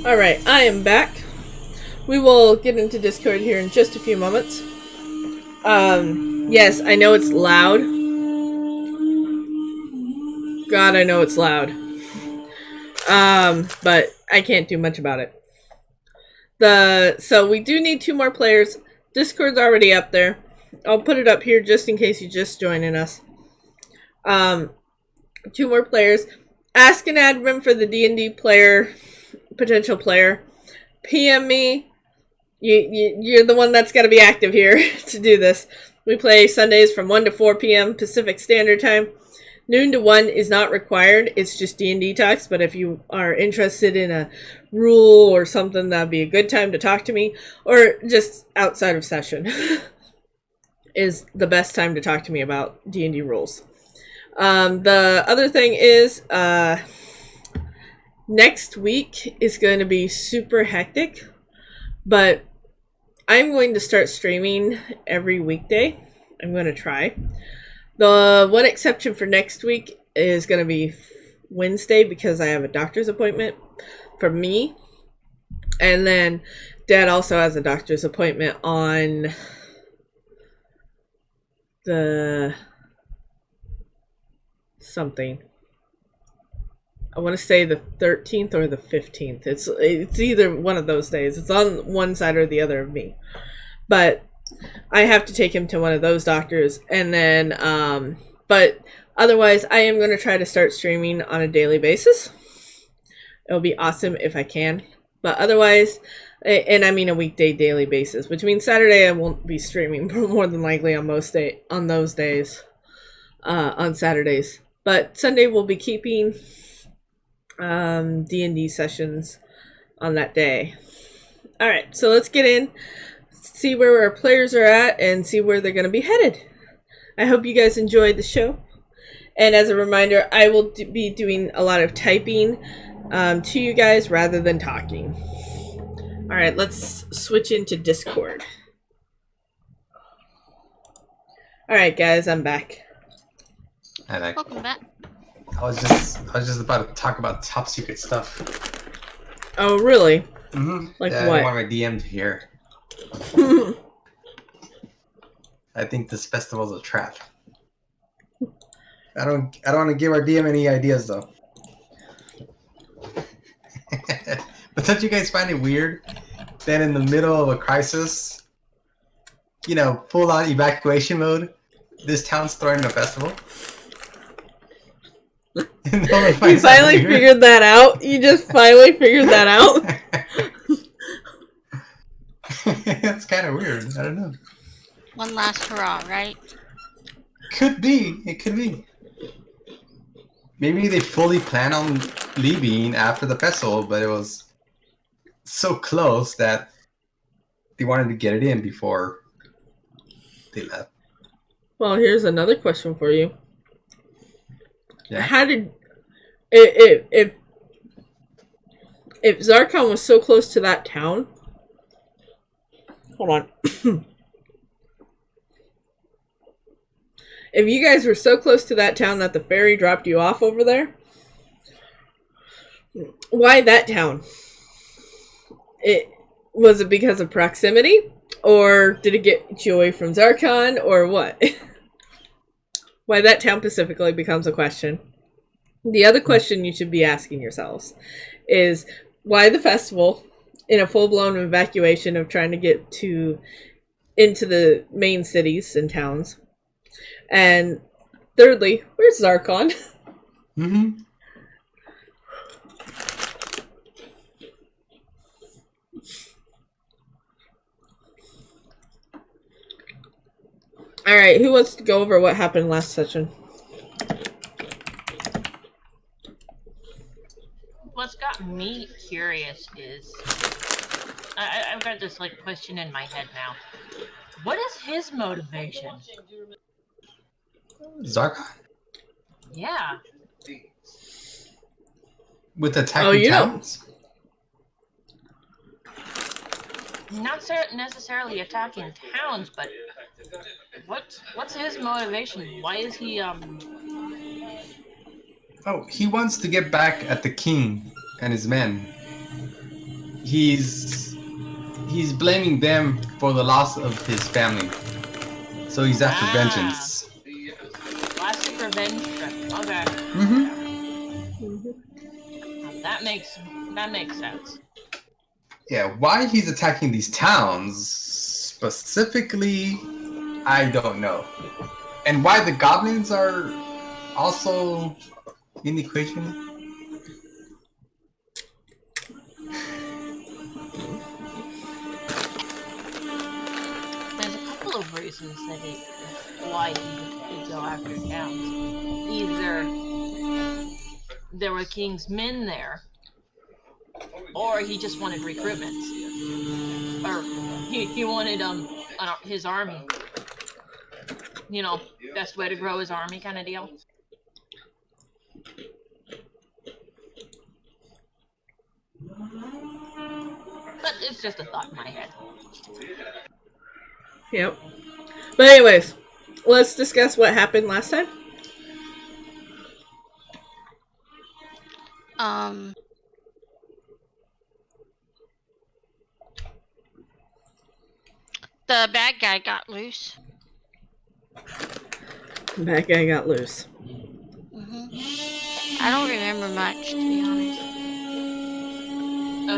Alright, I am back. We will get into Discord here in just a few moments. Yes, I know it's loud. God, I know it's loud. But I can't do much about it. So we do need 2 more players. Discord's already up there. I'll put it up here just in case you're just joining us. 2 more players. Ask an admin for the D&D player, potential player. PM me. You're the one that's got to be active here to do this. We play Sundays from 1 to 4 p.m. Pacific Standard Time. Noon to 1 is not required. It's just D&D talks. But if you are interested in a rule or something, that'd be a good time to talk to me. Or just outside of session is the best time to talk to me about D&D rules. The other thing is, next week is going to be super hectic, but I'm going to start streaming every weekday. I'm going to try. The one exception for next week is going to be Wednesday because I have a doctor's appointment for me. And then Dad also has a doctor's appointment on the something. I want to say the 13th or the 15th. It's either one of those days. It's on one side or the other of me. But I have to take him to one of those doctors. And then, but otherwise, I am going to try to start streaming on a daily basis. It'll be awesome if I can. But otherwise, and I mean a weekday daily basis, which means Saturday I won't be streaming more than likely on those days, on Saturdays. But Sunday we'll be keeping D&D sessions on that day. Alright, so let's get in, see where our players are at, and see where they're going to be headed. I hope you guys enjoyed the show. And as a reminder, I will be doing a lot of typing to you guys rather than talking. Alright, let's switch into Discord. Alright guys, I'm back. Hi, Mac. Welcome back. I was just about to talk about top secret stuff. Oh, really? Mm-hmm. Like yeah, what? I don't want my DM to hear. I think this festival's a trap. I don't want to give our DM any ideas though. But don't you guys find it weird that in the middle of a crisis, full on evacuation mode, this town's throwing a festival? No You finally figured that out? You just finally figured that out? It's kind of weird. I don't know. One last hurrah, right? Could be. It could be. Maybe they fully plan on leaving after the festival, but it was so close that they wanted to get it in before they left. Well, here's another question for you. Yeah. How did if Zarkon was so close to that town? Hold on. If you guys were so close to that town that the ferry dropped you off over there, why that town? Was it because of proximity? Or did it get you away from Zarkon? Or what? Why that town specifically becomes a question. The other question you should be asking yourselves is why the festival in a full-blown evacuation of trying to get into the main cities and towns? And thirdly, where's Zarkon? Mm-hmm. Alright, who wants to go over what happened last session? What's got me curious is I've got this question in my head now. What is his motivation? Zarkon? Yeah. With attacking towns? Not necessarily attacking towns, but what's his motivation? Why is he Oh, he wants to get back at the king and his men. he's blaming them for the loss of his family. So he's after vengeance. Classic revenge trip. Okay. That makes sense. Yeah, why he's attacking these towns specifically, I don't know. And why the goblins are also in the equation. There's a couple of reasons why he would go after towns. Either there were king's men there, or he just wanted recruitments, or he wanted his army. You know, best way to grow his army, kind of deal. But it's just a thought in my head. Yep. But anyways, let's discuss what happened last time. The bad guy got loose. That guy got loose. I don't remember much, to be honest.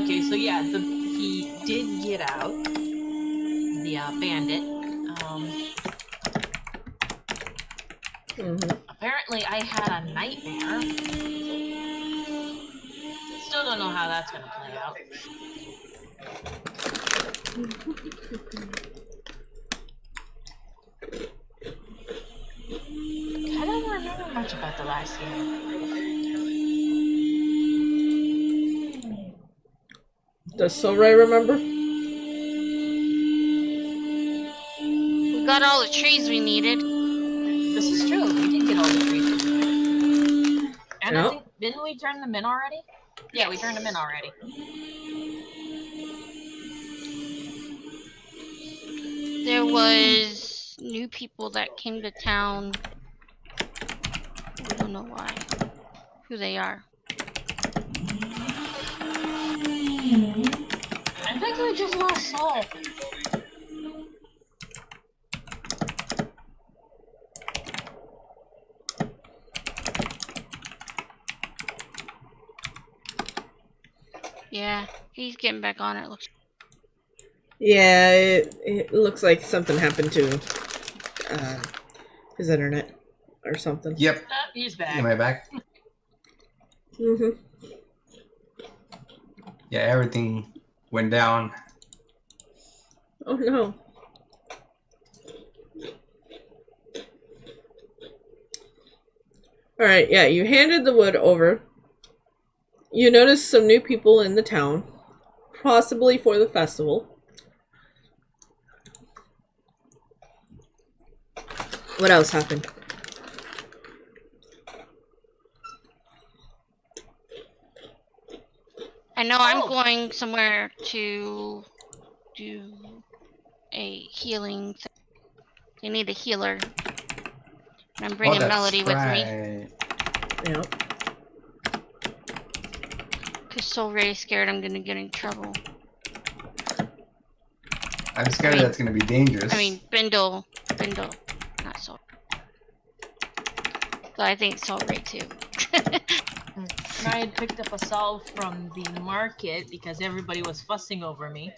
Okay, so yeah, he did get out. The bandit. Apparently, I had a nightmare. Still don't know how that's gonna play out. I don't remember much about the last game. Does Soray remember? We got all the trees we needed. This is true. We did get all the trees. And I think, didn't we turn them in already? Yeah, we turned them in already. There was new people that came to town. We don't know why. Who they are. I think we just lost Saul. Yeah, he's getting back on it. Looks. Yeah, it looks like something happened to his internet or something. Yep. He's back. Am I back? Yeah, everything went down. Oh no. Alright, yeah, you handed the wood over. You noticed some new people in the town, possibly for the festival. What else happened? I know I'm going somewhere to do a healing thing. They need a healer. And I'm bringing Melody with me. Yep. Because Soul Ray's scared I'm going to get in trouble. I'm scared that's going to be dangerous. I mean, Bindle, not Soul. So I think Soul Ray too. I had picked up a salve from the market because everybody was fussing over me.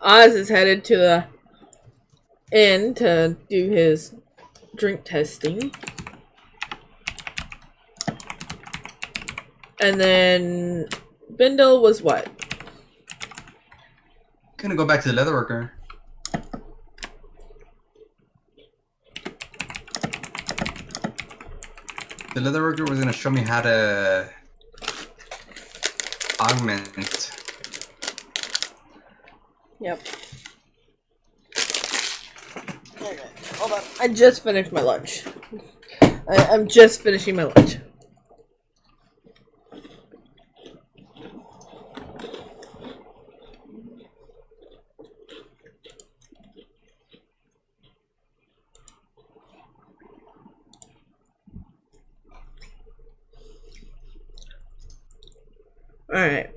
Oz is headed to the inn to do his drink testing. And then Bindle was what? Gonna go back to the leatherworker. The leatherworker was gonna show me how to augment. Yep. Okay, hold on. I just finished my lunch. I'm just finishing my lunch. Alright.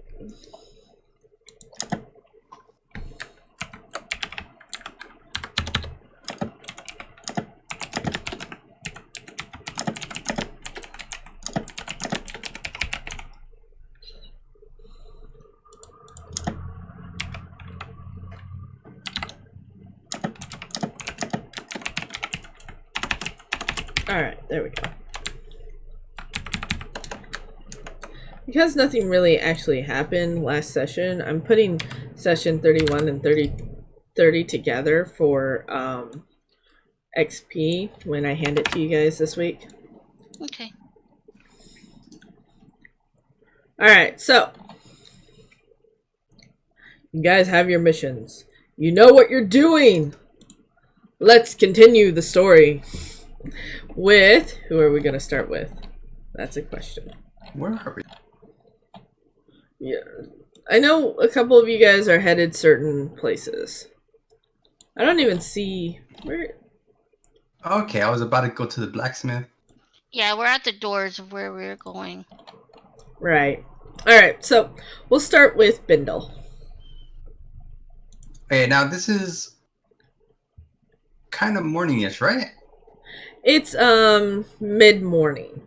Alright, there we go. Because nothing really actually happened last session, I'm putting session 31 and 30 together for XP when I hand it to you guys this week. Okay. Alright, so you guys have your missions. You know what you're doing! Let's continue the story with... Who are we going to start with? That's a question. Where are we? Yeah, I know a couple of you guys are headed certain places. I don't even see where. Okay, I was about to go to the blacksmith. Yeah, we're at the doors of where we're going. Right. All right. So we'll start with Bindle. Okay, now this is kind of morning-ish, right? It's mid-morning.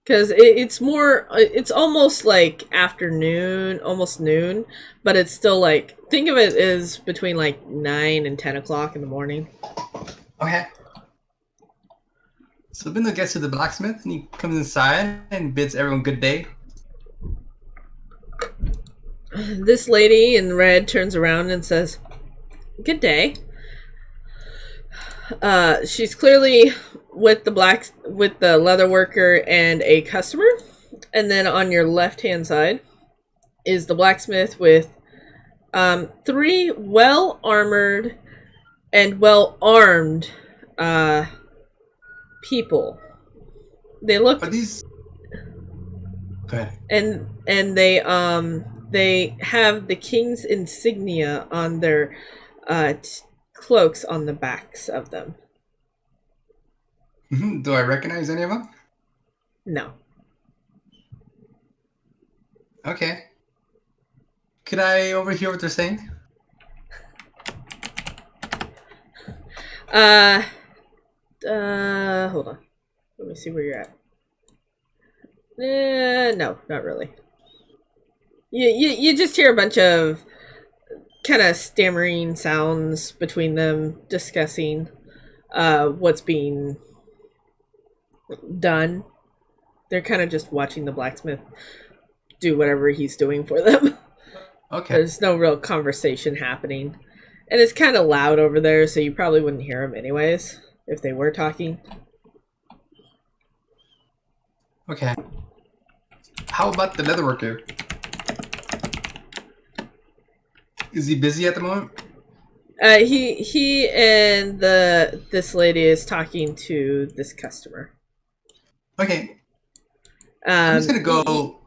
Because it's more, it's almost like afternoon, almost noon, but it's still like, think of it as between like 9 and 10 o'clock in the morning. Okay. So Bindle gets to the blacksmith and he comes inside and bids everyone good day. This lady in red turns around and says, "Good day." She's clearly with the leather worker and a customer, and then on your left hand side is the blacksmith with 3 well armored and well armed people. They look. Are these? Go ahead. And they have the king's insignia on their cloaks on the backs of them. Do I recognize any of them? No. Okay. Could I overhear what they're saying? Hold on. Let me see where you're at. No, not really. You just hear a bunch of kind of stammering sounds between them discussing what's being done. They're kind of just watching the blacksmith do whatever he's doing for them. Okay. There's no real conversation happening. And it's kind of loud over there, so you probably wouldn't hear them anyways if they were talking. Okay. How about the leather worker? Is he busy at the moment? He and this lady is talking to this customer. Okay. I'm just gonna go.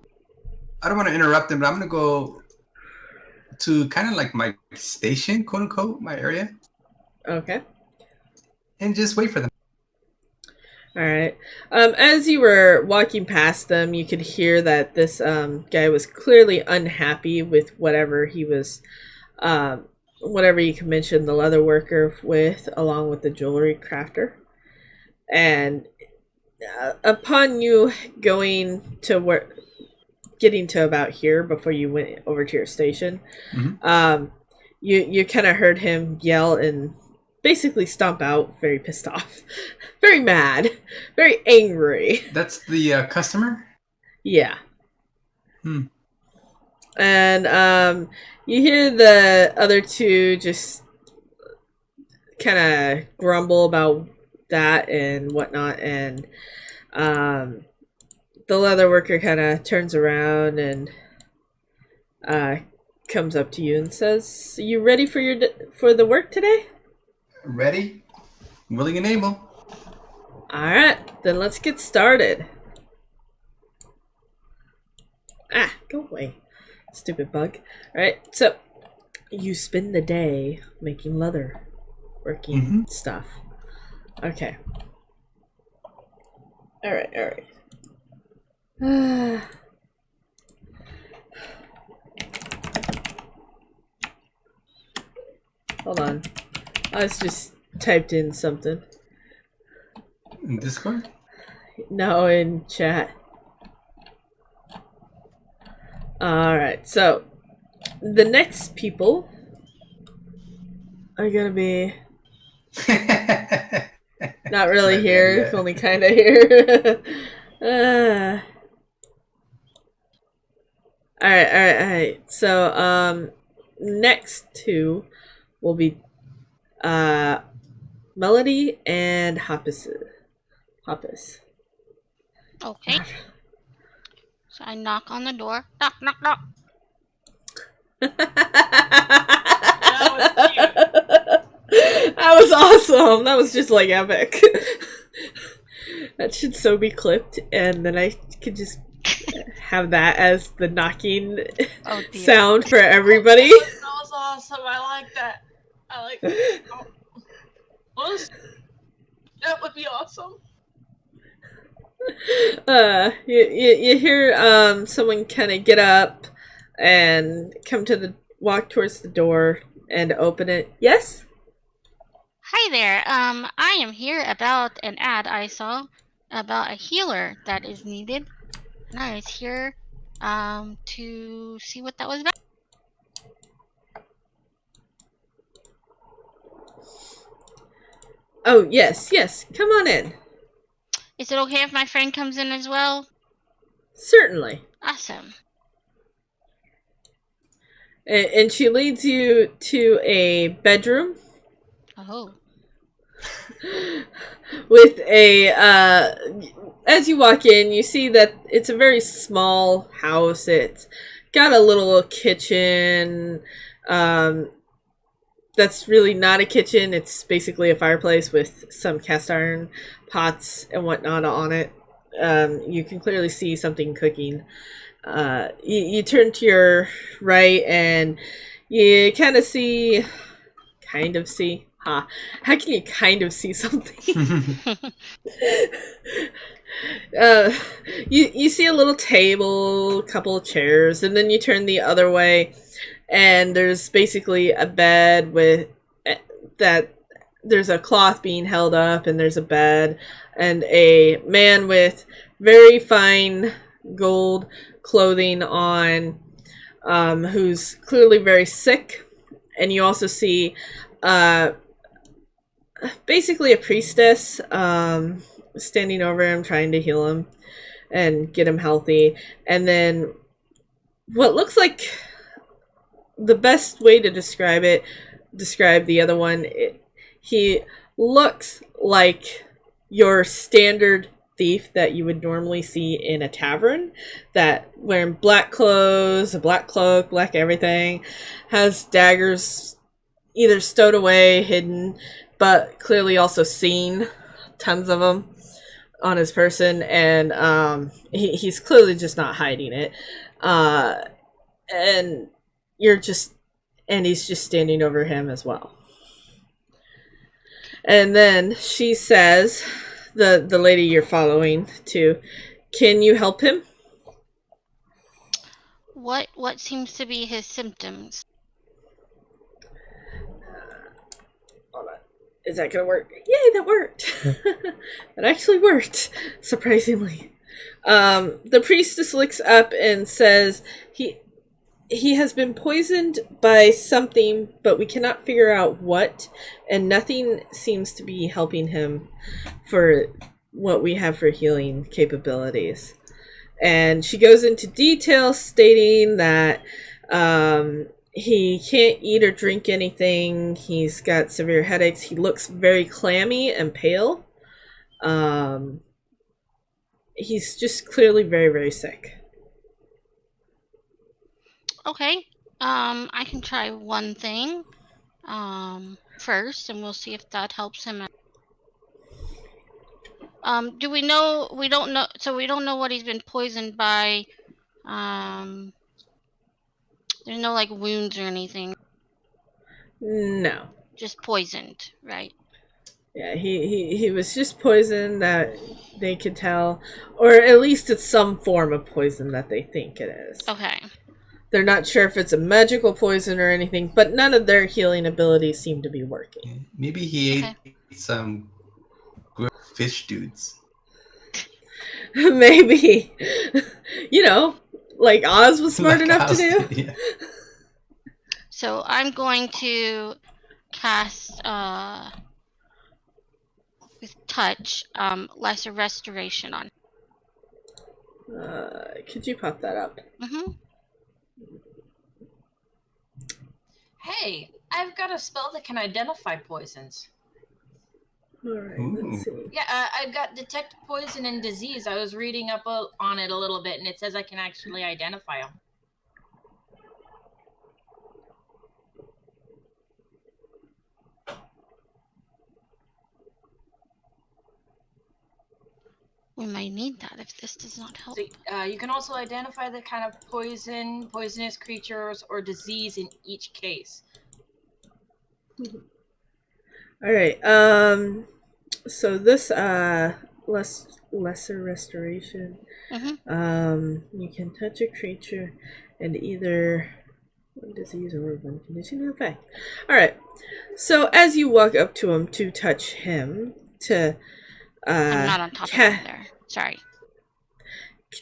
I don't want to interrupt him, but I'm gonna go to kind of like my station, quote unquote, my area, Okay. and just wait for them. All right. As you were walking past them, you could hear that this guy was clearly unhappy with whatever he was, whatever you commissioned the leather worker with, along with the jewelry crafter. And upon you going to getting to about here before you went over to your station, you kind of heard him yell and basically stomp out, very pissed off, very mad, very angry. That's the customer? Yeah. And you hear the other two just kind of grumble about that and whatnot, and the leather worker kind of turns around and comes up to you and says, "You ready for the work today?" Ready, willing, and able. Alright, then let's get started. Ah, go away, stupid bug. Alright, so you spend the day making leather, working stuff. Okay. Alright. Hold on. I was just typed in something. In Discord? No, in chat. Alright, so the next people are gonna be not really here, only kinda here. Alright. So, next two will be Melody and Hoppus. Okay. So I knock on the door. Knock, knock, knock. That was awesome. That was just like epic. That should so be clipped, and then I could just have that as the knocking sound for everybody. That was awesome. I like that. I like that. That would be awesome. You hear someone kind of get up and walk towards the door and open it. Yes? Hi there. I am here about an ad I saw about a healer that is needed. And I was here to see what that was about. Oh, yes. Come on in. Is it okay if my friend comes in as well? Certainly. Awesome. And she leads you to a bedroom. Oh. With a as you walk in, you see that it's a very small house. It's got a little kitchen that's really not a kitchen. It's basically a fireplace with some cast iron pots and whatnot on it. You can clearly see something cooking. You turn to your right and you kind of see how can you kind of see something? You see a little table, a couple of chairs, and then you turn the other way, and there's basically a bed with that. There's a cloth being held up, and there's a bed, and a man with very fine gold clothing on, who's clearly very sick, and you also see basically a priestess standing over him trying to heal him and get him healthy, and then what looks like the best way to describe the other one, he looks like your standard thief that you would normally see in a tavern, that wearing black clothes, a black cloak, black everything, has daggers either stowed away, hidden, but clearly also seen tons of them on his person, and he's clearly just not hiding it. And he's just standing over him as well. And then she says, the lady you're following to, can you help him? What seems to be his symptoms? Hold on. Is that gonna work? Yay, that worked. That actually worked, surprisingly. The priestess looks up and says he has been poisoned by something, but we cannot figure out what, and nothing seems to be helping him for what we have for healing capabilities. And she goes into detail stating that he can't eat or drink anything. He's got severe headaches. He looks very clammy and pale. He's just clearly very, very sick. Okay. I can try one thing first, and we'll see if that helps him out. Do we know? We don't know. So we don't know what he's been poisoned by. There's no like wounds or anything. No. Just poisoned, right? Yeah, he was just poison that they could tell, or at least it's some form of poison that they think it is. Okay. They're not sure if it's a magical poison or anything, but none of their healing abilities seem to be working. Maybe he Okay. ate some good fish dudes. Maybe. Like Oz was smart Like enough to us, do. yeah. So I'm going to cast with touch lesser restoration on. Could you pop that up? Mm-hmm. Hey, I've got a spell that can identify poisons. Alright, Ooh. let's see. Yeah, I've got detect poison and disease. I was reading up on it a little bit, and it says I can actually identify them. We might need that if this does not help. So, you can also identify the kind of poison, poisonous creatures, or disease in each case. Alright, so this, lesser restoration, you can touch a creature and either one disease or one condition in effect. Alright, so as you walk up to him to touch him, I'm not on top of it there. Sorry.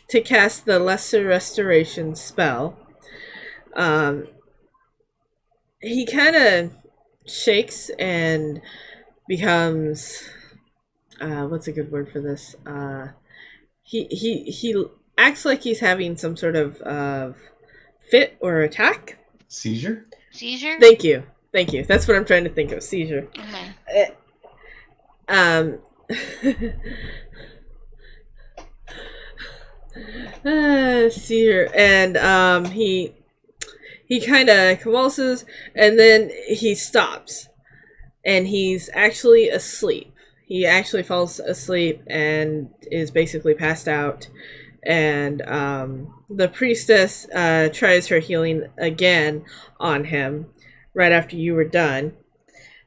to cast the lesser restoration spell, he kind of shakes and becomes what's a good word for this? He acts like he's having some sort of fit or attack. Seizure? Seizure? Thank you. That's what I'm trying to think of. Seizure. Okay. Seizure, and he kind of convulses, and then he stops, and he's actually asleep. He actually falls asleep and is basically passed out. And the priestess tries her healing again on him right after you were done,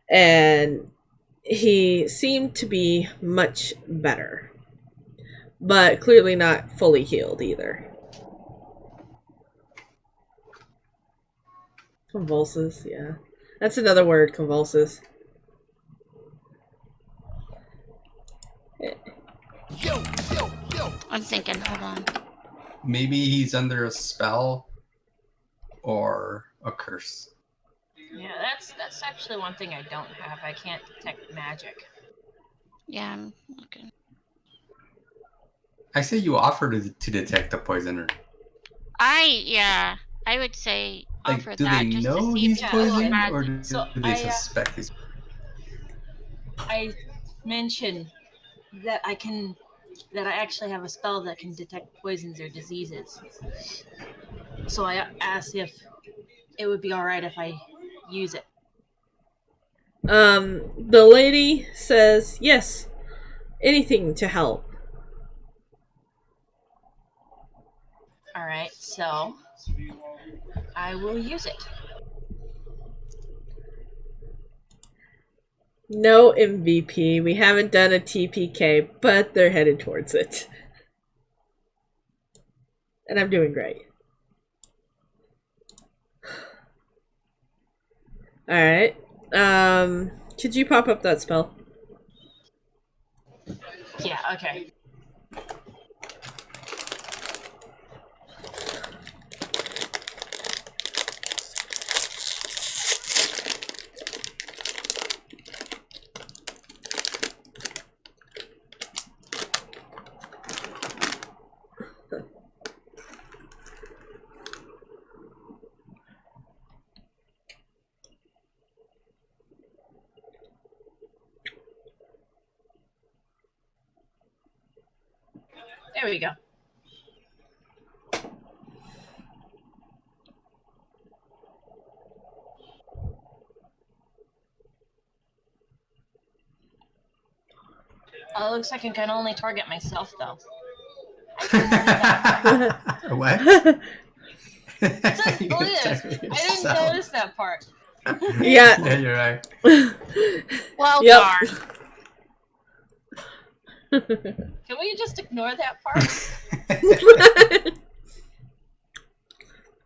and he seemed to be much better, but clearly not fully healed either. Convulses, yeah. That's another word, convulses. I'm thinking, hold on. Maybe he's under a spell or a curse. Yeah, that's actually one thing I don't have. I can't detect magic. Yeah, I'm looking. I say you offer to detect the poisoner. I would say offer Like, do that they just know to see he's if poisoned, magic. or do So they suspect he's? I mentioned that I actually have a spell that can detect poisons or diseases. So I asked if it would be alright if I use it. The lady says, yes, anything to help. Alright, so I will use it. No MVP. We haven't done a TPK, but they're headed towards it. And I'm doing great. Alright. Could you pop up that spell? Yeah, okay. There we go. It looks like I can only target myself, though. What? It says bliss. I didn't notice that part. Yeah. Yeah, you're right. Well, Yep. darn. Can we just ignore that part?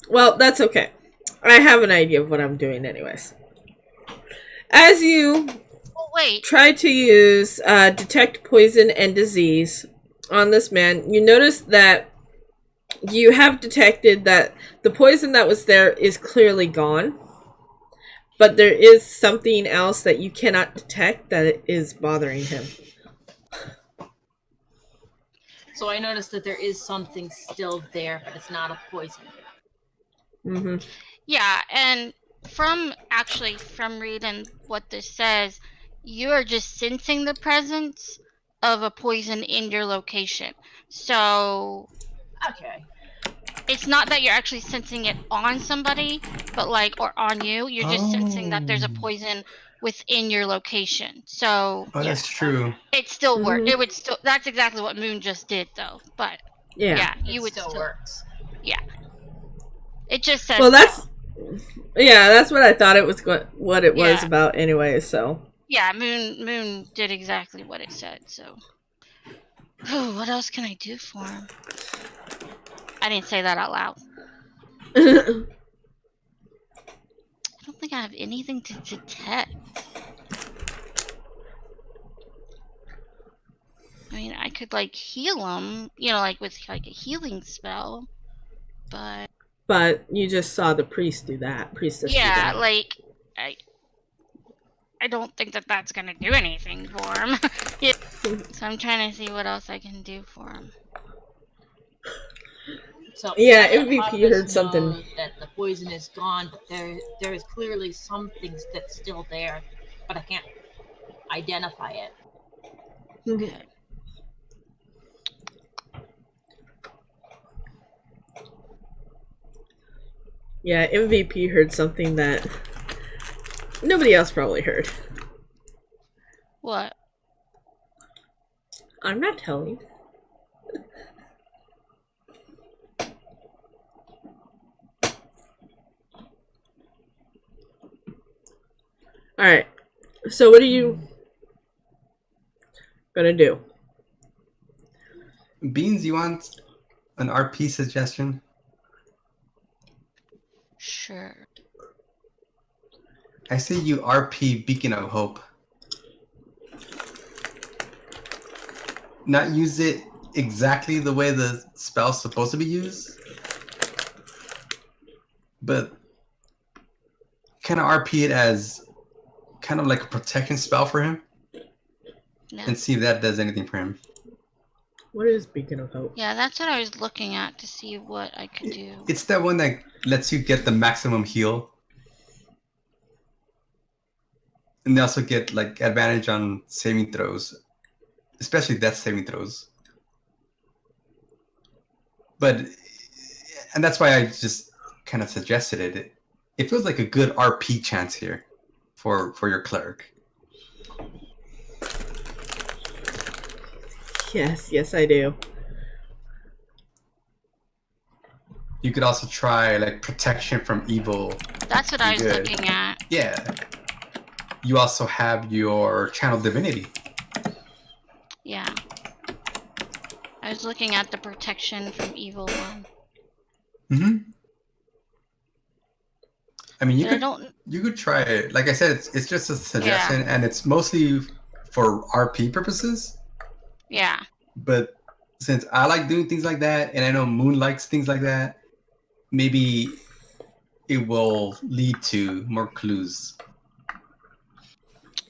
Well, that's okay. I have an idea of what I'm doing anyways. As you Oh, wait. try to use detect poison and disease on this man, you notice that you have detected that the poison that was there is clearly gone, but there is something else that you cannot detect that is bothering him. So I noticed that there is something still there, but it's not a poison. Mm-hmm. Yeah, and from reading what this says, you are just sensing the presence of a poison in your location. So Okay. it's not that you're actually sensing it on somebody, but or on you. You're just sensing that there's a poison within your location. So Oh, that's true. it still works. Mhm. It would still. That's exactly what Moon just did, though. But Yeah. you It would still still. works. Yeah. It just says. Well, that's what I thought it was what it was Yeah. about anyway. So Yeah, Moon did exactly what it said. So, what else can I do for him? I didn't say that out loud. I don't think I have anything to detect. I mean, I could heal him, with a healing spell, but but you just saw the priestess do that. I don't think that that's gonna do anything for him. Yeah. So I'm trying to see what else I can do for him. So Yeah, I let MVP Hoppus heard something. know that the poison is gone, but there is clearly something that's still there, but I can't identify it. Okay. Yeah, MVP heard something that nobody else probably heard. What? I'm not telling. Alright. So what are you gonna do? Beans, you want an RP suggestion? Sure. I say you RP Beacon of Hope. Not use it exactly the way the spell's supposed to be used, but kind of RP it as kind of like a protection spell for him, No. and see if that does anything for him. What is Beacon of Hope? Yeah, that's what I was looking at to see what I could do. It's that one that lets you get the maximum heal. And they also get advantage on saving throws, especially death saving throws. And that's why I just kind of suggested it. It feels like a good RP chance here for your cleric. Yes, I do. You could also try protection from evil. That's what I was looking at. Yeah. You also have your channel divinity. Yeah. I was looking at the protection from evil one. Mm-hmm. I mean, But you could try it. Like I said, it's just a suggestion, and it's mostly for RP purposes. Yeah. But since I like doing things like that, and I know Moon likes things like that, maybe it will lead to more clues.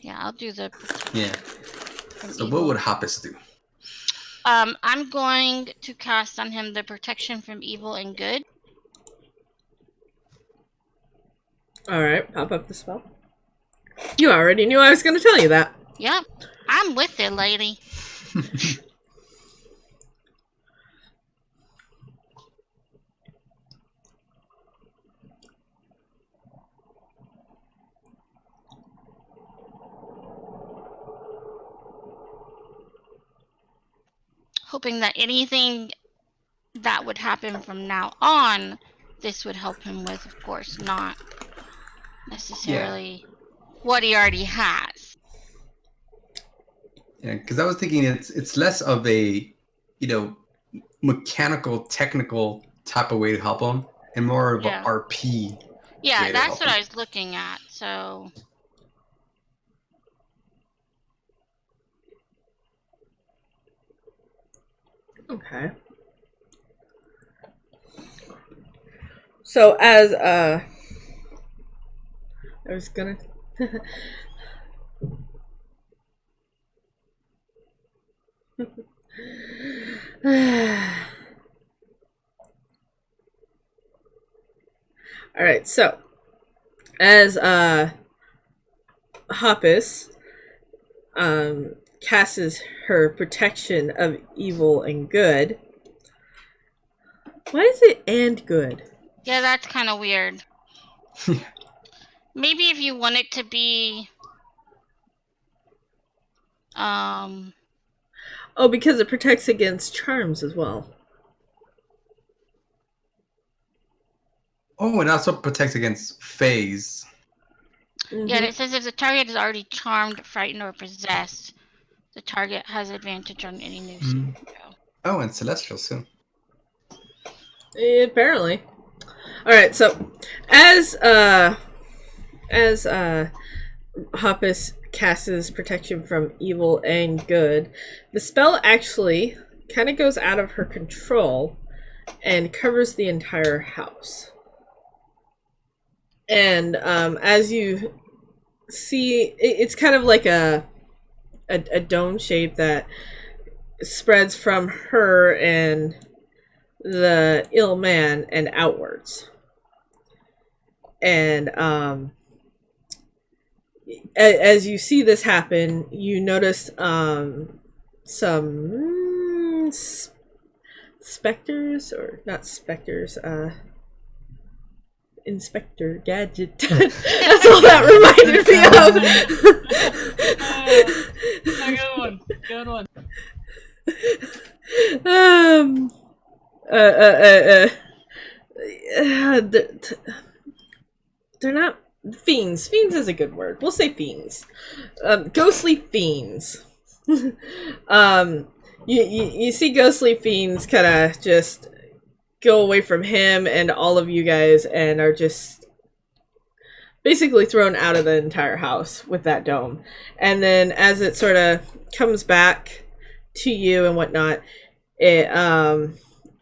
Yeah, I'll do the Yeah. So evil. what would Hoppus do? I'm going to cast on him the protection from evil and good. Alright, pop up the spell. You already knew I was going to tell you that. Yep. I'm with it, lady. Hoping that anything that would happen from now on, this would help him with, of course, not necessarily what he already has. Yeah, because I was thinking it's less of a, mechanical, technical type of way to help them, and more of a Yeah. RP Yeah, way to that's help what them. I was looking at. So Okay. So as I was gonna. All right. So as Hoppus casts her protection of evil and good. Why is it and good? yeah, that's kind of weird. Maybe if you want it to be, Oh, because it protects against charms as well. Oh, and also protects against phase. yeah, it says if the target is already charmed, frightened, or possessed, the target has advantage on any new saving throw. Oh, and celestial soon. Apparently. All right. So as Hoppus casts protection from evil and good, the spell actually kind of goes out of her control and covers the entire house. And as you see, it's kind of like a dome shape that spreads from her and the ill man and outwards. And as you see this happen, you notice some specters, or not specters, Inspector Gadget. That's all that reminded me of. Good one. They're not fiends. Fiends is a good word. We'll say fiends. Ghostly fiends. You see ghostly fiends kind of just go away from him and all of you guys, and are just basically thrown out of the entire house with that dome. And then as it sort of comes back to you and whatnot, it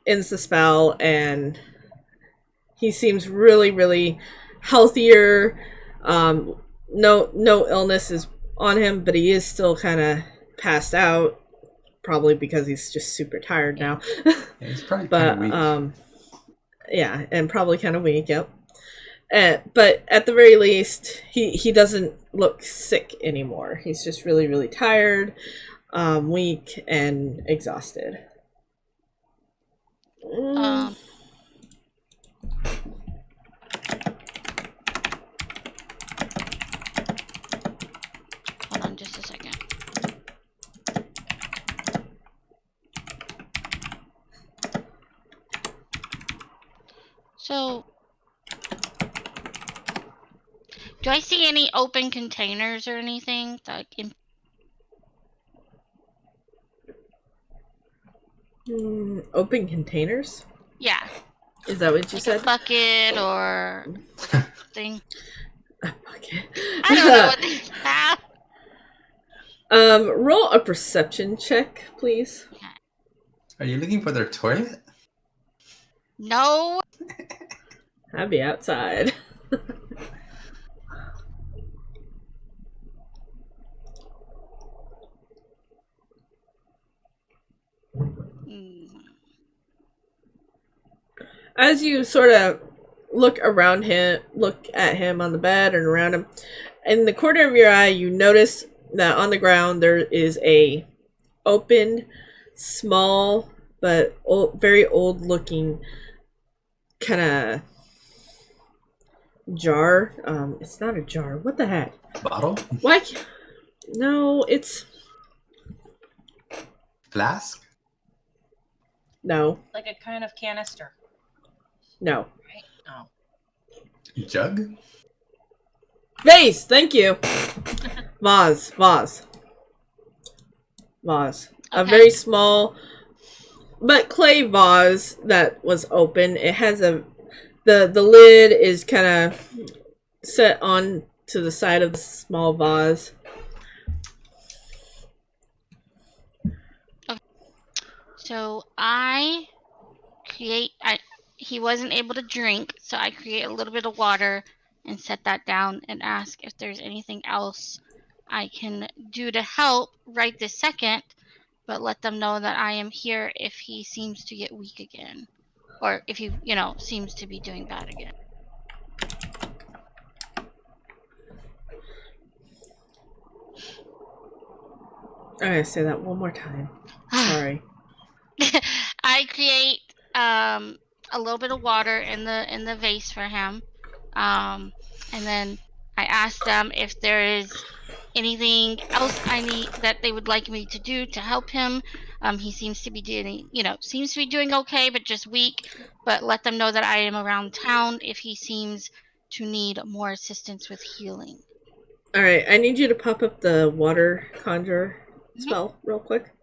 ends the spell, and he seems really, really healthier. No illness is on him, but he is still kind of passed out, probably because he's just super tired now. Yeah, he's probably kind of weak. Yeah, and probably kind of weak. Yep. But at the very least, he doesn't look sick anymore. He's just really, really tired, weak, and exhausted. Hold on just a second. So, do I see any open containers or anything? Like Open containers? yeah. Is that what you Like said? a bucket or thing. A bucket. I don't know what these have. Roll a perception check, please. Are you looking for their toilet? No. I'd be outside. As you sort of look at him on the bed and around him, in the corner of your eye, you notice that on the ground there is a open, small, but very old looking kind of jar. It's not a jar. What the heck? Bottle? Why? No, it's Flask? no. Like a kind of canister. No. Right? Oh. Jug? Vase! Thank you. Vase. vase. A Okay. very small, but clay vase that was open. It has the lid is kind of set on to the side of the small vase. So he wasn't able to drink, so I create a little bit of water and set that down and ask if there's anything else I can do to help right this second, but let them know that I am here if he seems to get weak again. Or if he, seems to be doing bad again. I'm gonna say that one more time. Sorry. I create a little bit of water in the vase for him, and then I ask them if there is anything else I need that they would like me to do to help him. He seems to be doing okay, but just weak. But let them know that I am around town if he seems to need more assistance with healing. All right, I need you to pop up the water conjure spell real quick.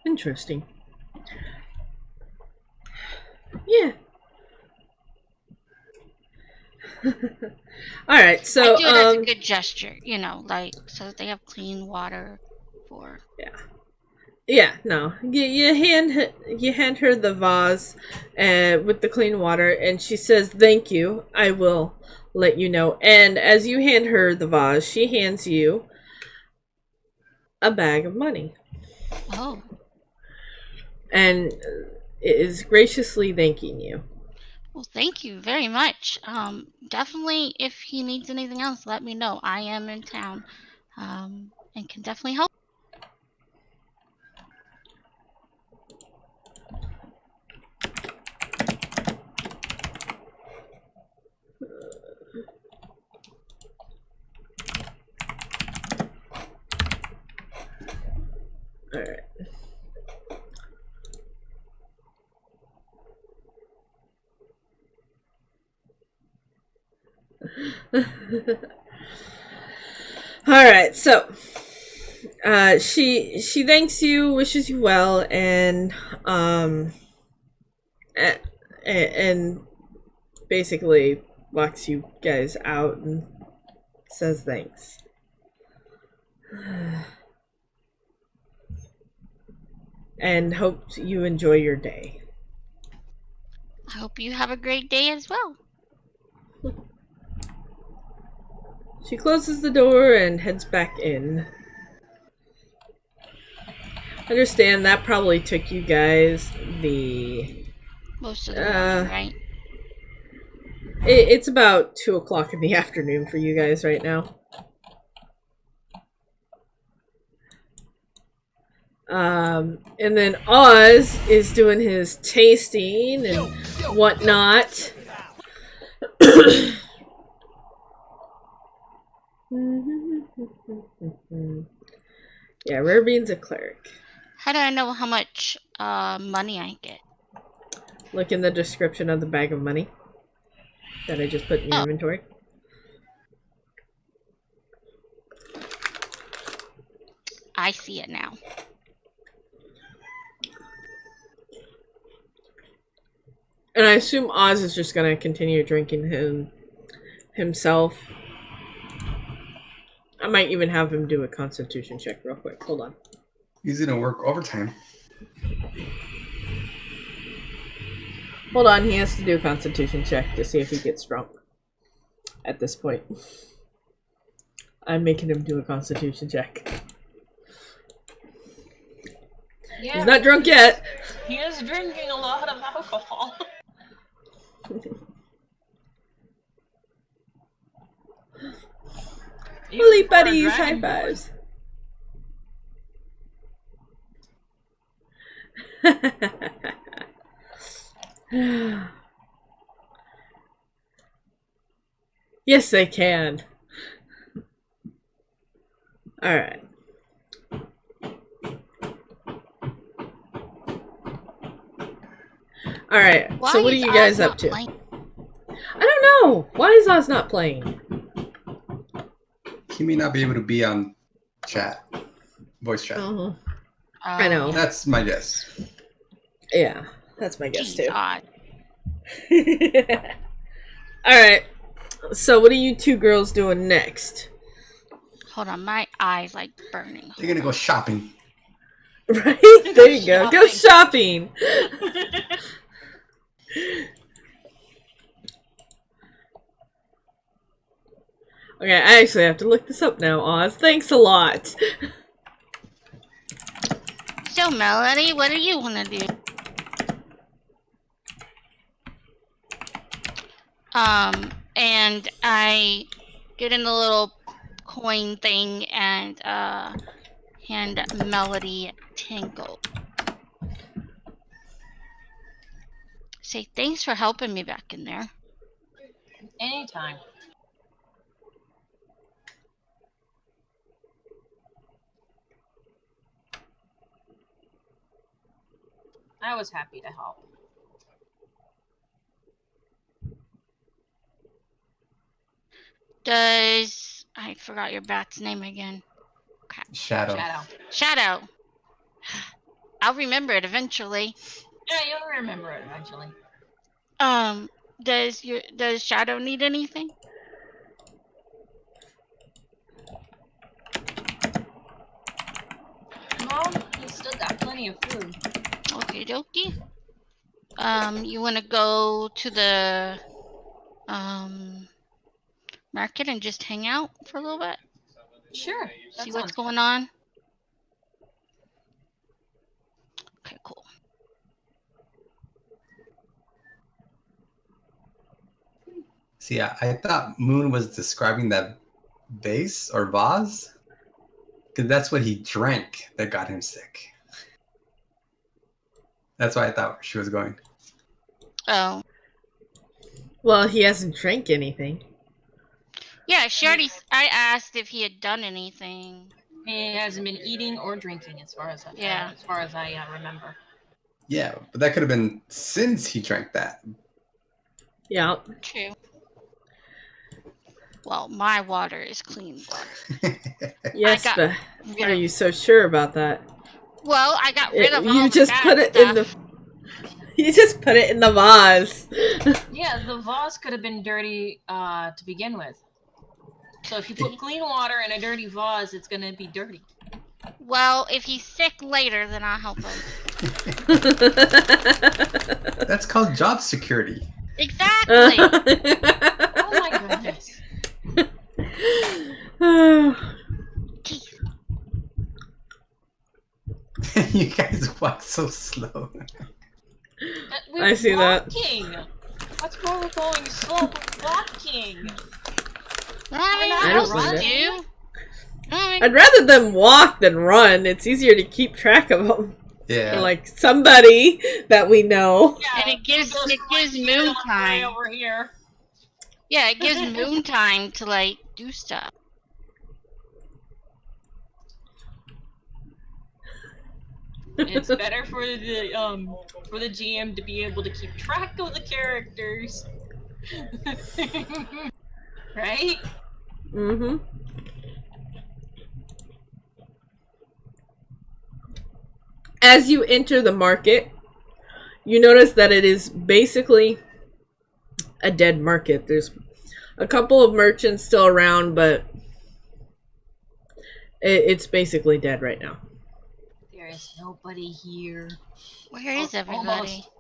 Interesting. Yeah. All right, so I do it as a good gesture, so that they have clean water for. Yeah, no. You hand her the vase with the clean water, and she says, "Thank you. I will let you know." And as you hand her the vase, she hands you a bag of money. Oh. And is graciously thanking you. Well, thank you very much. Definitely, if he needs anything else, let me know. I am in town, and can definitely help. All right. All right, so she thanks you, wishes you well, and and basically walks you guys out and says thanks. And hope you enjoy your day. I hope you have a great day as well. She closes the door and heads back in. Understand that probably took you guys most of the morning, right? It's about 2 o'clock in the afternoon for you guys right now. And then Oz is doing his tasting and whatnot. Yeah, Rare Bean's a cleric. How do I know how much money I get? Look in the description of the bag of money that I just put in your inventory. I see it now. And I assume Oz is just going to continue drinking himself. I might even have him do a constitution check real quick. Hold on. He's gonna work overtime. Hold on, he has to do a constitution check to see if he gets drunk. At this point. I'm making him do a constitution check. Yeah, He's not drunk yet. he is drinking a lot of alcohol. Even Holy for a buddies, high dragon boy. fives. Yes, they can. Alright. Alright, Why so what are is you Oz guys not up to? playing? I don't know. Why is Oz not playing? He may not be able to be on chat, voice chat. Oh, I know. That's my guess. Yeah, that's my guess Jeez, too. Oz. Alright, so what are you two girls doing next? Hold on, my eyes like burning. They're gonna go shopping. Right? There you go. Go shopping! Okay, I actually have to look this up now, Oz. Thanks a lot. So, Melody, what do you want to do? And I get in the little coin thing and hand Melody Tinkle. Say thanks for helping me back in there. Anytime. I was happy to help. I forgot your bat's name again. Shadow. Shadow. I'll remember it eventually. Yeah, you'll remember it eventually. Does Shadow need anything? No, he's still got plenty of food. Okie dokie. You wanna go to the market and just hang out for a little bit? Sure. See what's going on? Okay, cool. See, I thought Moon was describing that vase or vase, because that's what he drank that got him sick. That's why I thought she was going. Oh. Well, he hasn't drank anything. Yeah, I asked if he had done anything. He hasn't been eating or drinking, as far as I remember. Yeah, but that could have been since he drank that. Yeah. True. Well, my water is clean water. Yes, but are you so sure about that? Well, I got rid of all You the just bad put it stuff. in the. You just put it in the vase. Yeah, the vase could have been dirty to begin with. So if you put clean water in a dirty vase, it's gonna be dirty. Well, if he's sick later, then I'll help him. That's called job security. Exactly. Oh my goodness. You guys walk so slow. I see that. What's wrong with going slow? We're walking. I don't want mind to. I'd rather them walk than run. It's easier to keep track of them. Yeah. Or like somebody that we know. Yeah, And it gives Moon time. Over here. Yeah, it gives Moon time to like do stuff. It's better for the GM to be able to keep track of the characters. Right? Mm-hmm. As you enter the market, you notice that it is basically a dead market. There's a couple of merchants still around, but it's basically dead right now. There is nobody here. Where is everybody? Almost.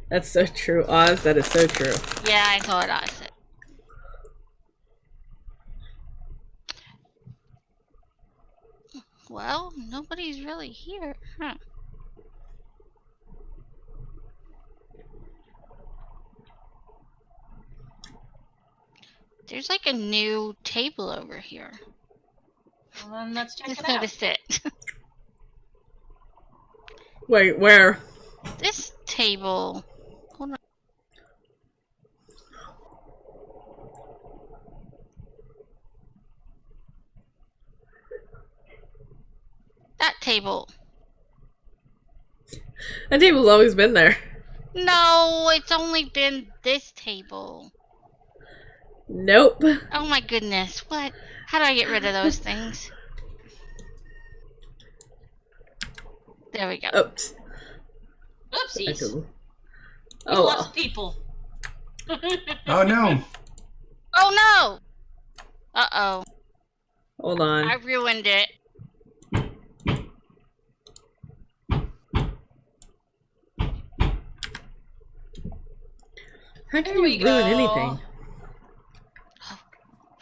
That's so true, Oz. That is so true. Yeah, I thought I said. Well, nobody's really here, huh? There's like a new table over here. Well, then let's check Just it out. noticed it. Wait, where? This table. Hold on. That table. That table's always been there. No, it's only been this table. Nope. Oh my goodness. What? How do I get rid of those things? There we go. Oops. Oopsies. We We lost people. Oh no! Oh no! Uh-oh. Hold on. I ruined it. How can There you we ruin go. anything?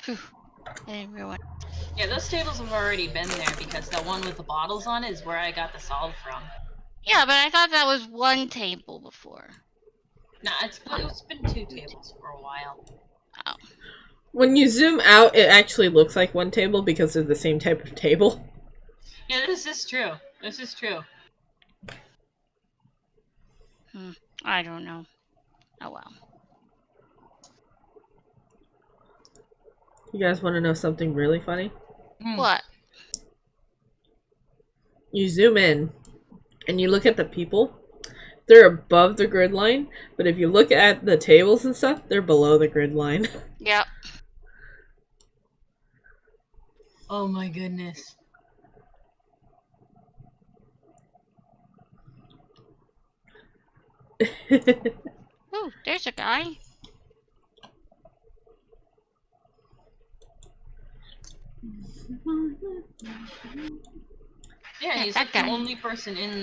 Phew. I didn't ruin it. Yeah, those tables have already been there because the one with the bottles on it is where I got the salt from. Yeah, but I thought that was one table before. Nah, it's been 2 tables for a while. Oh. When you zoom out, it actually looks like one table because they're the same type of table. Yeah, this is true. This is true. I don't know. Oh well. You guys want to know something really funny? What? You zoom in and you look at the people. They're above the grid line, but if you look at the tables and stuff, they're below the grid line. Yep. Oh my goodness. Ooh, there's a guy. Yeah, Yeah, he's that like the guy. only person in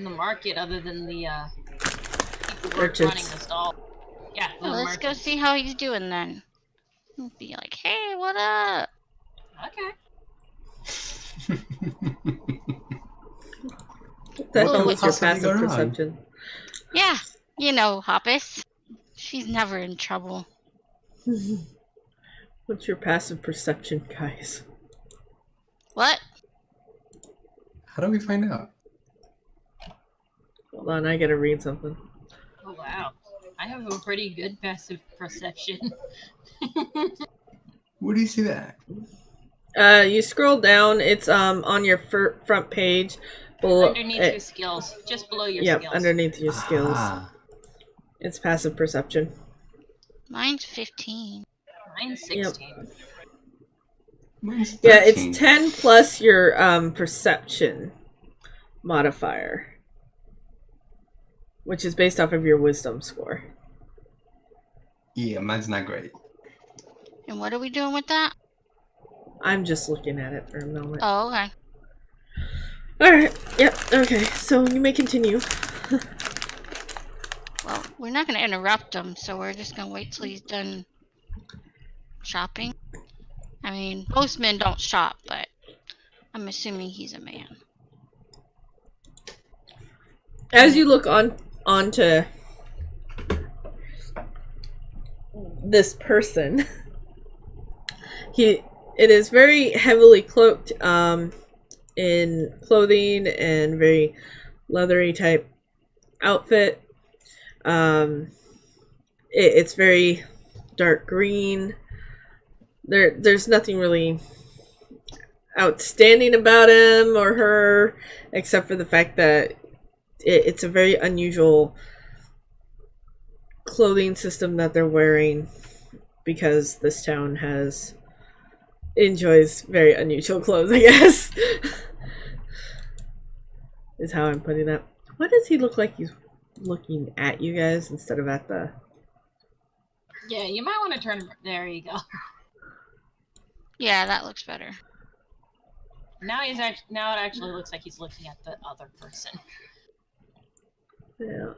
the market other than the people who are Merchants. running the stall. Yeah, the Well, let's go merchants. see how he's doing then. He'll be like, hey, what up? Okay. That What was could your possibly passive go wrong? perception. Yeah, you know, Hoppus. She's never in trouble. What's your passive perception, guys? What? How do we find out? Hold on, I gotta read something. Oh wow. I have a pretty good passive perception. Where do you see that? You scroll down. It's on your front page, below. Underneath your skills. Just below your Yep, skills. underneath your skills. Ah, It's passive perception. Mine's 15. Mine's 16. mine's 13. Yeah, it's 10 plus your perception modifier, which is based off of your wisdom score. Yeah, mine's not great. And what are we doing with that? I'm just looking at it for a moment. Oh, okay. Alright, yep, okay, so you may continue. Well, we're not going to interrupt him, so we're just going to wait till he's done shopping. I mean, most men don't shop, but I'm assuming he's a man. As you look onto this person, it is very heavily cloaked in clothing and very leathery type outfit. It's very dark green. There's nothing really outstanding about him or her, except for the fact that it's a very unusual clothing system that they're wearing, because this town enjoys very unusual clothes, I guess. Is how I'm putting it. Why does he look like he's looking at you guys instead of at the... Yeah, you might want to turn. There you go. Yeah, that looks better. Now it actually looks like he's looking at the other person. Yeah.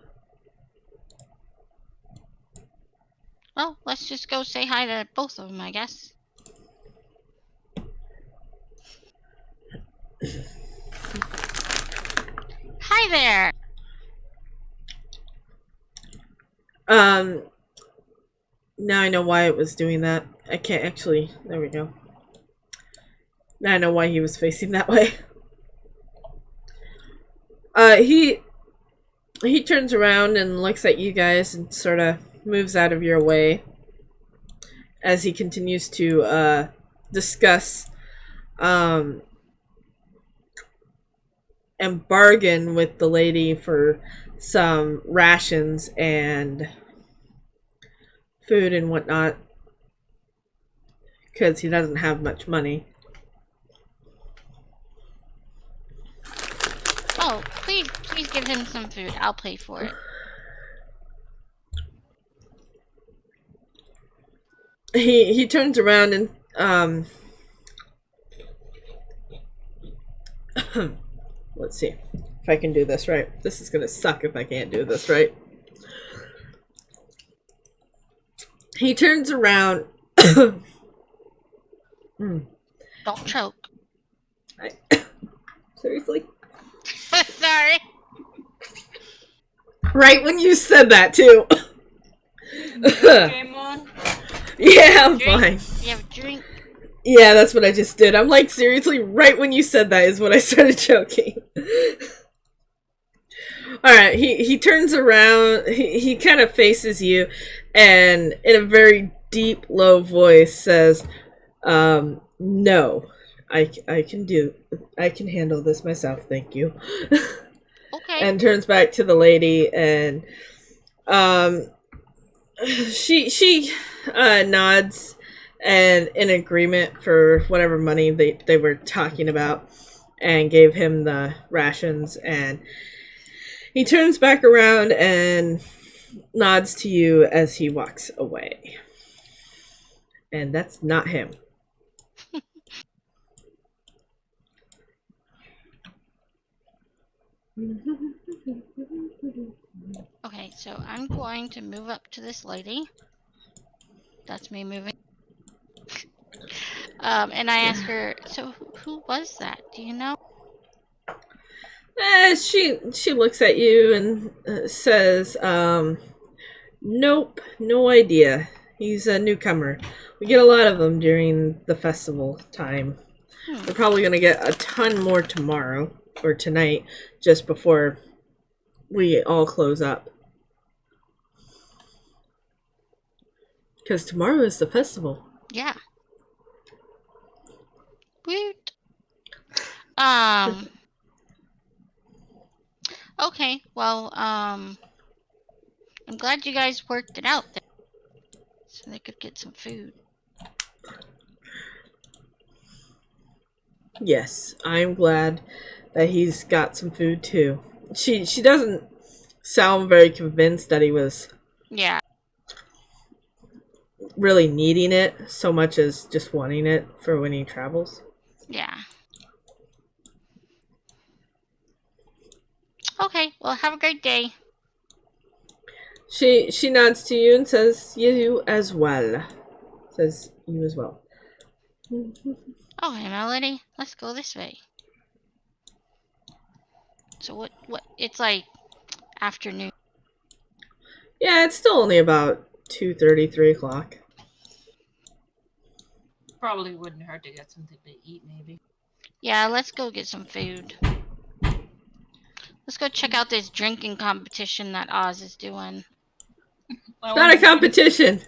Well, let's just go say hi to both of them, I guess. there. Now I know why it was doing that. I can't actually. There we go. Now I know why he was facing that way. He turns around and looks at you guys and sort of moves out of your way as he continues to discuss and bargain with the lady for some rations and food and whatnot, because he doesn't have much money. Oh, please give him some food. I'll pay for it. He turns around and let's see if I can do this right. This is gonna suck if I can't do this right. He turns around. Don't choke. Seriously? Sorry. Right when you said that too. Game on. Yeah, I'm Drink. fine. You have a drink. Yeah, that's what I just did. I'm like, seriously, right when you said that is when I started joking. Alright, he turns around, he kind of faces you, and in a very deep, low voice says, no, I can handle this myself, thank you. Okay. And turns back to the lady, and she nods and in agreement for whatever money they were talking about, and gave him the rations, and he turns back around and nods to you as he walks away. And that's not him. Okay, so I'm going to move up to this lady. That's me moving. And I ask her, so who was that? Do you know? She looks at you and says, nope, no idea. He's a newcomer. We get a lot of them during the festival time. We're probably going to get a ton more tomorrow, or tonight, just before we all close up. Because tomorrow is the festival. Yeah. Woot. Okay, well, I'm glad you guys worked it out there, so they could get some food. Yes, I'm glad that he's got some food too. She doesn't sound very convinced that he was Yeah. really needing it so much as just wanting it for when he travels. Yeah. Okay, well, have a great day. She nods to you and says, you as well. Says, you as well. Okay, Melody, let's go this way. So what, it's like afternoon. Yeah, it's still only about 2:30, 3 o'clock. Probably wouldn't hurt to get something to eat, maybe. Yeah, let's go get some food. Let's go check out this drinking competition that Oz is doing. It's not a competition.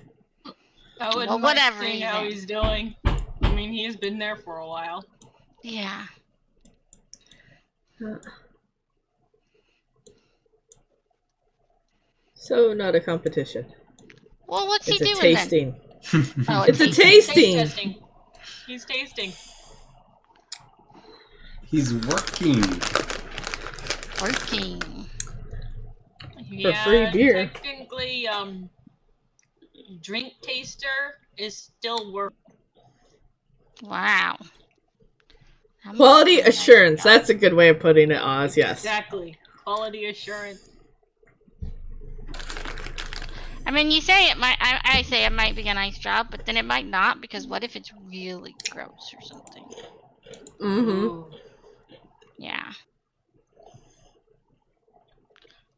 I wouldn't Well, mind whatever, seeing how even. he's doing. I mean, he's been there for a while. Yeah. So, not a competition. Well, what's It's he a doing tasting. then? Oh, It's a Taste tasting. testing. He's tasting. He's working. Working. Yeah, free beer. Technically, drink taster is still work. Wow. That must Quality be a nice assurance. job. That's a good way of putting it, Oz. Yes. Exactly. Quality assurance. I mean, you say it might. I say it might be a nice job, but then it might not, because what if it's really gross or something? Mm-hmm. Ooh. Yeah.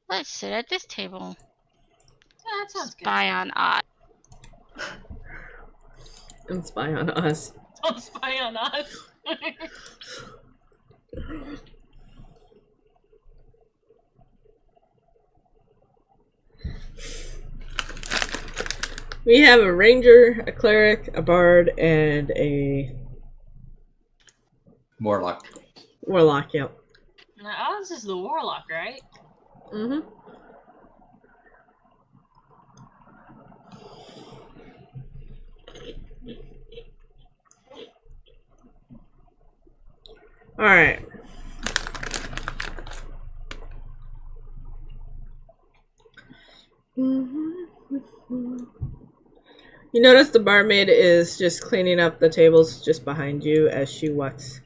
Let's sit at this table. Yeah, that sounds good. Spy on Oz. And spy on us. Don't spy on us. We have a ranger, a cleric, a bard, and a Warlock. warlock. Yep. Now, Oz is the warlock, right? Mm-hmm. All right. You notice the barmaid is just cleaning up the tables just behind you as she walks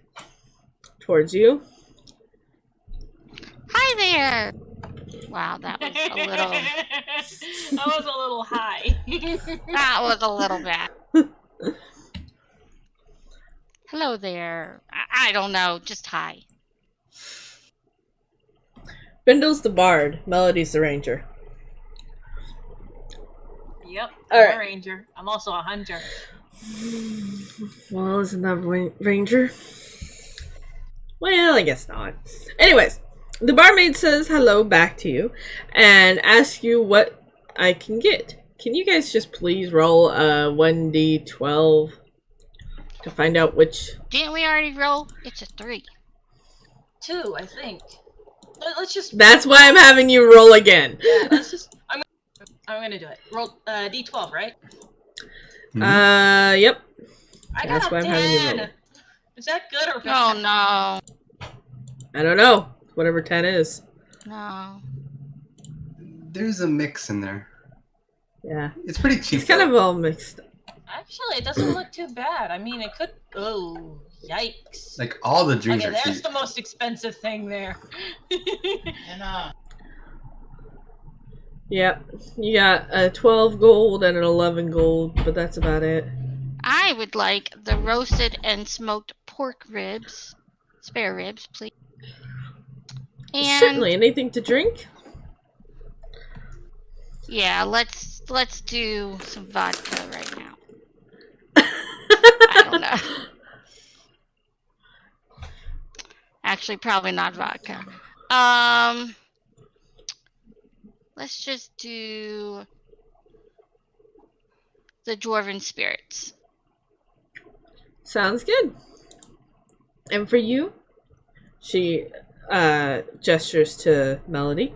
towards you. Hi there! Wow, that was a little... That was a little high. That was a little bad. Hello there. I don't know, just hi. Bindle's the bard. Melody's the ranger. Yep, All I'm right. a ranger. I'm also a hunter. Well, isn't that ranger? Well, I guess not. Anyways, the barmaid says hello back to you and asks you what I can get. Can you guys just please roll a 1d12 to find out which... Didn't we already roll? It's a 3. 2, I think. Let's just. That's why I'm having you roll again. Yeah, let's just. I'm gonna do it. Roll D12, right? Yep. I That's got why a I'm having you 10. roll. Is that good or Oh bad? no. I don't know. Whatever 10 is. No. There's a mix in there. Yeah. It's pretty cheap. It's kind of all mixed up. Actually, it doesn't look too bad. I mean, it could. Oh, yikes! Like all the drinks Okay, are there's cheap. the most expensive thing there. Yep. You got a 12 gold and an 11 gold, but that's about it. I would like the roasted and smoked pork ribs. Spare ribs, please. And Certainly. Anything to drink? yeah, let's do some vodka right now. I don't know. Actually, probably not vodka. Let's just do the dwarven spirits. Sounds good. And for you, she gestures to Melody.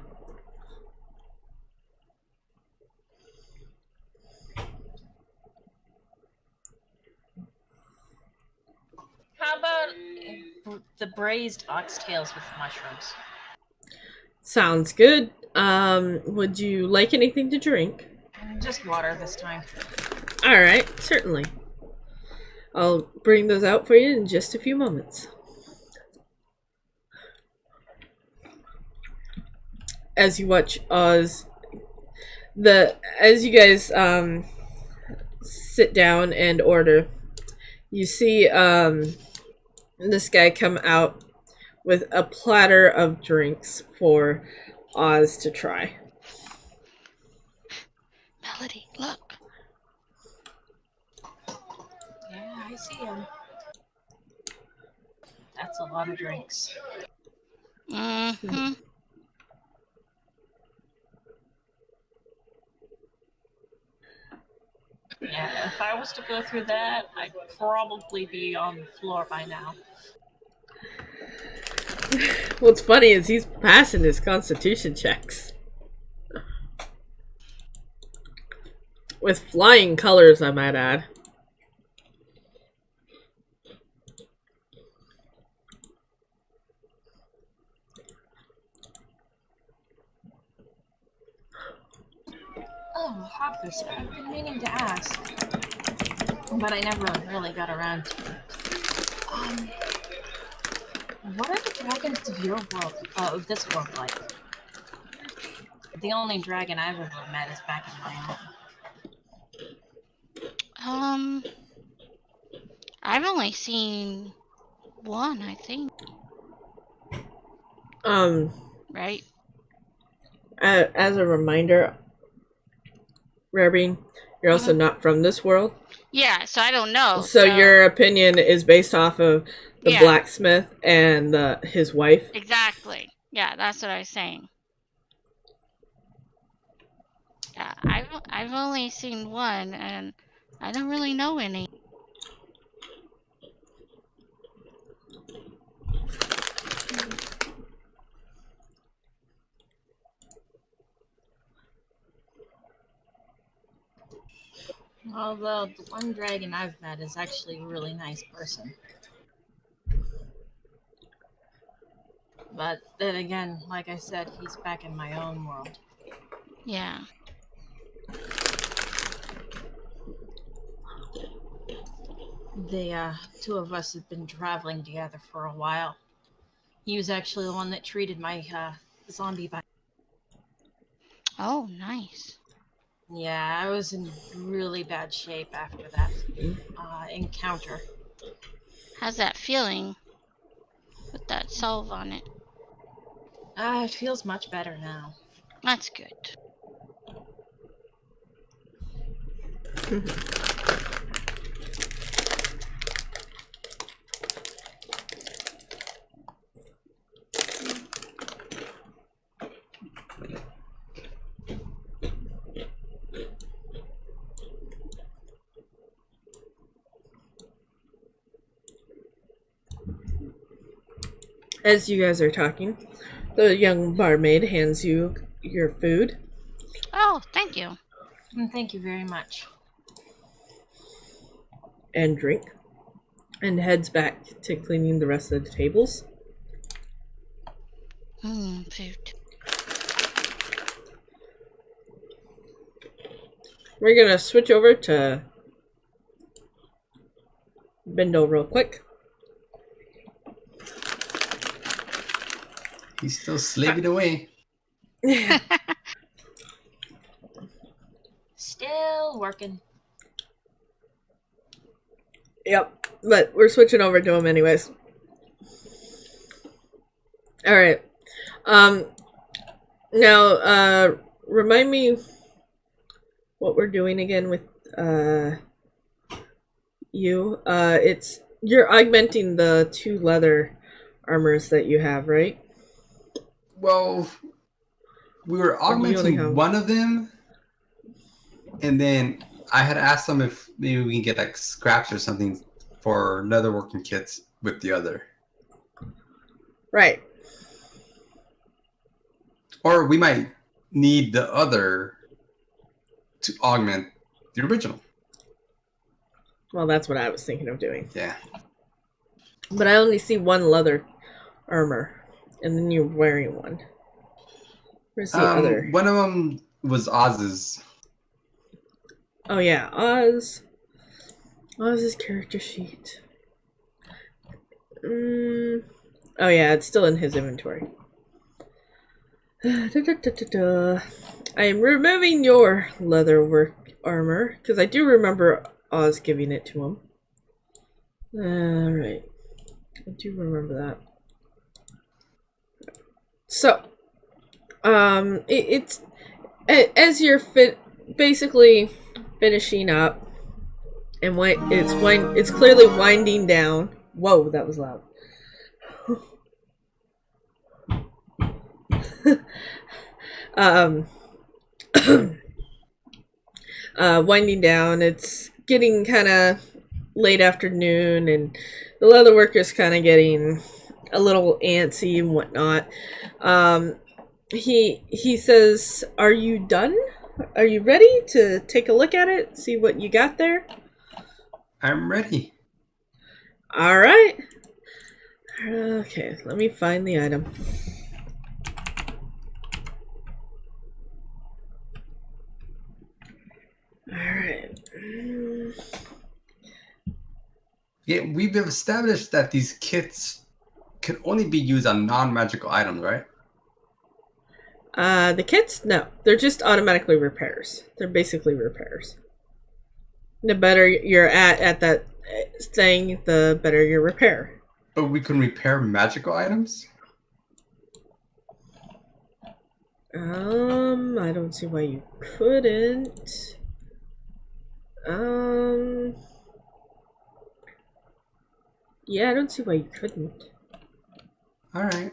How about the braised oxtails with mushrooms? Sounds good. Would you like anything to drink? Just water this time. All right, certainly. I'll bring those out for you in just a few moments. As you watch Oz, as you guys sit down and order, you see this guy come out with a platter of drinks for Oz to try. Melody, look. Yeah, I see him. That's a lot of drinks. Mm-hmm. Yeah, if I was to go through that, I'd probably be on the floor by now. What's funny is he's passing his constitution checks. With flying colors, I might add. Oh, Hoppers, I've been meaning to ask, but I never really got around to it. What are the dragons of your world, of this world like? The only dragon I've ever met is back in my own. I've only seen one, I think. Um, Right? As a reminder, Rarebean, you're also not from this world. Yeah, so I don't know. So your opinion is based off of the Yeah. blacksmith and his wife. Exactly. Yeah, that's what I was saying. Yeah, I've only seen one, and I don't really know any. Although the one dragon I've met is actually a really nice person. But then again, like I said, he's back in my own world. Yeah. The two of us have been traveling together for a while. He was actually the one that treated my zombie bite. Oh, nice. Yeah, I was in really bad shape after that encounter. How's that feeling with that salve on it? It feels much better now. That's good. As you guys are talking, the young barmaid hands you your food. Oh, thank you. Thank you very much. And drink, and heads back to cleaning the rest of the tables. Food. We're gonna switch over to Bindle real quick. He's still slaving away. Still working. Yep, but we're switching over to him anyways. All right. Now, remind me what we're doing again with you. It's you're augmenting the 2 leather armors that you have, right? Well, we were Or do you only augmenting have- one of them, and then I had asked them if maybe we can get like scraps or something for leatherworking kits with the other. Right. Or we might need the other to augment the original. Well, that's what I was thinking of doing. Yeah. But I only see 1 leather armor, and then you're wearing one. Where's the other? One of them was Oz's. Oh yeah, Oz. Oz's character sheet. Oh yeah, it's still in his inventory. I am removing your leatherwork armor, because I do remember Oz giving it to him. Alright. I do remember that. So, it's as you're basically finishing up, and it's clearly winding down. Whoa, that was loud. Winding down. It's getting kind of late afternoon, and the leather worker's kind of getting a little antsy and whatnot. He says, "Are you done? Are you ready to take a look at it? See what you got there?" I'm ready. All right. Okay, let me find the item. All right. Yeah, we've established that these kits can only be used on non-magical items, right? The kits? No, they're just automatically repairs. They're basically repairs. The better you're at that thing, the better your repair. But we can repair magical items? I don't see why you couldn't. Yeah, I don't see why you couldn't. All right.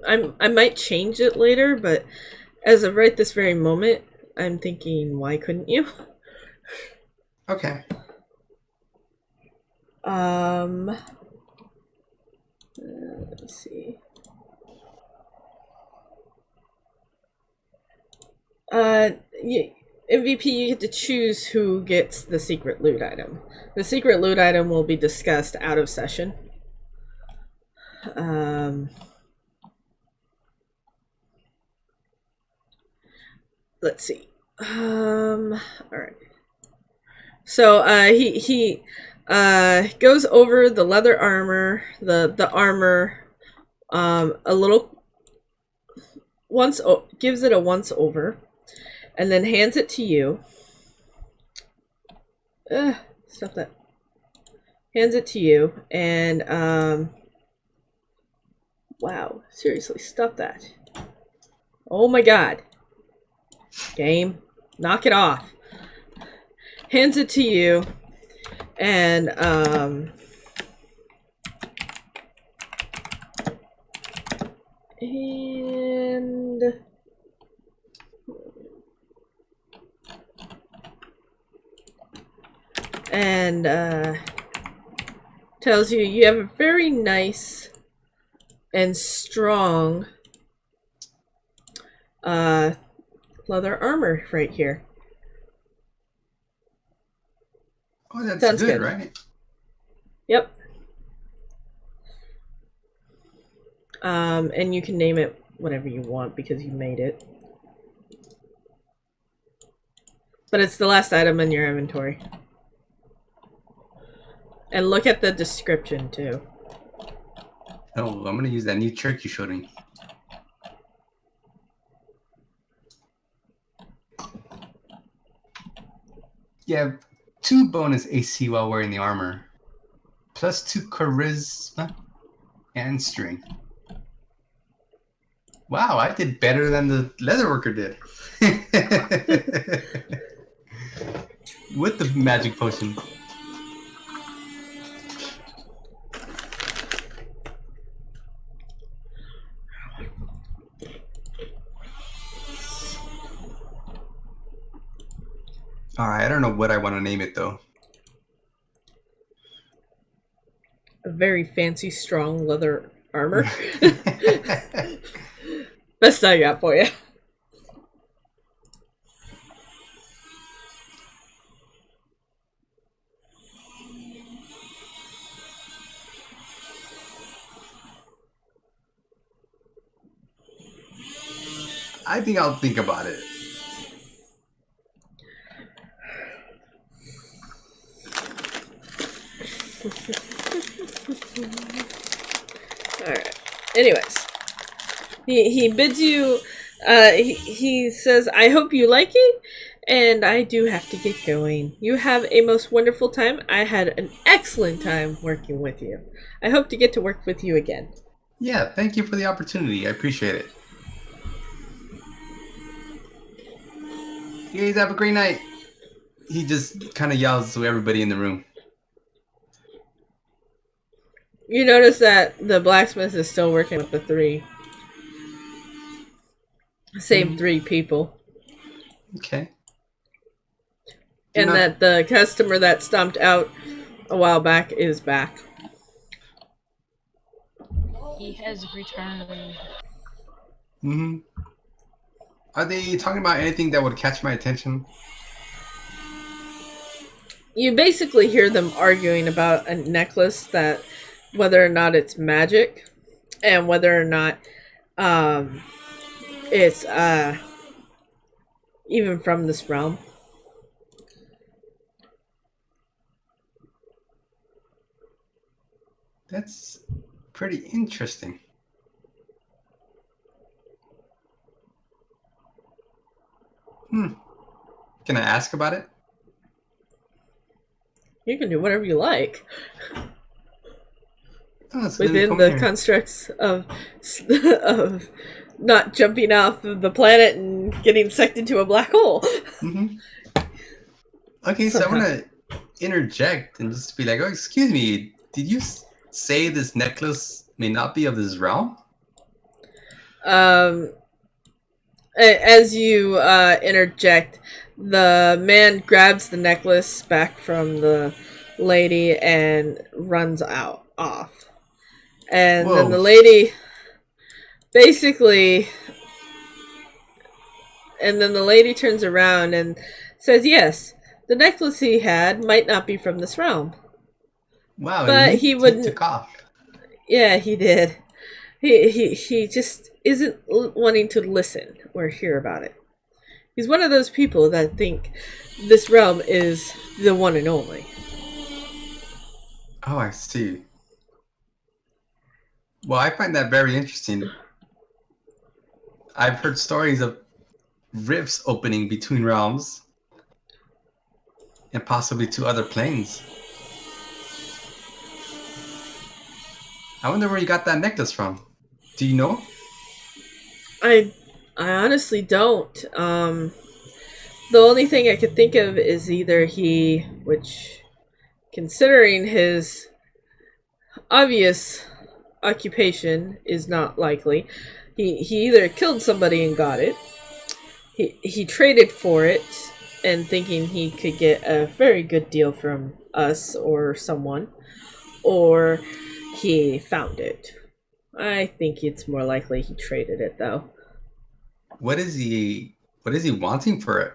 I might change it later, but as of right this very moment, I'm thinking, why couldn't you? Okay. Let's see. MVP, you get to choose who gets the secret loot item. The secret loot item will be discussed out of session. Let's see. All right. So he goes over the leather armor, the armor, a little once gives it a once over, and then hands it to you. Stop that. Hands it to you, and wow, seriously, stop that. Oh my god. Game, knock it off. Hands it to you, and tells you you have a very nice and strong leather armor right here. Oh, that's Sounds good, good. right? Yep. And you can name it whatever you want because you made it. But it's the last item in your inventory. And look at the description too. Oh, I'm gonna use that new trick you showed me. You have 2 bonus AC while wearing the armor, plus 2 charisma and strength. Wow, I did better than the leatherworker did. With the magic potion. Alright, I don't know what I want to name it though. A very fancy, strong leather armor. Best I got for you. I think I'll think about it. Alright. Anyways. He bids you, he says, I hope you like it, and I do have to get going. You have a most wonderful time. I had an excellent time working with you. I hope to get to work with you again. Yeah, thank you for the opportunity. I appreciate it. You guys have a great night. He just kind of yells to everybody in the room. You notice that the blacksmith is still working with the same 3 people. Okay. And that the customer that stomped out a while back is back. He has returned. Mm-hmm. Are they talking about anything that would catch my attention? You basically hear them arguing about a necklace that whether or not it's magic and whether or not it's even from this realm. That's pretty interesting. Can I ask about it? You can do whatever you like. Oh, so let me within come the here. constructs of of not jumping off of the planet and getting sucked into a black hole. Mm-hmm. Okay, so I Somehow. want to interject and just be like, oh, excuse me, did you say this necklace may not be of this realm? As you interject, the man grabs the necklace back from the lady and runs off. And then Whoa. the lady basically, and then the lady turns around and says, yes, the necklace he had might not be from this realm. Wow, and But he he wouldn't, took off. yeah, he did. He just isn't wanting to listen or hear about it. He's one of those people that think this realm is the one and only. Oh, I see. Well, I find that very interesting. I've heard stories of rifts opening between realms and possibly to other planes. I wonder where you got that necklace from. Do you know? I honestly don't. The only thing I could think of is either he, which, considering his obvious occupation, is not likely. He either killed somebody and got it. He traded for it and thinking he could get a very good deal from us or someone, or he found it. I think it's more likely he traded it though. What is he wanting for it?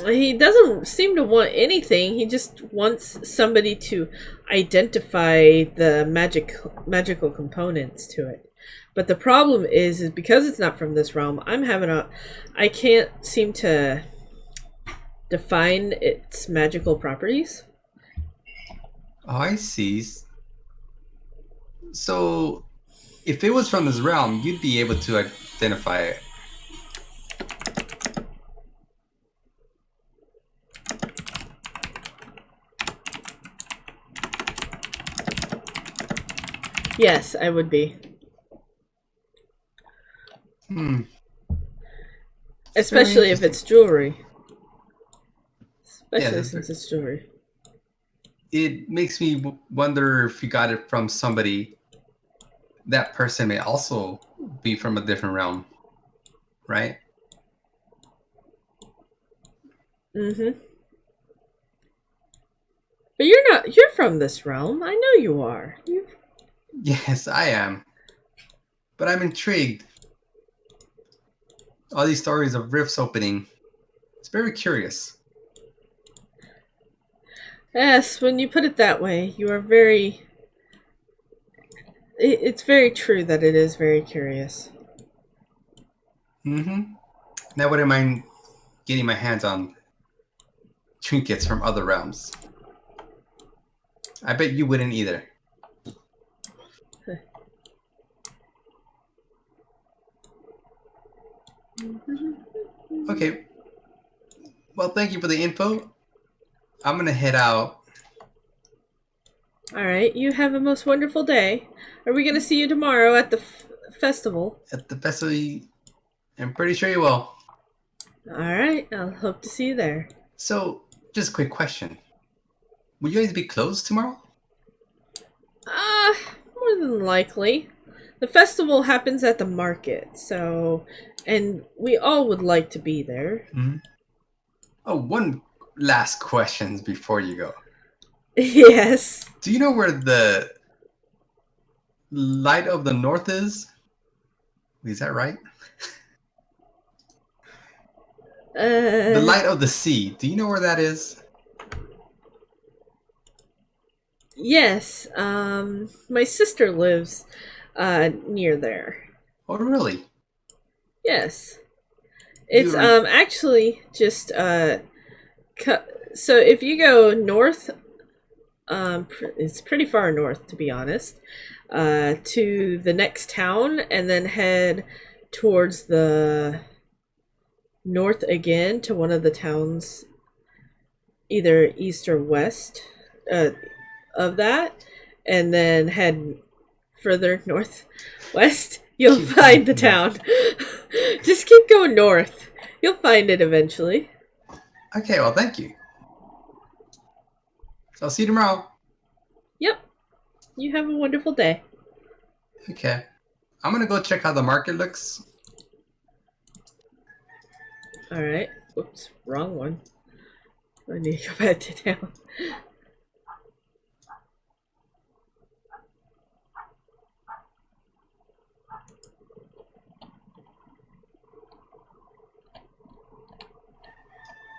He doesn't seem to want anything. He just wants somebody to identify the magical components to it. But the problem is because it's not from this realm, I can't seem to define its magical properties. Oh, I see. So, if it was from this realm, you'd be able to identify it. Yes, I would be. Especially if it's jewelry. Especially since it's jewelry. It makes me wonder if you got it from somebody. That person may also be from a different realm, right? Mm-hmm. But you're from this realm. I know you are. Yes, I am. But I'm intrigued. All these stories of rifts opening. It's very curious. Yes, when you put it that way, you are very... It's very true that it is very curious. Mm-hmm. Now, I wouldn't mind getting my hands on trinkets from other realms. I bet you wouldn't either. Okay. Well, thank you for the info. I'm going to head out. Alright, you have a most wonderful day. Are we going to see you tomorrow at the festival? At the festival, I'm pretty sure you will. Alright, I'll hope to see you there. So, just a quick question. Will you guys be closed tomorrow? More than likely. The festival happens at the market, so... And we all would like to be there. Mm-hmm. Oh, one last question before you go. Yes. Do you know where the light of the north is? Is that right? The light of the sea. Do you know where that is? Yes. My sister lives near there. Oh, really? Yes. It's actually just so if you go north, it's pretty far north to be honest, to the next town and then head towards the north again to one of the towns either east or west of that, and then head further northwest, you'll find the town. Just keep going north. You'll find it eventually. Okay, well, thank you. So I'll see you tomorrow. Yep. You have a wonderful day. Okay. I'm gonna go check how the market looks. Alright. Whoops, wrong one. I need to go back to town.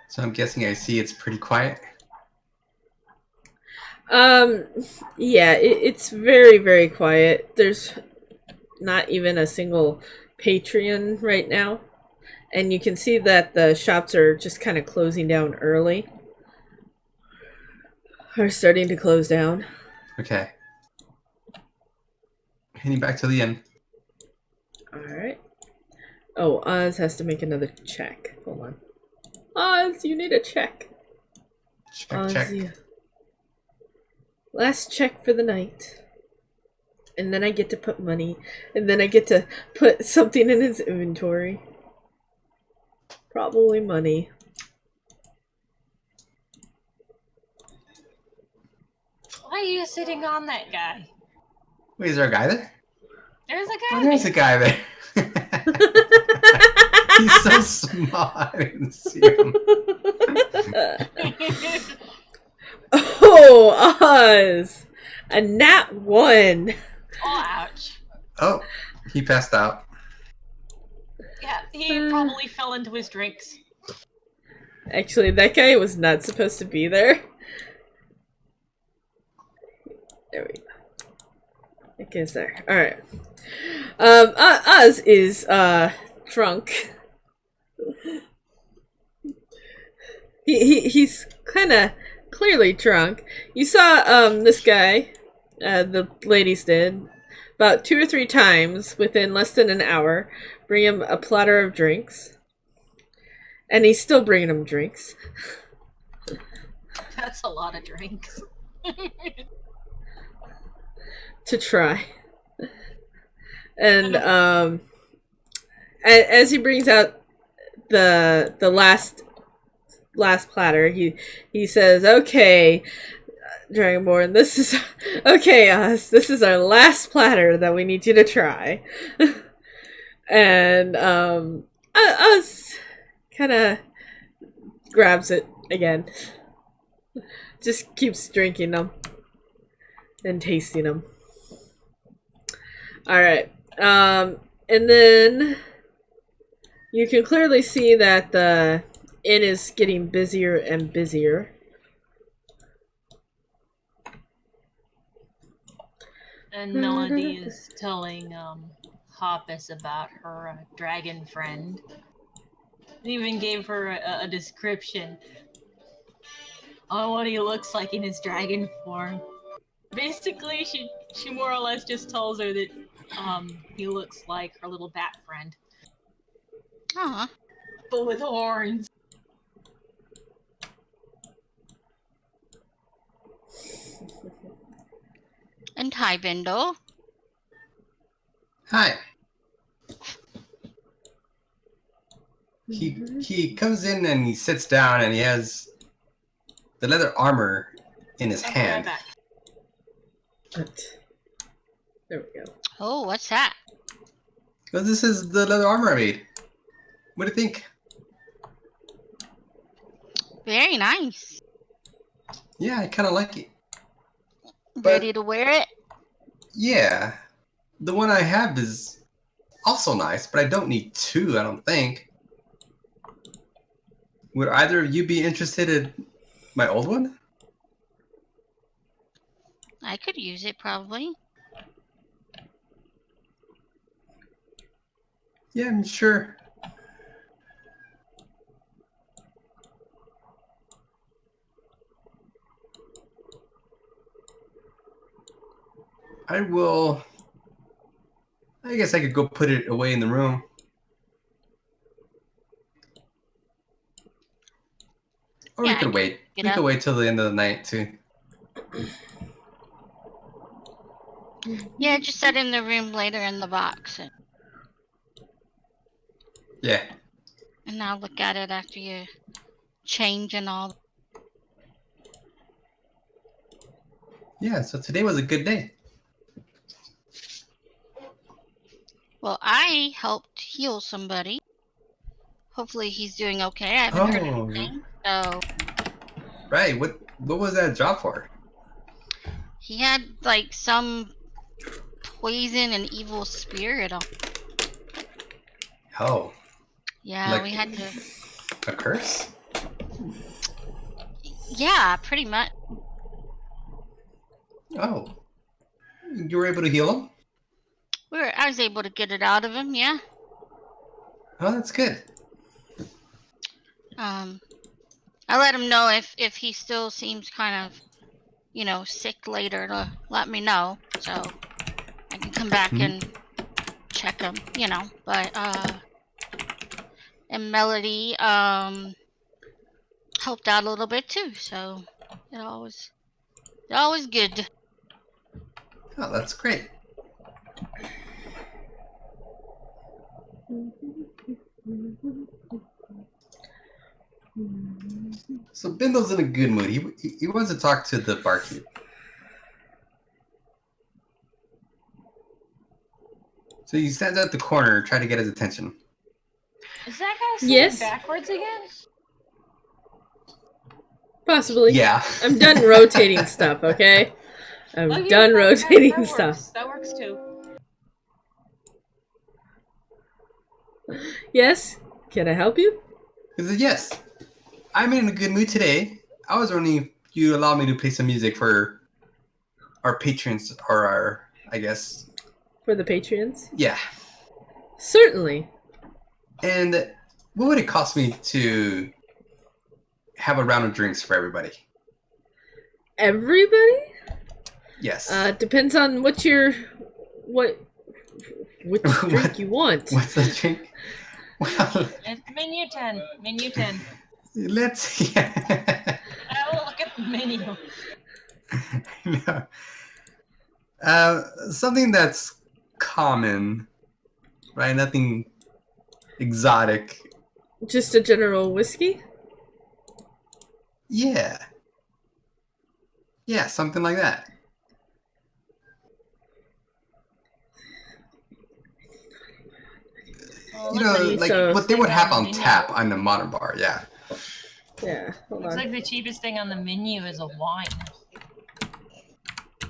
So I'm guessing I see it's pretty quiet. Yeah, it's very, very quiet. There's not even a single Patreon right now. And you can see that the shops are just kind of closing down early. Are starting to close down. Okay. Heading back to the inn. Alright. Oh, Oz has to make another check. Hold on. Oz, you need a check. Check, check. Yeah. Last check for the night. And then I get to put money. And then I get to put something in his inventory. Probably money. Why are you sitting on that guy? Wait, is there a guy there? There's a guy. Oh, there's a guy there. He's so small. I didn't see him. Oh, Oz! A nat 1. Oh, ouch. Oh, he passed out. Yeah, he probably fell into his drinks. Actually, that guy was not supposed to be there. There we go. That guy's there. Alright. Oz is, drunk. He's kind of clearly drunk. You saw, this guy, the ladies did, about 2 or 3 times within less than an hour, bring him a platter of drinks. And he's still bringing him drinks. That's a lot of drinks. To try. And as he brings out the last platter, he says, "Okay, Dragonborn, this is okay, Oz. This is our last platter that we need you to try." And Oz kind of grabs it again. Just keeps drinking them and tasting them. Alright. And then you can clearly see that the inn is getting busier and busier. And Melody is telling Hoppus about her dragon friend. Even gave her a description on what he looks like in his dragon form. Basically, she more or less just tells her that he looks like her little bat friend, Aw. but with horns. And hi, Bindle. Hi. He comes in and he sits down and he has the leather armor in his I'll be hand. right back. There we go. Oh, what's that? Well, this is the leather armor I made. What do you think? Very nice. Yeah, I kind of like it. But- Ready to wear it? Yeah. The one I have is also nice, but I don't need 2, I don't think. Would either of you be interested in my old one? I could use it, probably. Yeah, I'm sure. I will. I guess I could go put it away in the room. Or Yeah, we could wait. get We up. could wait till the end of the night too. Yeah, just set in the room later in the box, Yeah. and I'll look at it after you change and all. Yeah, so today was a good day. Well, I helped heal somebody. Hopefully he's doing okay. I haven't heard Oh, anything. So right. What was that job for? he had like some poison and evil spirit on. Oh, Yeah, like we had to. a curse? Yeah, pretty much. Oh, you were able to heal him? I was able to get it out of him. Yeah. Oh, that's good. I let him know if he still seems kind of, sick later to let me know, so I can come back Mhm. and check him. But and Melody helped out a little bit too, so it always good. Oh, that's great. So Bindle's in a good mood. He wants to talk to the barkeep. So he stands at the corner, trying to get his attention. Is that guy sitting Yes. backwards again? Possibly. Yeah. I'm done rotating stuff, okay? I'm Okay, done rotating that stuff. works. That works too. Yes? Can I help you? He said, yes. I'm in a good mood today. I was wondering if you allow me to play some music for our patrons, or our, I guess. For the Patreons? Yeah. Certainly. And what would it cost me to have a round of drinks for everybody? Everybody? Yes. Depends on which drink you want. What's the drink? Well, It's menu 10. Menu 10. let's. Yeah. I will look at the menu. No. Something that's common, right? Nothing exotic. Just a general whiskey? Yeah. Yeah, something like that. Well, You looks know, the like So- what they cheapest would thing have on the menu- tap on the modern bar. Yeah. Yeah, hold Looks on. like the cheapest thing on the menu is a wine.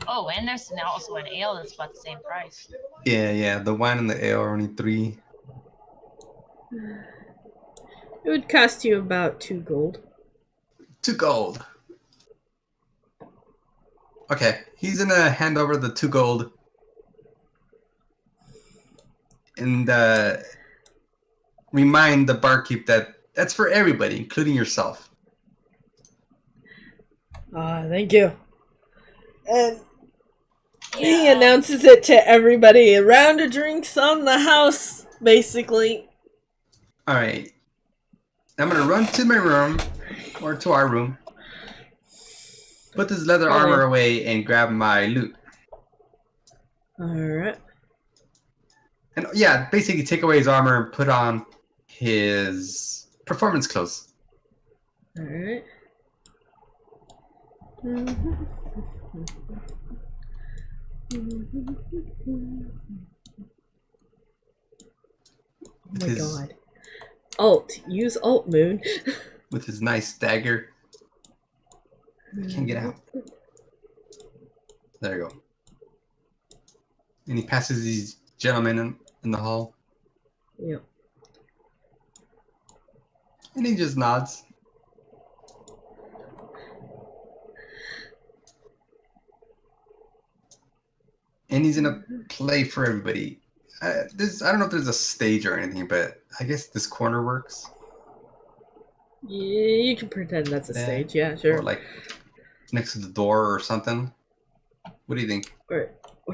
Oh, and there's now also an ale that's about the same price. Yeah. The wine and the ale are only 3. It would cost you about 2 gold. 2 gold. Okay, he's gonna hand over the 2 gold and remind the barkeep that that's for everybody, including yourself. Thank you. And he Yeah. announces it to everybody. A round of drinks on the house, basically. All right, I'm gonna run to my room, or to our room, put this leather armor away, and grab my loot. Alright. And yeah, basically take away his armor and put on his performance clothes. Alright. Oh my god. Alt. Use Alt, Moon. With his nice dagger. I can't get out. There you go. And he passes these gentlemen in the hall. Yep. And he just nods. And he's gonna play for everybody. I don't know if there's a stage or anything, but I guess this corner works. Yeah, you can pretend that's a stage. Yeah, sure. Or like next to the door or something. What do you think? Or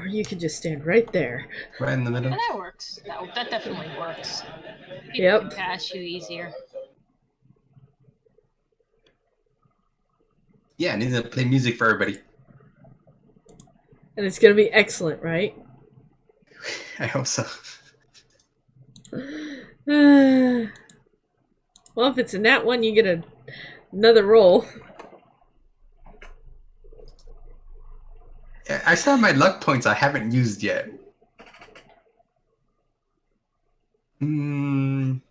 you could just stand right there. Right in the middle? And that works. That definitely works. People Yep. can pass you easier. Yeah, and he's gonna play music for everybody. And it's going to be excellent, right? I hope so. Well, if it's a nat 1, you get another roll. I still have my luck points I haven't used yet. We're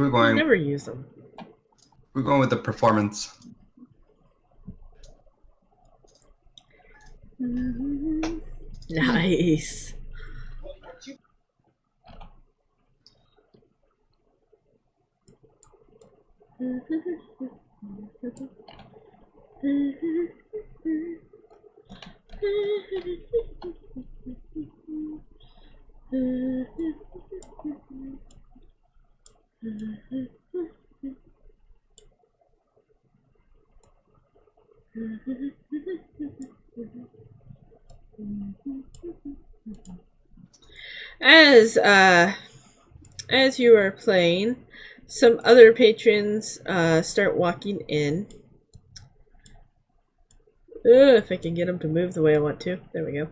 I going. never use them. We're going with the performance. Nice. As you are playing, some other patrons start walking in. If I can get them to move the way I want to. There we go.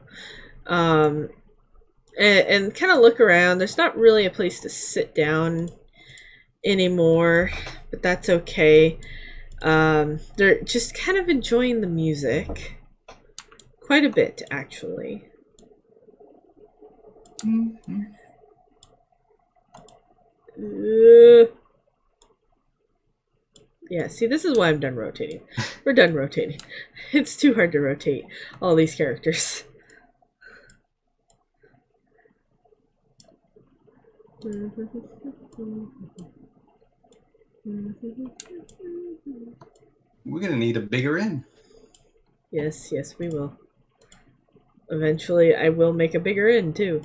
And kind of look around. There's not really a place to sit down anymore, but that's okay. They're just kind of enjoying the music. Quite a bit, actually. Yeah, see, this is why I'm done rotating. We're done rotating. It's too hard to rotate all these characters. We're gonna need a bigger inn. Yes, yes, we will. Eventually, I will make a bigger inn, too.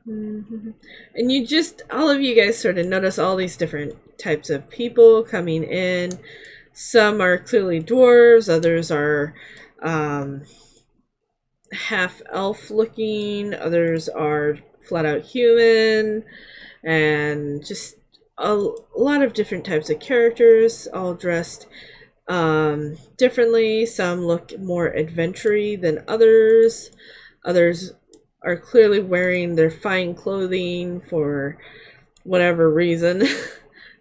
And you just, all of you guys sort of notice all these different types of people coming in. Some are clearly dwarves, others are half elf looking, others are flat out human, and just a lot of different types of characters, all dressed differently. Some look more adventure-y than others. Others are clearly wearing their fine clothing for whatever reason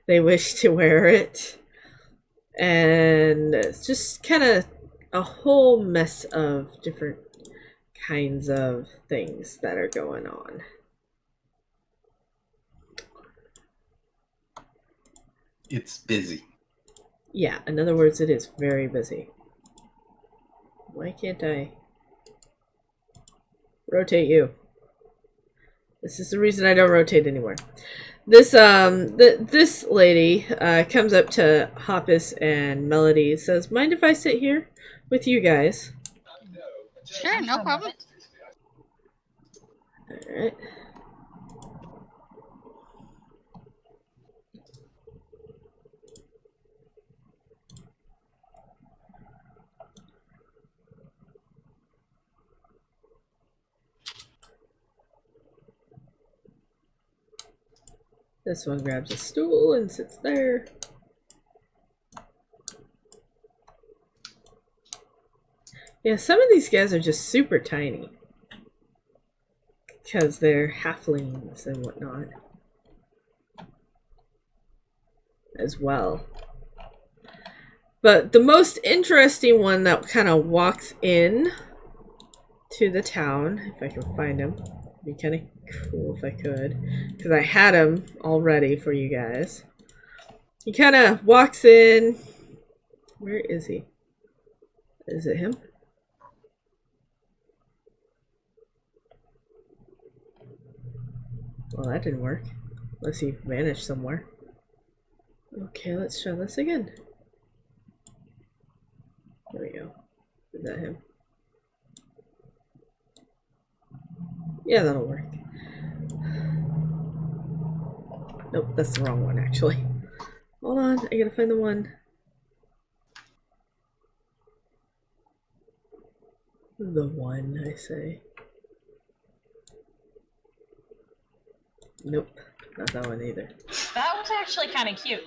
they wish to wear it. And it's just kind of a whole mess of different kinds of things that are going on. It's busy. Yeah, in other words, it is very busy. Why can't I rotate you? This is the reason I don't rotate anymore. This this lady comes up to Hoppus and Melody, says, "Mind if I sit here with you guys?" Sure, no problem. Alright. This one grabs a stool and sits there. Yeah, some of these guys are just super tiny. Because they're halflings and whatnot. As well. But the most interesting one that kind of walks in to the town, if I can find him, would be kind of cool if I could, because I had him already for you guys. He kind of walks in. Where is he? Is it him? Well, that didn't work. Unless he vanished somewhere. Okay, let's try this again. There we go. Is that him? Yeah, that'll work. Nope, that's the wrong one, actually. Hold on, I gotta find the one. The one, I say. Nope, not that one either. That was actually kind of cute.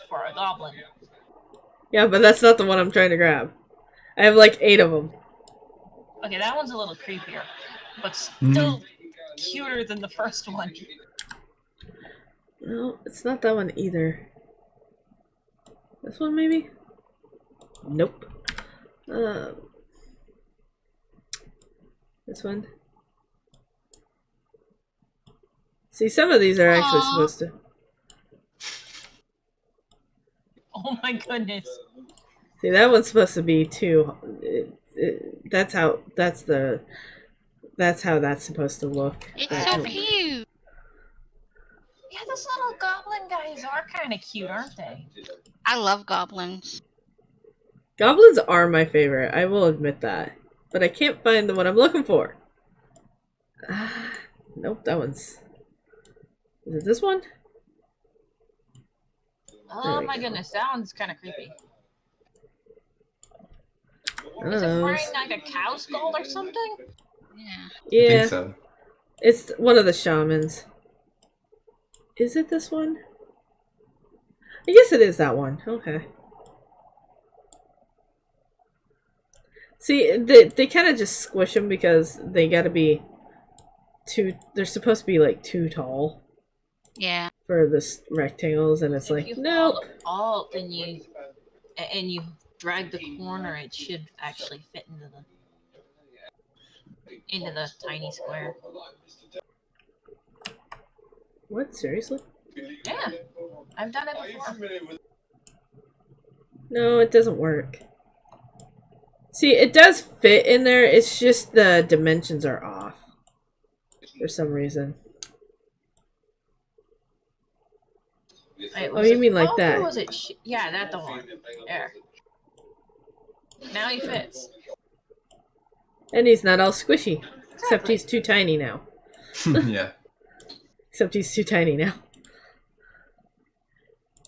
for a goblin. Yeah, but that's not the one I'm trying to grab. I have like 8 of them. Okay, that one's a little creepier, but still cuter than the first one. No, it's not that one either. This one maybe? Nope. This one. See, some of these are actually Aw. supposed to. Oh my goodness. See, that one's supposed to be too. That's how. That's how that's supposed to look. It's But so no. cute. Yeah, those little goblin guys are kind of cute, aren't they? I love goblins. Goblins are my favorite. I will admit that, but I can't find the one I'm looking for. Nope, that one's. Is it this one? Oh we my go. goodness, that one's kind of creepy. One Is of it those. wearing like a cow skull or something? Yeah. I Yeah, think so. it's one of the shamans. Is it this one? I guess it is that one. Okay. See, they kind of just squish them because they gotta be too. They're supposed to be like too tall Yeah. for this rectangles, and it's If like you nope. hold Alt and you drag the corner, it should actually fit into the tiny square. What, seriously? Yeah, I've done it before. No, it doesn't work. See, it does fit in there. It's just the dimensions are off for some reason. Wait, Oh, was you it mean like Alt that? or was it? Yeah, that's the one. There. Now he fits. And he's not all squishy. Except he's too tiny now. Yeah. Except he's too tiny now.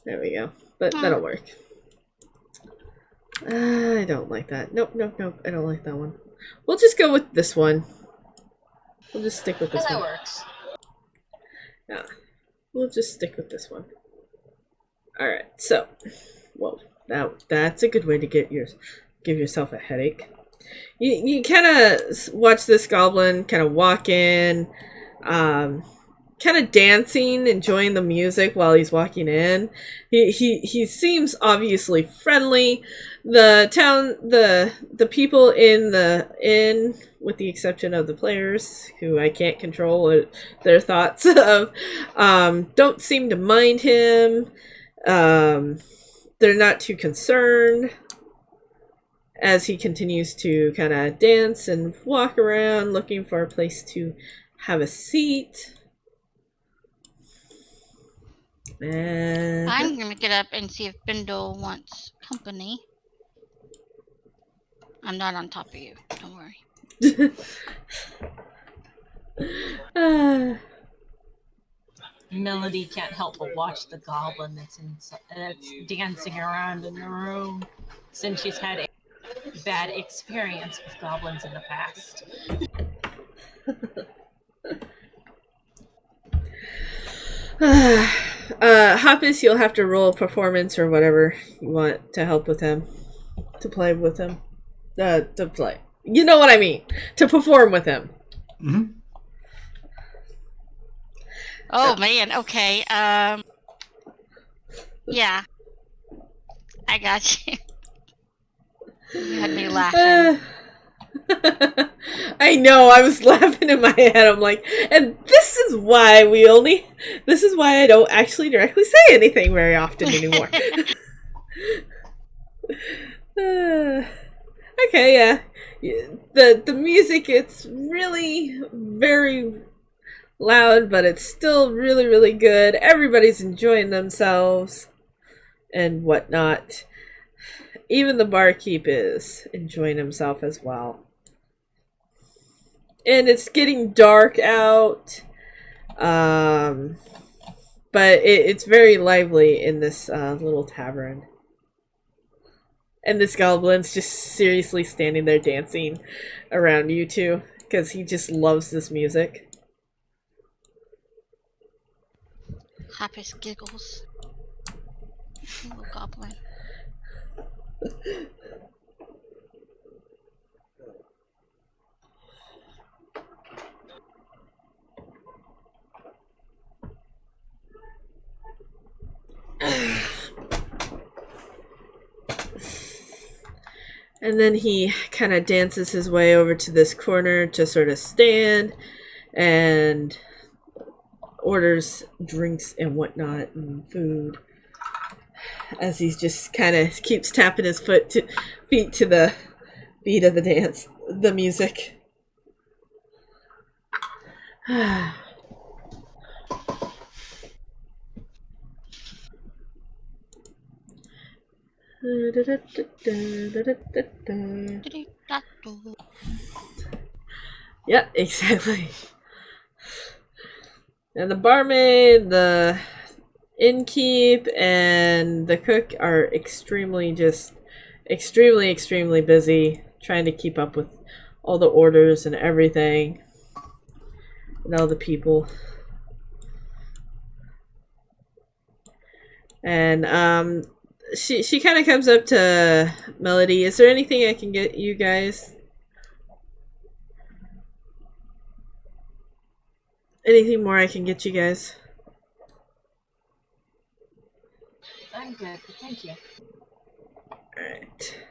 There we go. But that'll work. I don't like that. Nope, nope, nope. I don't like that one. We'll just go with this one. We'll just stick with this That one. works. Yeah. We'll just stick with this one. Alright, so. Whoa. That's a good way to give yourself a headache. You kind of watch this goblin kind of walk in, kind of dancing, enjoying the music while he's walking in. He seems obviously friendly. The people in the inn, with the exception of the players, who I can't control their thoughts of, don't seem to mind him. They're not too concerned as he continues to kind of dance and walk around looking for a place to have a seat. And I'm gonna get up and see if Bindle wants company. I'm not on top of you. Don't worry. Melody can't help but watch the goblin that's dancing around in the room, since she's had a bad experience with goblins in the past. Hoppus, you'll have to roll performance or whatever you want to help with him. To play with him. To play. You know what I mean. To perform with him. Mm-hmm. Oh man, okay. Yeah. I got you. You had me laughing. I know, I was laughing in my head. I'm like, and this is why I don't actually directly say anything very often anymore. Okay, yeah. The music, it's really very loud, but it's still really, really good. Everybody's enjoying themselves and whatnot. Even the barkeep is enjoying himself as well. And it's getting dark out. But it's very lively in this little tavern. And this goblin's just seriously standing there dancing around you two, because he just loves this music. Hoppus giggles. Ooh, goblin. And then he kind of dances his way over to this corner to sort of stand and orders drinks and whatnot and food as he just kind of keeps tapping his feet to the beat of the dance, the music. Yep, exactly. And the barmaid, the innkeep, and the cook are extremely busy trying to keep up with all the orders and everything and all the people. And she kind of comes up to Melody. Is there anything I can get you guys? Anything more I can get you guys? I'm good, but thank you. Alright.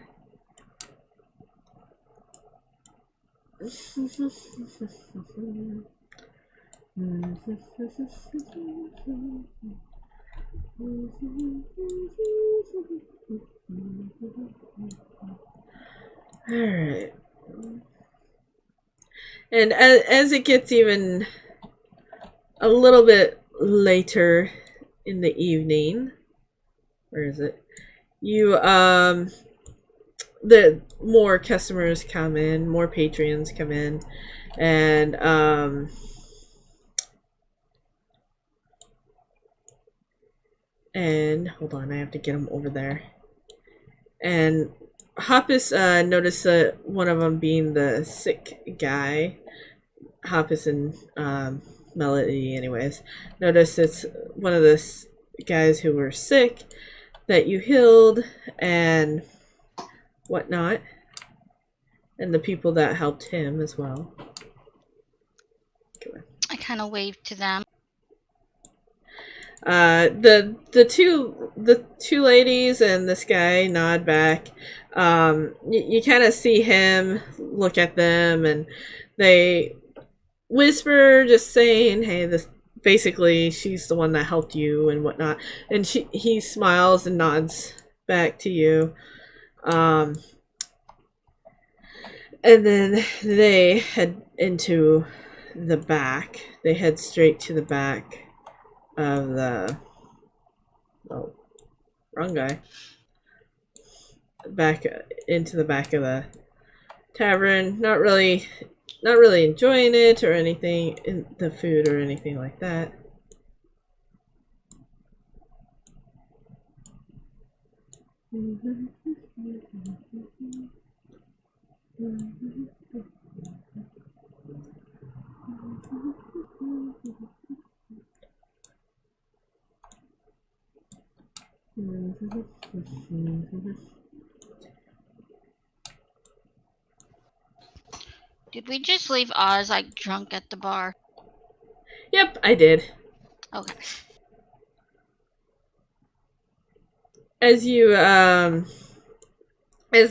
Alright. And as it gets even a little bit later in the evening, where is it? The more customers come in, more patrons come in, and hold on, I have to get them over there. And Hoppus noticed that one of them being the sick guy. Hoppus and Melody, anyways, noticed it's one of the guys who were sick that you healed and whatnot, and the people that helped him as well. I kind of waved to them. The two ladies and this guy nod back. You kind of see him look at them, and they whisper, just saying, "Hey, this basically she's the one that helped you and whatnot." And he smiles and nods back to you. And then they head into the back. They head straight to the back of the... Oh, wrong guy. Back into the back of the tavern. Not really enjoying it or anything, in the food or anything like that. Did we just leave Oz like drunk at the bar? Yep, I did. Okay. As you as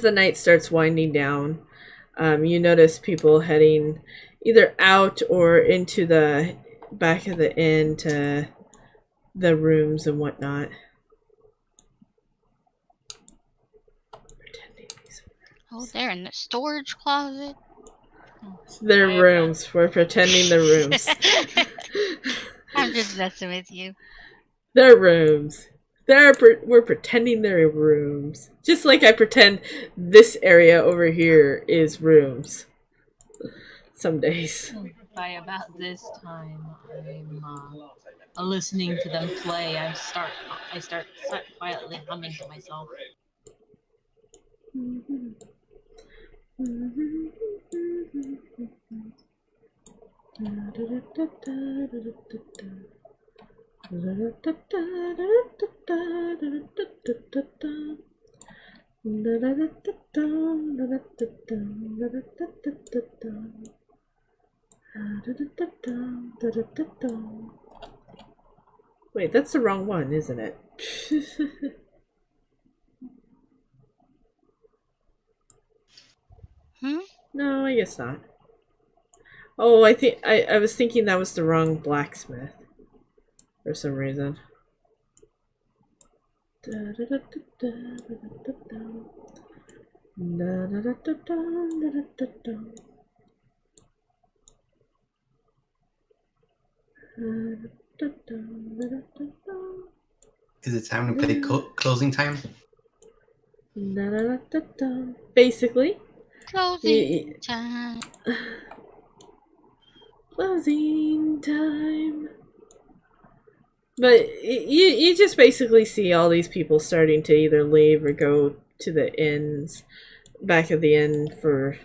the night starts winding down, you notice people heading either out or into the back of the inn to the rooms and whatnot. Oh, they're in the storage closet. Their rooms. We're pretending they're rooms. I'm just messing with you. They're rooms. We're pretending they're rooms. Just like I pretend this area over here is rooms. Some days. By about this time, I'm listening to them play. I start quietly humming to myself. Wait, that's the wrong one, isn't it? No, I guess not. Oh, I think I was thinking that was the wrong blacksmith for some reason. Is it time to play closing time? Basically. Closing time. Closing time. But you just basically see all these people starting to either leave or go to the inns, back of the inn for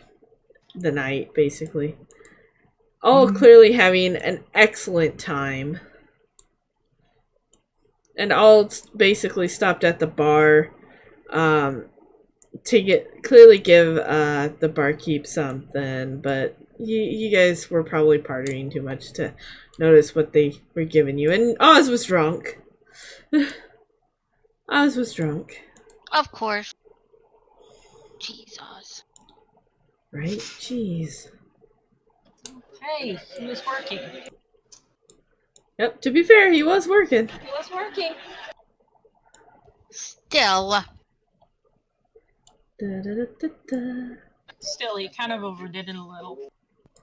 the night, basically. All clearly having an excellent time. And all basically stopped at the bar to clearly give the barkeep something, but you guys were probably partying too much to notice what they were giving you. And Oz was drunk. Oz was drunk. Of course. Jeez, Oz. Right? Jeez. Hey, he was working. Yep, to be fair, he was working. He was working. Still. Still, he kind of overdid it a little.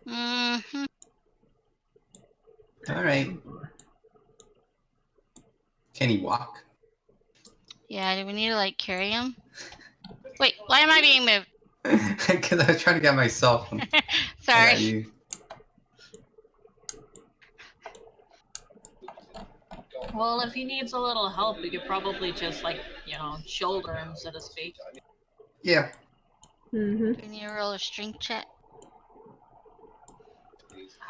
Mm-hmm. All right. Can he walk? Yeah, do we need to, like, carry him? Wait, why am I being moved? Because I was trying to get myself. Sorry. You. Well, if he needs a little help, we could probably just, like, shoulder him, so to speak. Yeah. Mm-hmm. Do we need to roll a strength check?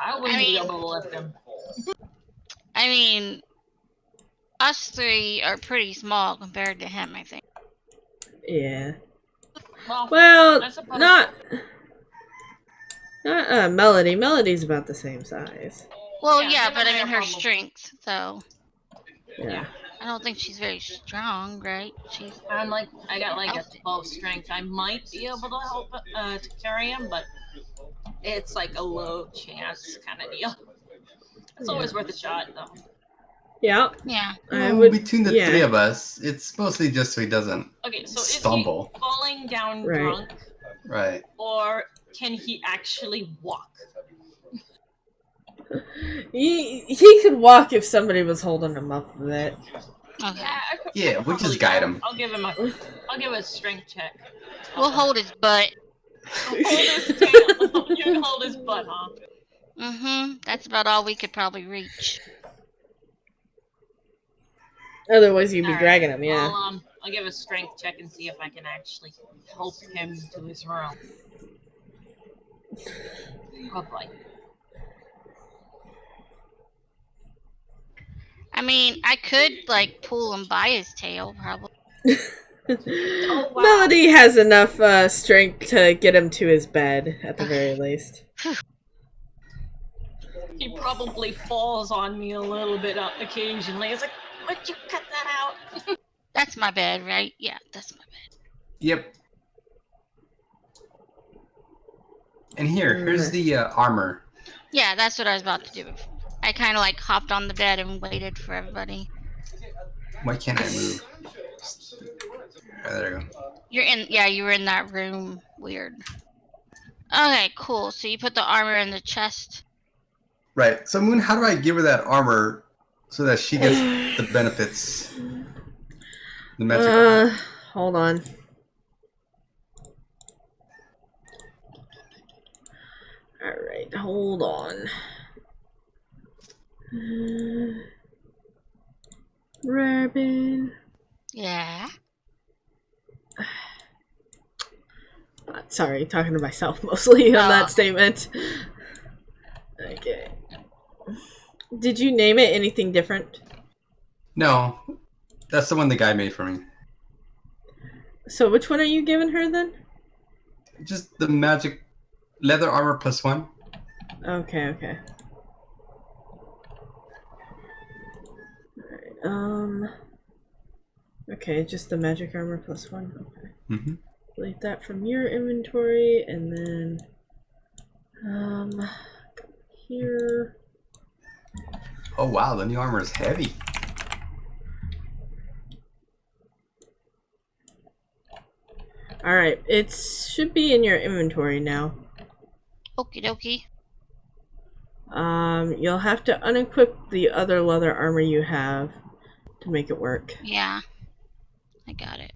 I wouldn't be able to lift him. I mean, us three are pretty small compared to him, I think. Yeah. Well, Well, not Melody. Melody's about the same size. Well, Yeah, yeah, him but and I I mean are her probably- strength, so Yeah. I don't think she's very strong, right? I got like a 12 strength. I might be able to help to carry him, but it's like a low chance kind of deal. It's always worth a shot, though. Yeah. Yeah. I would. Between the three of us, it's mostly just so he doesn't Okay, so stumble. is he falling down Right. drunk, Right. or can he actually walk? He could walk if somebody was holding him up a bit. Okay. Yeah, we'll just guide him. I'll give a strength check. We'll hold his butt. Hold his tail. You can hold his butt, huh? Mm-hmm. That's about all we could probably reach. Otherwise, you'd be Alright, dragging him. Yeah. I'll give a strength check and see if I can actually help him to his room. Oh boy. I mean, I could, like, pull him by his tail, probably. Oh, wow. Melody has enough strength to get him to his bed, at the very least. He probably falls on me a little bit occasionally. It's like, would you cut that out? That's my bed, right? Yeah, that's my bed. Yep. And here's the armor. Yeah, that's what I was about to do. I kind of, like, hopped on the bed and waited for everybody. Why can't I move? Oh, there we go. You were in that room. Weird. Okay, cool. So you put the armor in the chest. Right. So Moon, how do I give her that armor so that she gets the benefits? The magic. Hold on. Alright, hold on. Robin. Yeah. Sorry, talking to myself mostly on Oh. that statement. Okay. Did you name it anything different? No, that's the one the guy made for me. So which one are you giving her then? Just the magic leather armor +1. Okay, okay. Alright, okay, just the magic armor +1. Okay. Mm-hmm. Delete that from your inventory, and then go here. Oh wow, the new armor is heavy. Alright, it should be in your inventory now. Okie dokie. You'll have to unequip the other leather armor you have to make it work. Yeah. I got it.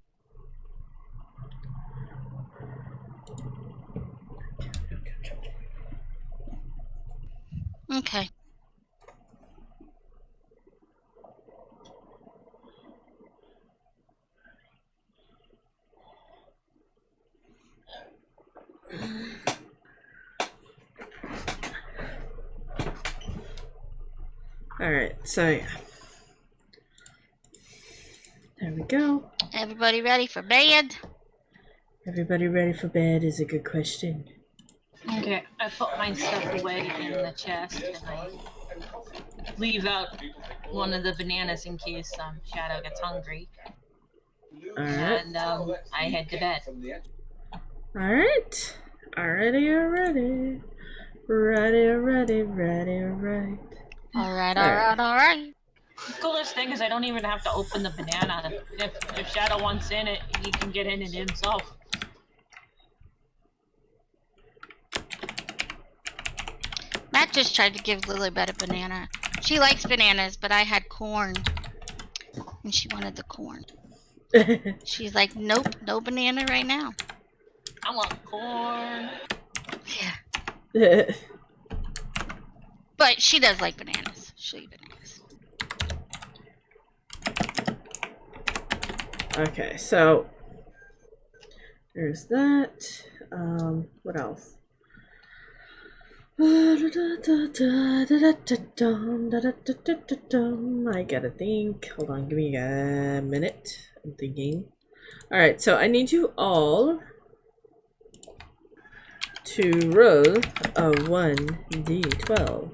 Okay. Alright, so yeah. There we go. Everybody ready for bed? Everybody ready for bed is a good question. Okay, I put my stuff away in the chest, and I leave out one of the bananas in case Shadow gets hungry. Alright. And I head to bed. Alright. Alrighty. Ready. Alright. The coolest thing is I don't even have to open the banana. If Shadow wants in it, he can get in it himself. Matt just tried to give Lilibet a banana. She likes bananas, but I had corn. And she wanted the corn. She's like, nope, no banana right now. I want corn. Yeah. But she does like bananas. She'll eat bananas. Okay, so there's that. What else? I gotta think. Hold on, give me a minute. I'm thinking. Alright, so I need you all to roll a 1d12.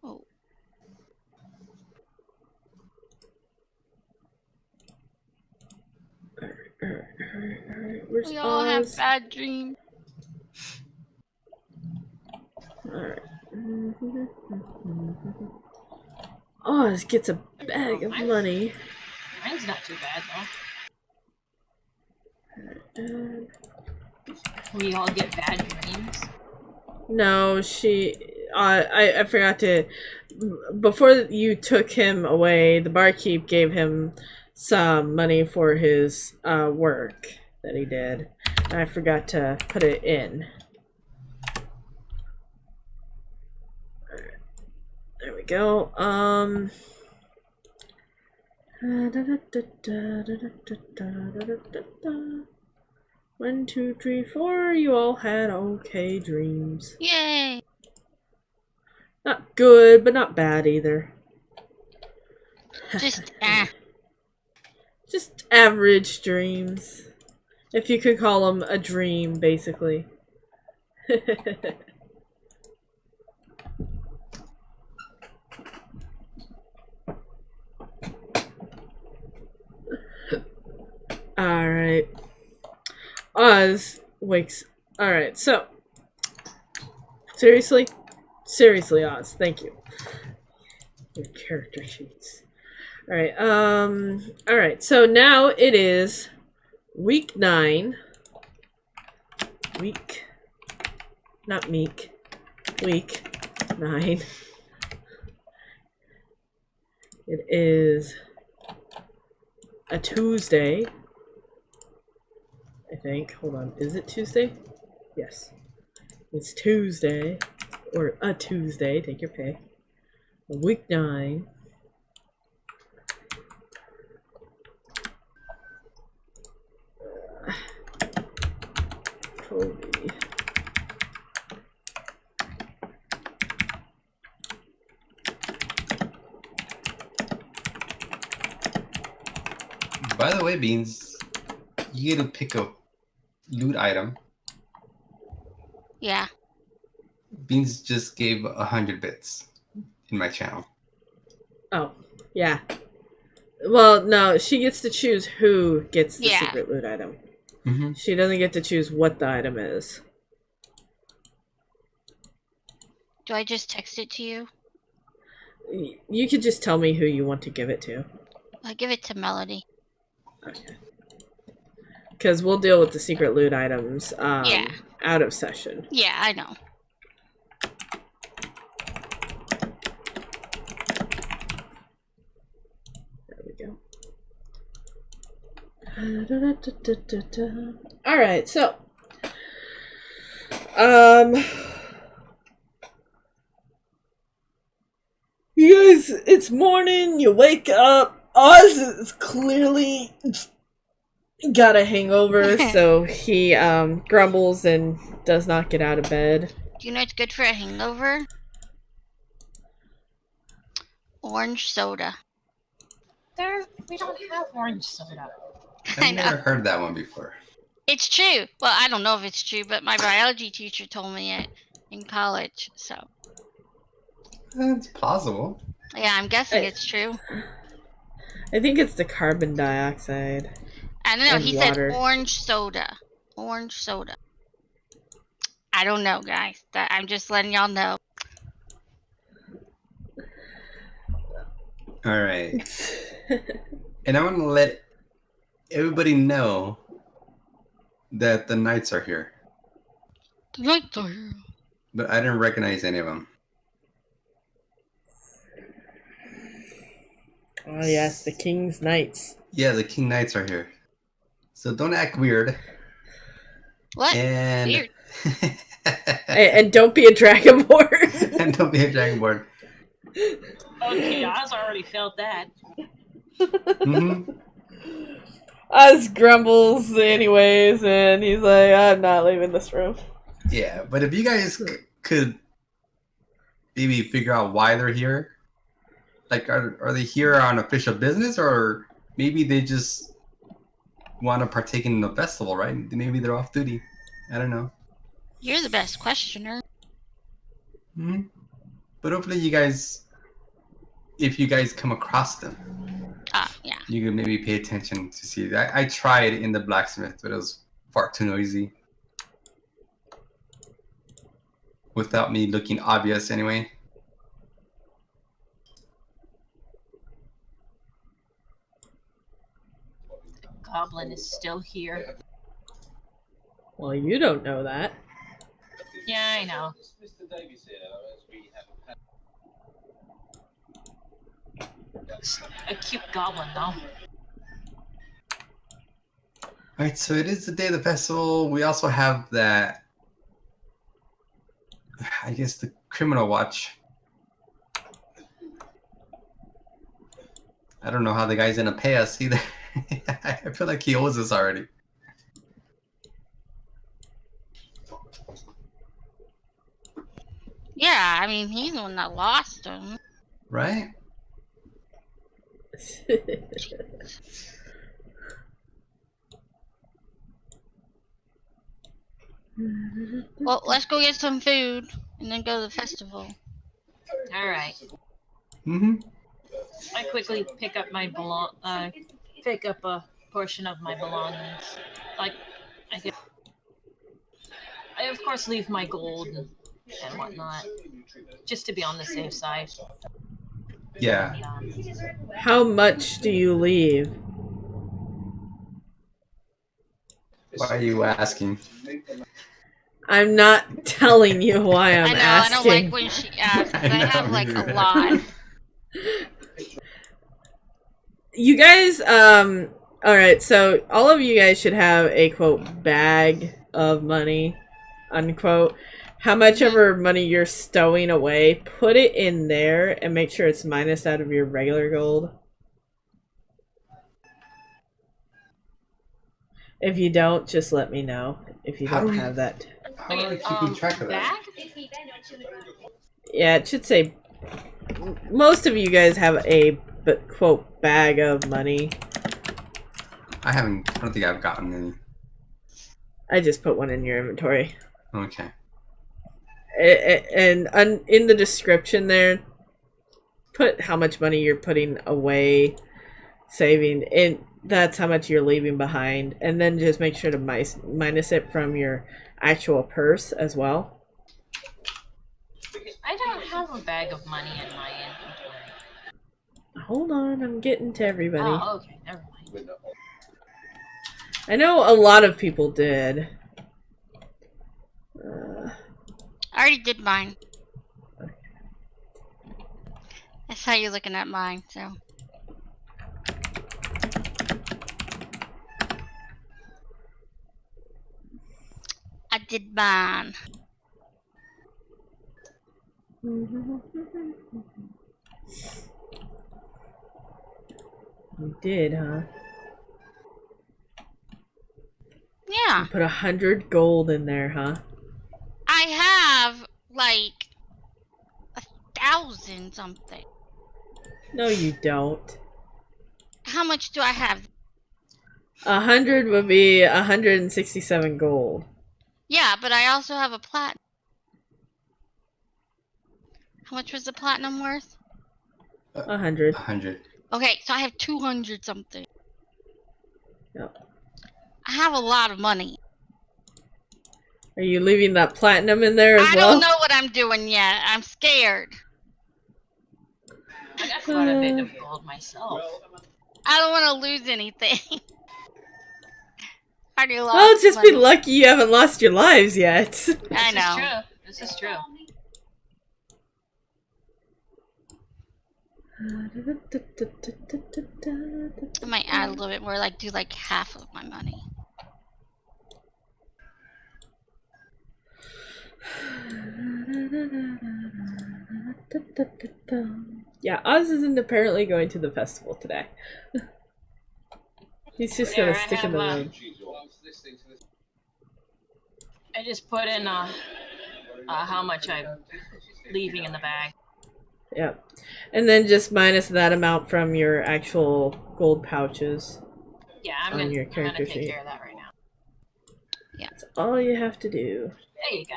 Oh. Alright. Where's We all Oz? have bad dreams. Alright. Oz gets a bag of money. Mine's not too bad though. We all get bad dreams. No, I forgot to. Before you took him away, the barkeep gave him some money for his work that he did. And I forgot to put it in. Alright. There we go. 1, 2, 3, 4. You all had okay dreams. Yay! Not good, but not bad either. Just Just average dreams. If you could call them a dream, basically. Alright. Oz wakes. Alright, so. Seriously? Seriously, Oz, thank you. Your character sheets. Alright, so now it is week 9. Week 9. It is a Tuesday. I think. Hold on. Is it Tuesday? Yes. It's Tuesday. Or a Tuesday. Take your pick. Week 9. Kobe. By the way, Beans, you get to pick a loot item. Yeah. Beans just gave 100 bits in my channel. Oh, yeah. Well, no, she gets to choose who gets the Yeah. secret loot item. Mm-hmm. She doesn't get to choose what the item is. Do I just text it to you? You could just tell me who you want to give it to. I'll give it to Melody. Okay. Because we'll deal with the secret loot items Yeah. out of session. Yeah, I know. There we go. Alright, so. You guys, it's morning, you wake up. Oz is clearly got a hangover, so he grumbles and does not get out of bed. Do you know what's good for a hangover? Orange soda. We don't have orange soda. I I've know. never heard that one before. It's true. Well, I don't know if it's true, but my biology teacher told me it in college, so. It's plausible. Yeah, I'm guessing it's true. I think it's the carbon dioxide. I don't know. And He water. said orange soda. Orange soda. I don't know, guys. I'm just letting y'all know. All right. And I want to let everybody know that the knights are here. The lights are here. But I didn't recognize any of them. Oh yes, the King's Knights. Yeah, the King Knights are here. So don't act weird. What? And Weird. And don't be a dragonborn. and don't be a dragonborn. Okay, Oz already felt that. Mm-hmm. Oz grumbles anyways, and he's like, I'm not leaving this room. Yeah, but if you guys could maybe figure out why they're here, like are they here on official business, or maybe they just want to partake in the festival, right? Maybe they're off duty. I don't know. You're the best questioner. Mm-hmm. But hopefully you guys, if you guys come across them, Yeah. you can maybe pay attention to see that. I tried in the blacksmith, but it was far too noisy. Without me looking obvious anyway. Goblin is still here. Well, you don't know that. Yeah, I know. A cute goblin, though. Alright, so it is the day of the festival. We also have that, I guess, the criminal watch. I don't know how the guy's gonna pay us either. I feel like he owes us already. Yeah, I mean, he's the one that lost him. Right? Well, let's go get some food and then go to the festival. Alright. Mm-hmm. I quickly pick up my pick up a portion of my belongings. Like, I of course leave my gold and whatnot, just to be on the safe side. Yeah. How much do you leave? Why are you asking? I'm not telling you why I'm I know, asking. I don't like when she asks. I have like a lot. You guys, alright, so all of you guys should have a, quote, bag of money, unquote. How much ever money you're stowing away, put it in there and make sure it's minus out of your regular gold. If you don't, just let me know if you don't have that. How are we keeping track of that? Bag? Yeah, it should say most of you guys have a, but quote, bag of money. I haven't. I don't think I've gotten any. I just put one in your inventory. Okay. And in the description there, put how much money you're putting away, saving, and that's how much you're leaving behind. And then just make sure to minus it from your actual purse as well. I don't have a bag of money in my inventory. Hold on, I'm getting to everybody. Oh, okay, never mind. I know a lot of people did. I already did mine. That's how you're looking at mine, so. I did mine. You did, huh? Yeah. Put 100 gold in there, huh? I have, like, 1,000 something. No, you don't. How much do I have? 100 would be 167 gold. Yeah, but I also have a platinum. How much was the platinum worth? 100. 100. Okay, so I have 200 something. Yep. I have a lot of money. Are you leaving that platinum in there as I well? don't know what I'm doing yet. I'm scared. I got quite a bit of gold myself. I don't want to lose anything. Already lost Well, just money. be lucky you haven't lost your lives yet. I know. This is true. I might add a little bit more, like do like half of my money. Yeah, Oz isn't apparently going to the festival today. He's just gonna Yeah, stick in the room. I just put in how much I'm leaving in the bag. Yeah. And then just minus that amount from your actual gold pouches. Yeah, I'm On gonna, your I'm character gonna take sheet. care of that right now. That's all you have to do. There you go.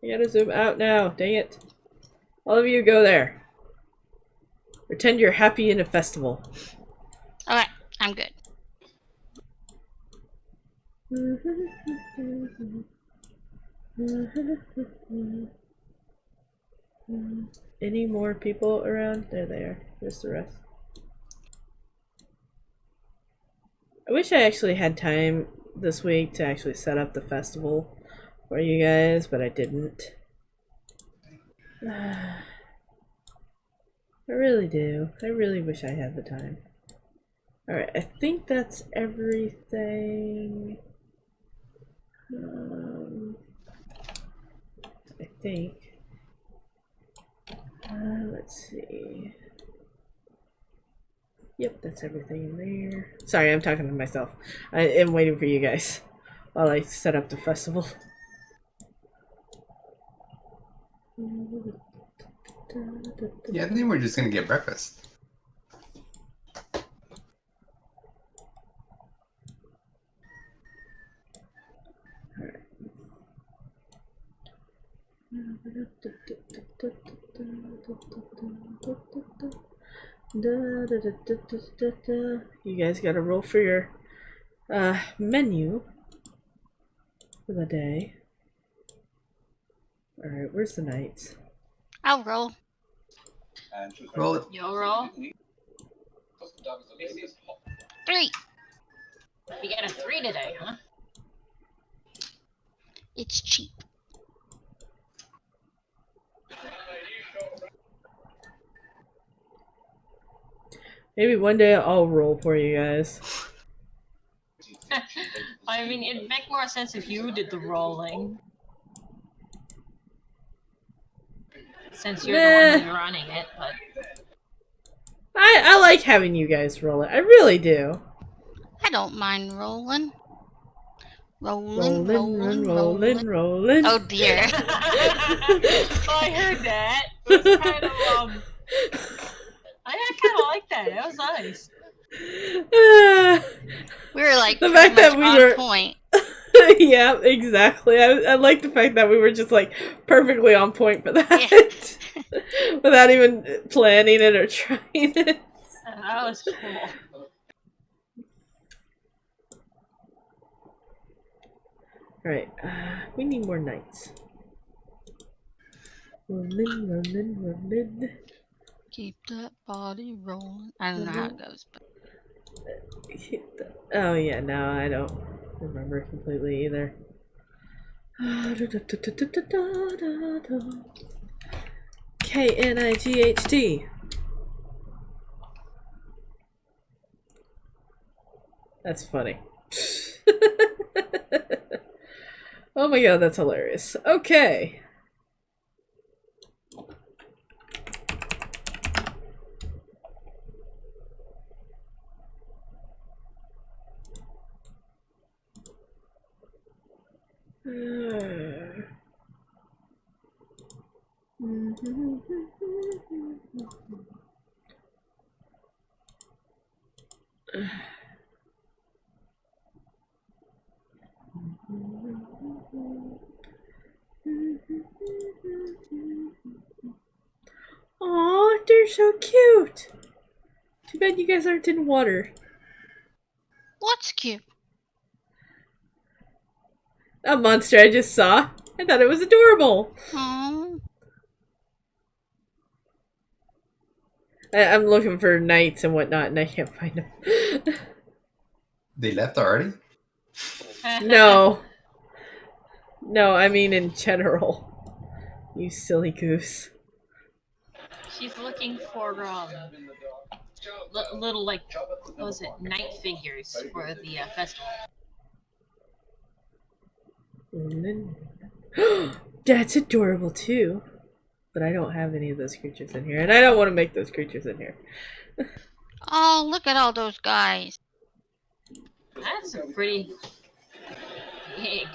I gotta zoom out now, dang it. All of you go there. Pretend you're happy in a festival. Okay, I'm good. Any more people around? There they are. There's the rest. I wish I actually had time this week to actually set up the festival for you guys, but I didn't. I really do. I really wish I had the time. Alright, I think that's everything. I think. Let's see. Yep, that's everything in there. Sorry, I'm talking to myself. I am waiting for you guys while I set up the festival. Yeah, I think we're just gonna get breakfast. You guys gotta roll for your menu for the day. Alright, where's the knights? I'll roll. Roll it. You'll roll. 3. You get a 3 today, huh? It's cheap. Maybe one day I'll roll for you guys. I mean, it'd make more sense if you did the rolling. Since you're the one who's running it, but... I like having you guys roll it. I really do. I don't mind rolling. Rolling. Rolling. Oh dear. Oh, I heard that. It was kind of, I kind of like that. That was nice. We were like The pretty fact that much we on were- point. Yeah, exactly. I like the fact that we were just like perfectly on point for that. Without even planning it or trying it. That was cool. Alright, we need more knights. Rolling. Keep that body rolling. I don't know how it goes, but Oh yeah, no, I don't remember completely either. Knight. That's funny. Oh my god, that's hilarious. Okay. Aw, they're so cute. Too bad you guys aren't in water. what's cute? That monster I just saw. I thought it was adorable. Aww. I'm looking for knights and whatnot, and I can't find them. They left already? No. No, I mean in general. You silly goose. She's looking for little like what was it, night figures for the festival. That's adorable too. But I don't have any of those creatures in here, and I don't want to make those creatures in here. Oh, look at all those guys. That's a pretty big.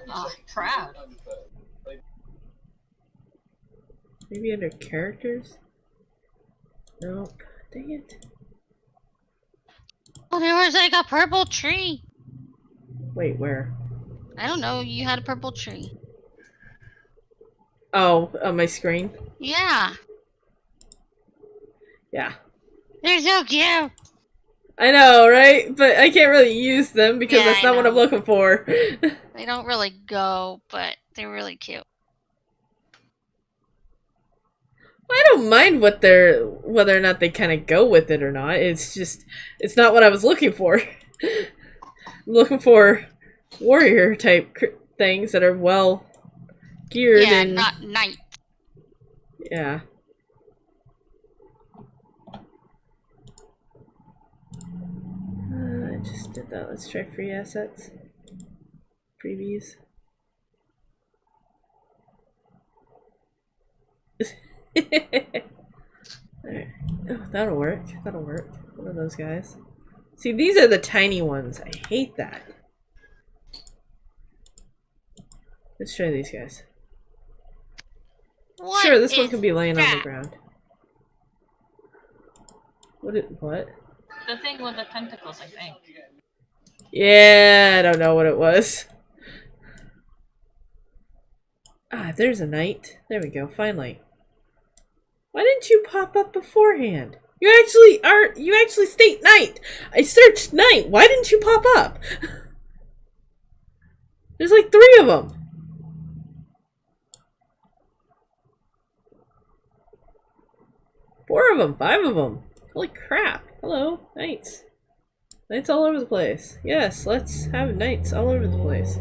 Oh, proud. Maybe under characters? Nope. Dang it. Oh, there was like a purple tree. Wait, where? I don't know, you had a purple tree. Oh, on my screen? Yeah. Yeah. They're so cute. I know, right? But I can't really use them because Yeah, that's I not what I'm know. looking for. They don't really go, but they're really cute. I don't mind whether or not they kind of go with it or not. It's just, it's not what I was looking for. I'm looking for warrior type things that are well geared Yeah, and not night. yeah. I just did that. Let's try free assets. Previews. Alright. Oh, that'll work. That'll work. One of those guys. See, these are the tiny ones. I hate that. Let's try these guys. What Sure, this one is can be laying on the that? ground. What? The thing with the tentacles, I think. Yeah, I don't know what it was. Ah, there's a knight. There we go, finally. Why didn't you pop up beforehand? You actually state knight. I searched knight. Why didn't you pop up? There's like 3 of them. Four of them, 5 of them. Holy crap. Hello, knights. Knights all over the place. Yes, let's have knights all over the place.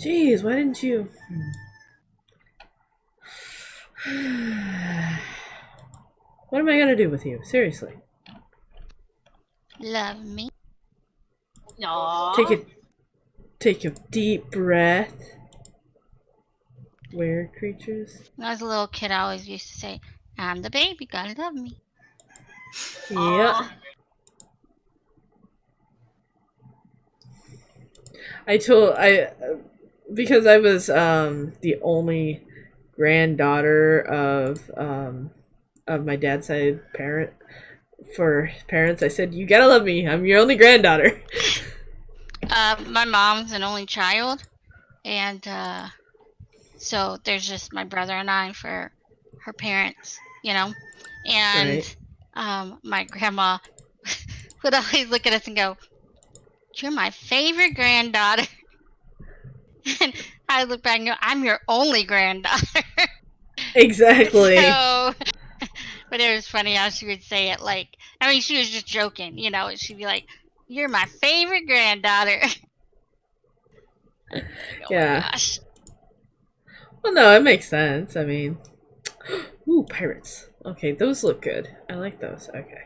Jeez, why didn't you... What am I gonna do with you? Seriously. Love me. Aww. Take a deep breath. Weird creatures. When I was a little kid, I always used to say, I'm the baby, gotta love me. Yeah. Because I was the only granddaughter of my dad's side parent, for parents. I said, you gotta love me. I'm your only granddaughter. My mom's an only child, and so there's just my brother and I for her parents, you know. And my grandma would always look at us and go, "You're my favorite granddaughter." And I look back and go, "I'm your only granddaughter." Exactly. So, but it was funny how she would say it. Like, I mean, she was just joking, you know. She'd be like, "You're my favorite granddaughter." Like, oh Yeah. my gosh. Well, no, it makes sense. I mean, ooh, pirates. Okay, those look good. I like those. Okay.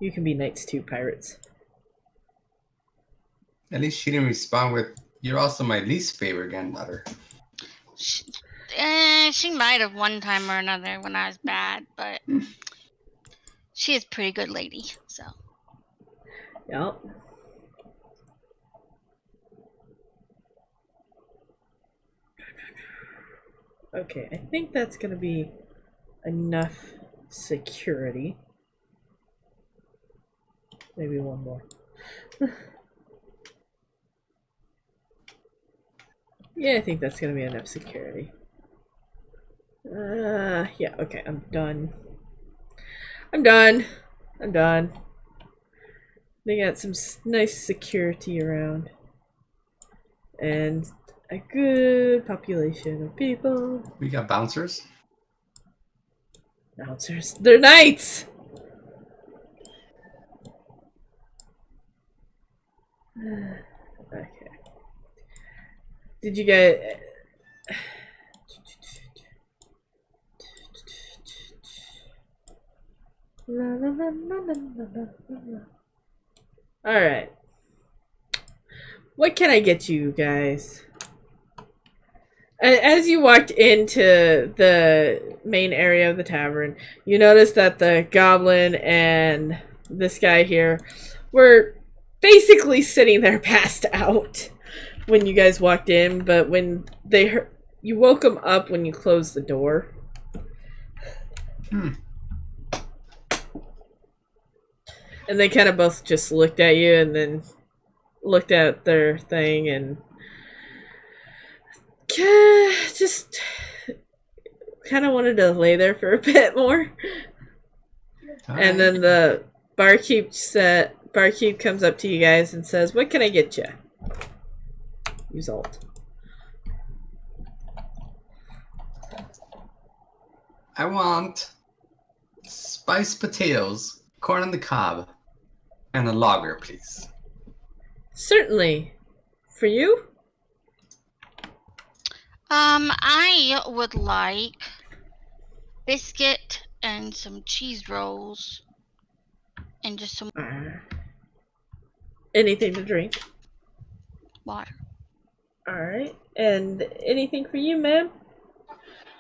You can be knights too, pirates. At least she didn't respond with, "You're also my least favorite granddaughter." She might have one time or another when I was bad, but she is a pretty good lady, so. Yep. Okay, I think that's gonna be enough security. Maybe one more. Yeah, I think that's gonna be enough security. Yeah, okay, I'm done. I'm done. They got some nice security around. And a good population of people. We got bouncers. Bouncers. They're knights! Okay. Did you get... Alright. What can I get you guys? As you walked into the main area of the tavern, you noticed that the goblin and this guy here were basically sitting there passed out when you guys walked in, but when they heard, you woke them up when you closed the door. And they kind of both just looked at you and then looked at their thing and just kind of wanted to lay there for a bit more. And then the barkeep comes up to you guys and says, "What can I get you?" Use alt. I want spiced potatoes, corn on the cob, and a lager, please. Certainly. For you? I would like biscuit and some cheese rolls and just some Anything to drink? water. Alright. And anything for you, ma'am?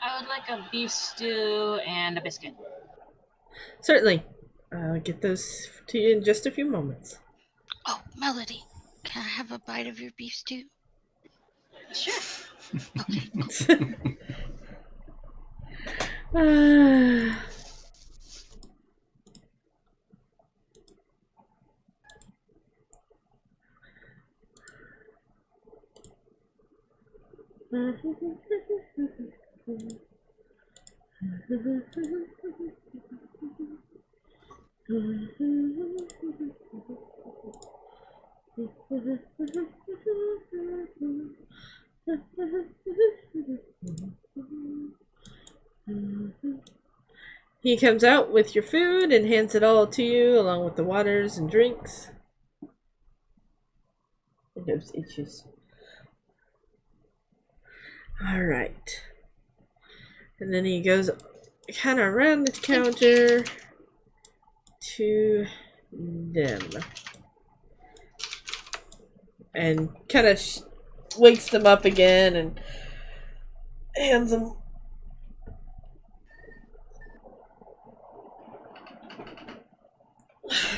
I would like a beef stew and a biscuit. Certainly. I'll get those to you in just a few moments. Oh, Melody, can I have a bite of your beef stew? Sure. He comes out with your food and hands it all to you, along with the waters and drinks. And those itches. Alright. And then he goes kind of around the counter to them. And kind of wakes them up again and hands them.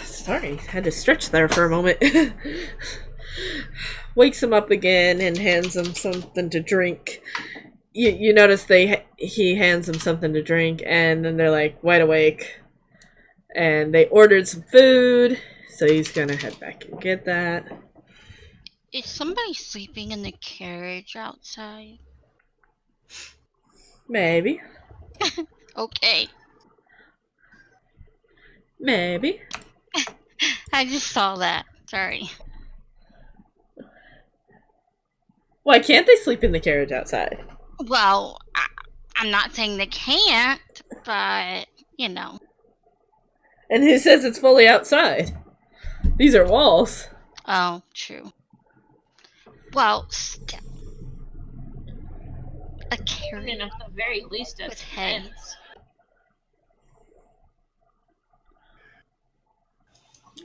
Sorry, had to stretch there for a moment. Wakes him up again and hands him something to drink. You notice he hands them something to drink, and then they're like wide awake, And they ordered some food, so he's gonna head back and get that. Is somebody sleeping in the carriage outside? Maybe. Okay. Maybe. I just saw that. Sorry. Why can't they sleep in the carriage outside? Well, I'm not saying they can't, but, you know. And who says it's fully outside? These are walls. Oh, true. Well, a I carriage mean, at the very least, with it's hay. fence.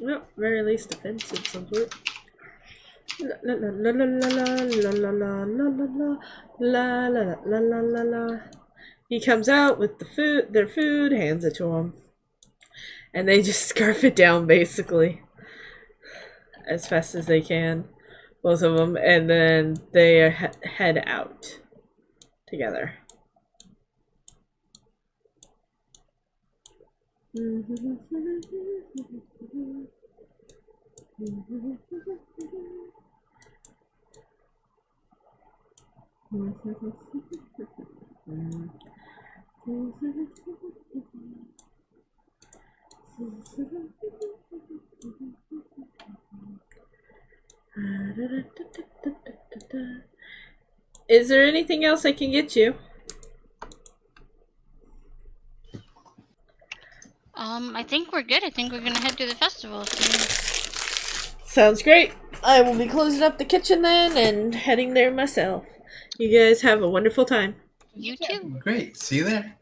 Well, very least offensive some sort. La la la la la la la la la la la la la la la. He comes out with their food, hands it to him, and they just scarf it down basically as fast as they can, both of them, and then they head out together. Is there anything else I can get you? I think we're good. I think we're gonna head to the festival soon. Sounds great. I will be closing up the kitchen then and heading there myself. You guys have a wonderful time. You too. Great. See you there.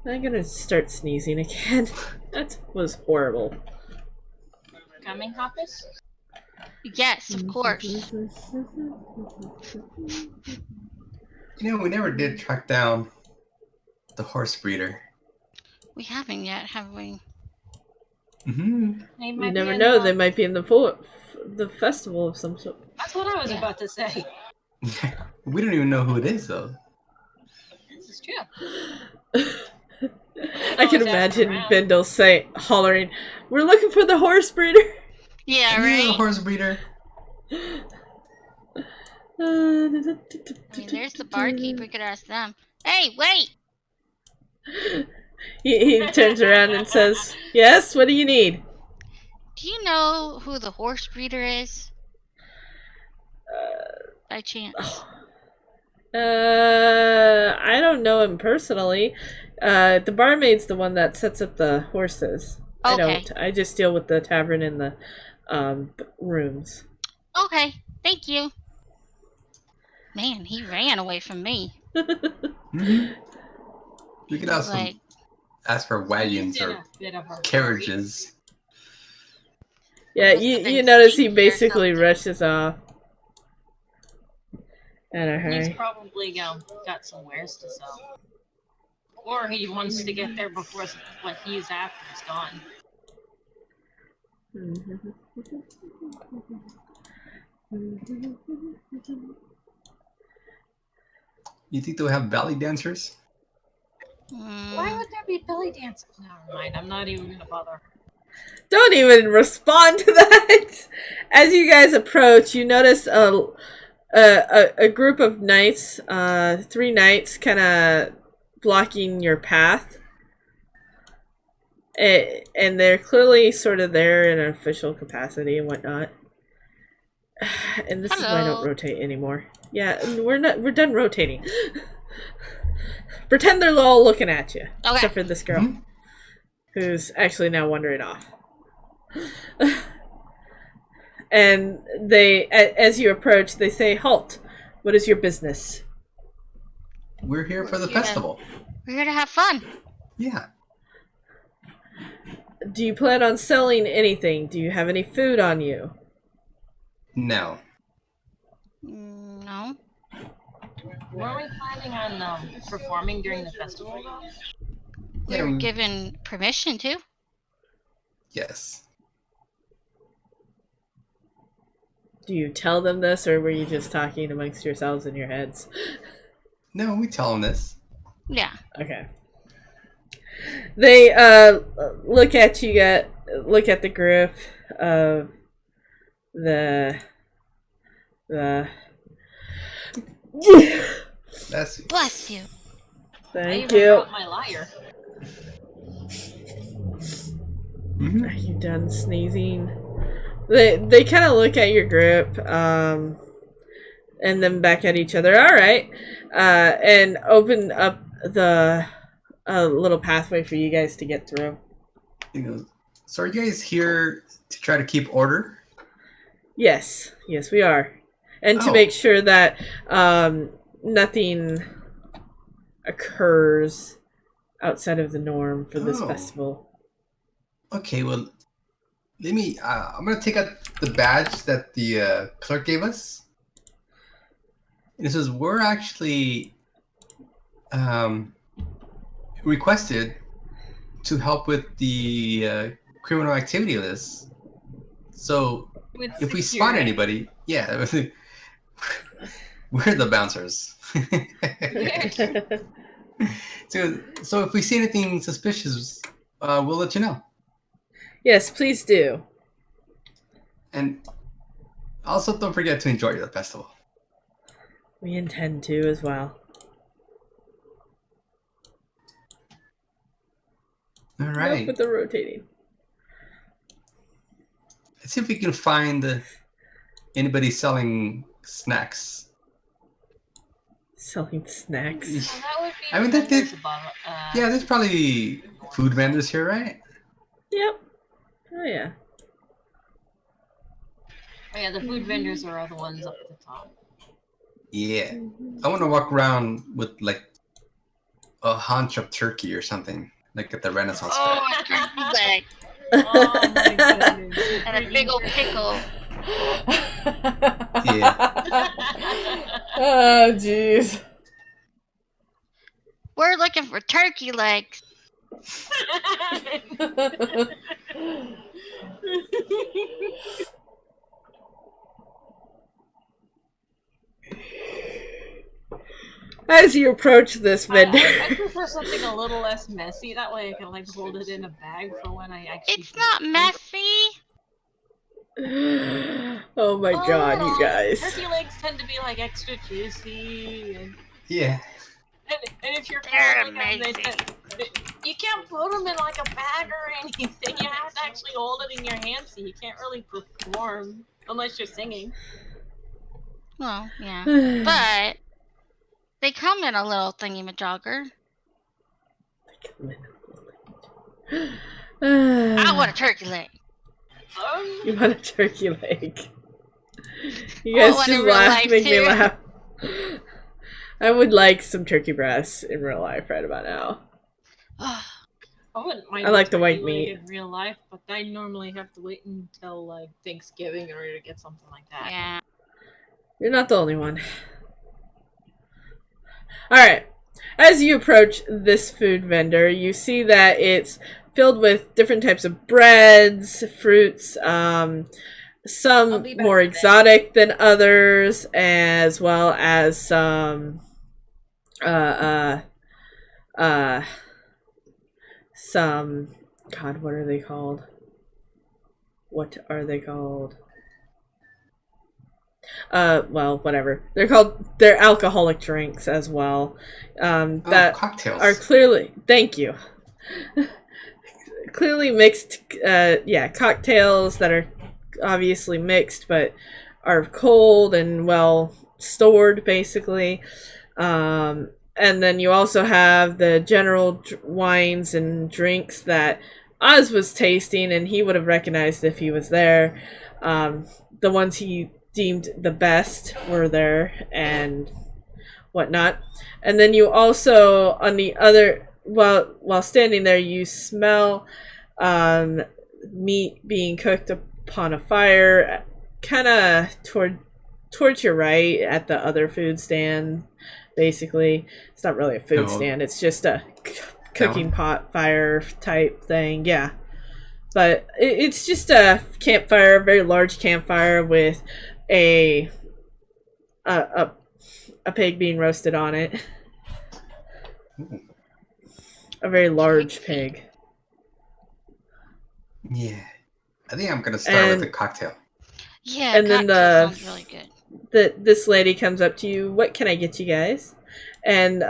I'm gonna start sneezing again. That was horrible. Coming, Hoppus? Yes, of course. You know, we never did track down the horse breeder. We haven't yet, have we? Mm-hmm. You never know, they might be in the festival of some sort. That's what I was Yeah. about to say. We don't even know who it is, though. This is true. I can Always ask imagine around. Bindle hollering, "We're looking for the horse breeder!" Yeah, Are you a right? horse breeder? I mean, there's the barkeep. We could ask them. Hey, wait! He turns around and says, "Yes, what do you need?" Do you know who the horse breeder is? By chance? I don't know him personally. The barmaid's the one that sets up the horses. Okay. I just deal with the tavern and the rooms. Okay, thank you. Man, he ran away from me. Mm-hmm. We could also Like, ask for wagons He's in or a bit of a hurry. carriages. Yeah, Must have you been notice he stinky or basically something. rushes off. In a He's hurry. probably got some wares to sell. Or he wants to get there before what he's after is gone. You think they'll have belly dancers? Why would there be belly dancing? Never mind, I'm not even gonna bother. Don't even respond to that. As you guys approach, you notice a group of knights, 3 knights, kind of blocking your path. And they're clearly sort of there in an official capacity and whatnot. And this is why I don't Hello. rotate anymore. Yeah, we're done rotating. Pretend they're all looking at you. Okay. Except for this girl. Mhm. Who's actually now wandering off. And they, as you approach, they say, "Halt! What is your business?" We're here for the Yeah. festival. We're here to have fun. Yeah. Do you plan on selling anything? Do you have any food on you? No. No. Were we planning on performing during the festival though? We Yeah, were given permission to. Yes. Do you tell them this, or were you just talking amongst yourselves in your heads? No, we tell them this. Yeah. Okay. They look at you. Look at the group of the. That's Bless you. I Thank even you. brought my lyre. Mhm. Are you done sneezing? They kind of look at your group, and then back at each other. All right, and open up the little pathway for you guys to get through. He goes, so are you guys here to try to keep order? Yes, we are, and to Oh. make sure that nothing occurs outside of the norm for this Oh. festival. Okay, well, let me. I'm gonna take out the badge that the clerk gave us. And it says we're actually requested to help with the criminal activity of this. So With if we spot security. anybody, yeah, we're the bouncers. So if we see anything suspicious, we'll let you know. Yes, please do. And also, don't forget to enjoy the festival. We intend to as well. All Enough right. with the rotating. Let's see if we can find anybody selling snacks. Selling snacks. Well, that would be I mean, that did- vendors above, Yeah, there's probably food vendors here, right? Yep. Oh yeah. Oh yeah, the food vendors are the ones up at the top. Yeah. I want to walk around with like a haunch of turkey or something, like at the Renaissance Fair. Oh, a turkey leg Oh my goodness. and a big old pickle. Oh jeez. We're looking for turkey legs. As you approach this vendor. I prefer something a little less messy. That way I can like hold it in a bag for when I actually. It's not messy. Oh my god, you guys. Turkey legs tend to be like extra juicy, and Yeah. if you're They're handling them, you can't put them in like a bag or anything. You have to actually hold it in your hand, so you can't really perform unless you're singing. Well, yeah. But they come in a little thingy-majogger. I want a turkey leg. You want a turkey leg. You guys one in just real laugh, life, make me too. laugh. I would like some turkey breasts in real life right about now. I wouldn't mind. I like the turkey white leg meat. in real life, but I normally have to wait until like Thanksgiving in order to get something like that. Yeah. You're not the only one. Alright. As you approach this food vendor, you see that it's filled with different types of breads, fruits, I'll some be back more in a bit. exotic than others, as well as some God, what are they called? Well, whatever. They're alcoholic drinks as well. That Cocktails. are clearly, thank you. Clearly mixed, cocktails that are obviously mixed, but are cold and well stored, basically. And then you also have the general wines and drinks that Oz was tasting, and he would have recognized if he was there. The ones he deemed the best were there and whatnot. And then you also, on the other, while standing there, you smell meat being cooked upon a fire, kind of towards your right at the other food stand. Basically, it's not really a food stand; it's just a cooking pot fire type thing. Yeah, but it's just a campfire, a very large campfire with a a, a pig being roasted on it. A very large pig. Yeah. I think I'm gonna start with And- the cocktail. Yeah, And then cocktail sounds really good. this lady comes up to you. What can I get you guys? And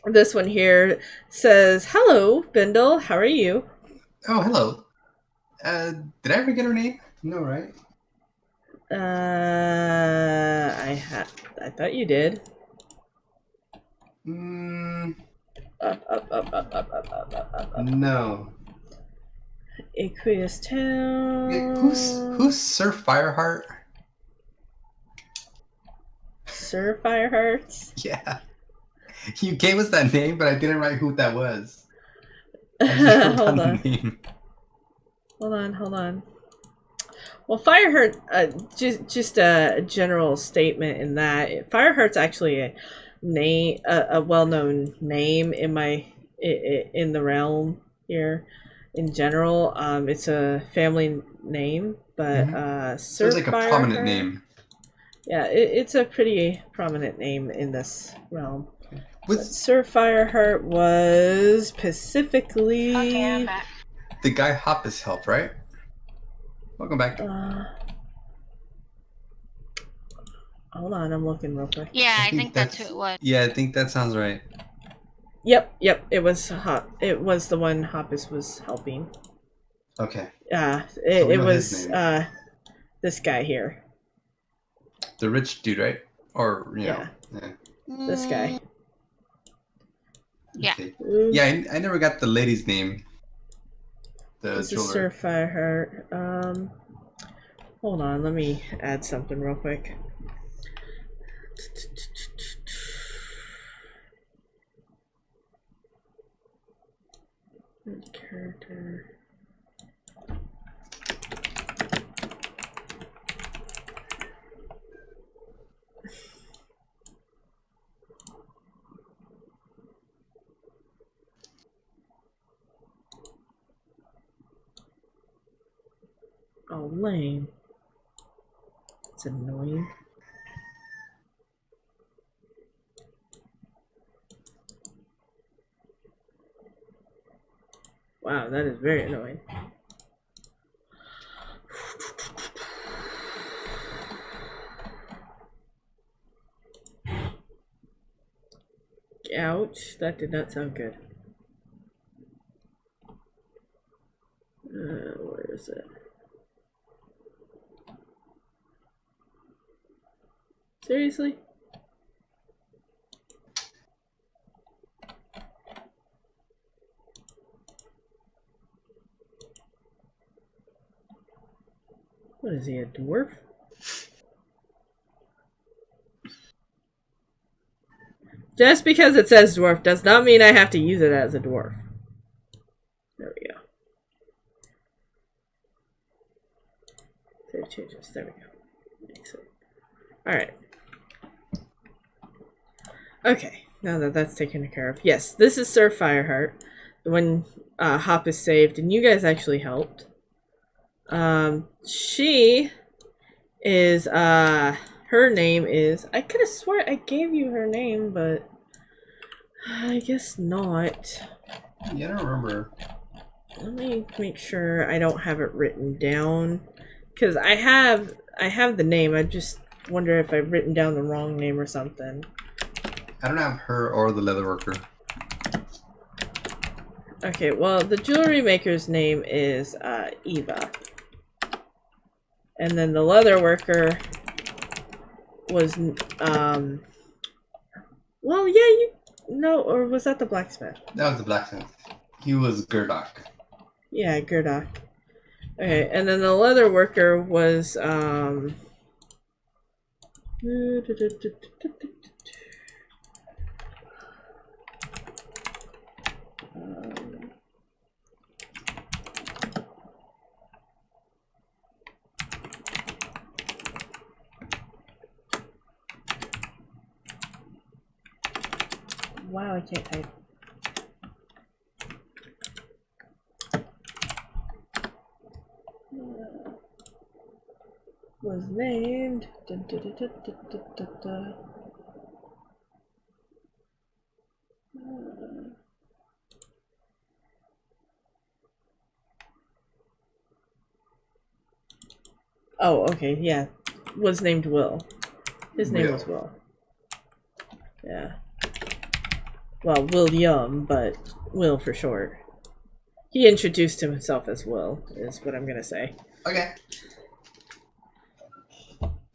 this one here says, "Hello, Bindle. How are you?" Oh, hello. Did I ever get her name? No, right? I thought you did. Mm, Up. no. Aqueous Town. Yeah, who's Sir Fireheart? Sir Firehearts? Yeah. You gave us that name, but I didn't write who that was. I just wrote Hold down on. the name. Hold on. Well, Fireheart, just a general statement in that Fireheart's actually a name, a well-known name in in the realm here. In general, it's a family name, but So Sir it's like a prominent Fireheart- name. Yeah, it's a pretty prominent name in this realm. But Was Sir Fireheart was specifically. Okay, I'm back. the guy Hoppus helped, right? Welcome back. Hold on, I'm looking real quick. Yeah, I think that's who it was. Yeah, I think that sounds right. Yep. It was It was the one Hoppus was helping. Okay. we It know was his name. this guy here. The rich dude, right? Or, you know. Yeah. This guy. Yeah. Okay. Ooh, Yeah, I never got the lady's name. The this is Sir jeweler. Fireheart. Hold on, let me add something real quick. Character. Oh, lame. It's annoying. Wow, that is very annoying. Ouch, that did not sound good. Where is it? Seriously? What is he, a dwarf? Just because it says dwarf does not mean I have to use it as a dwarf. There we go. Save changes. There we go. Makes it. Alright. Okay, now that that's taken care of. Yes, this is Sir Fireheart. The one Hop is saved, and you guys actually helped. She is, her name is, I could have swore I gave you her name, but I guess not. Yeah, I don't remember. Let me make sure I don't have it written down, because I have the name. I just wonder if I've written down the wrong name or something. I don't have her or the leather worker. Okay, well, the jewelry maker's name is Eva. And then the leather worker was, well, yeah, no, or was that the blacksmith? That was the blacksmith. He was Gerdok. Yeah, Gerdok. Okay, and then the leather worker was, wow, I can't type. Was was named. Dun, dun, dun, dun, dun, dun, dun, dun. Oh, okay, yeah. Was named Will. His name was Will. Yeah. Well, William, but Will for short. He introduced himself as Will, is what I'm gonna say. Okay.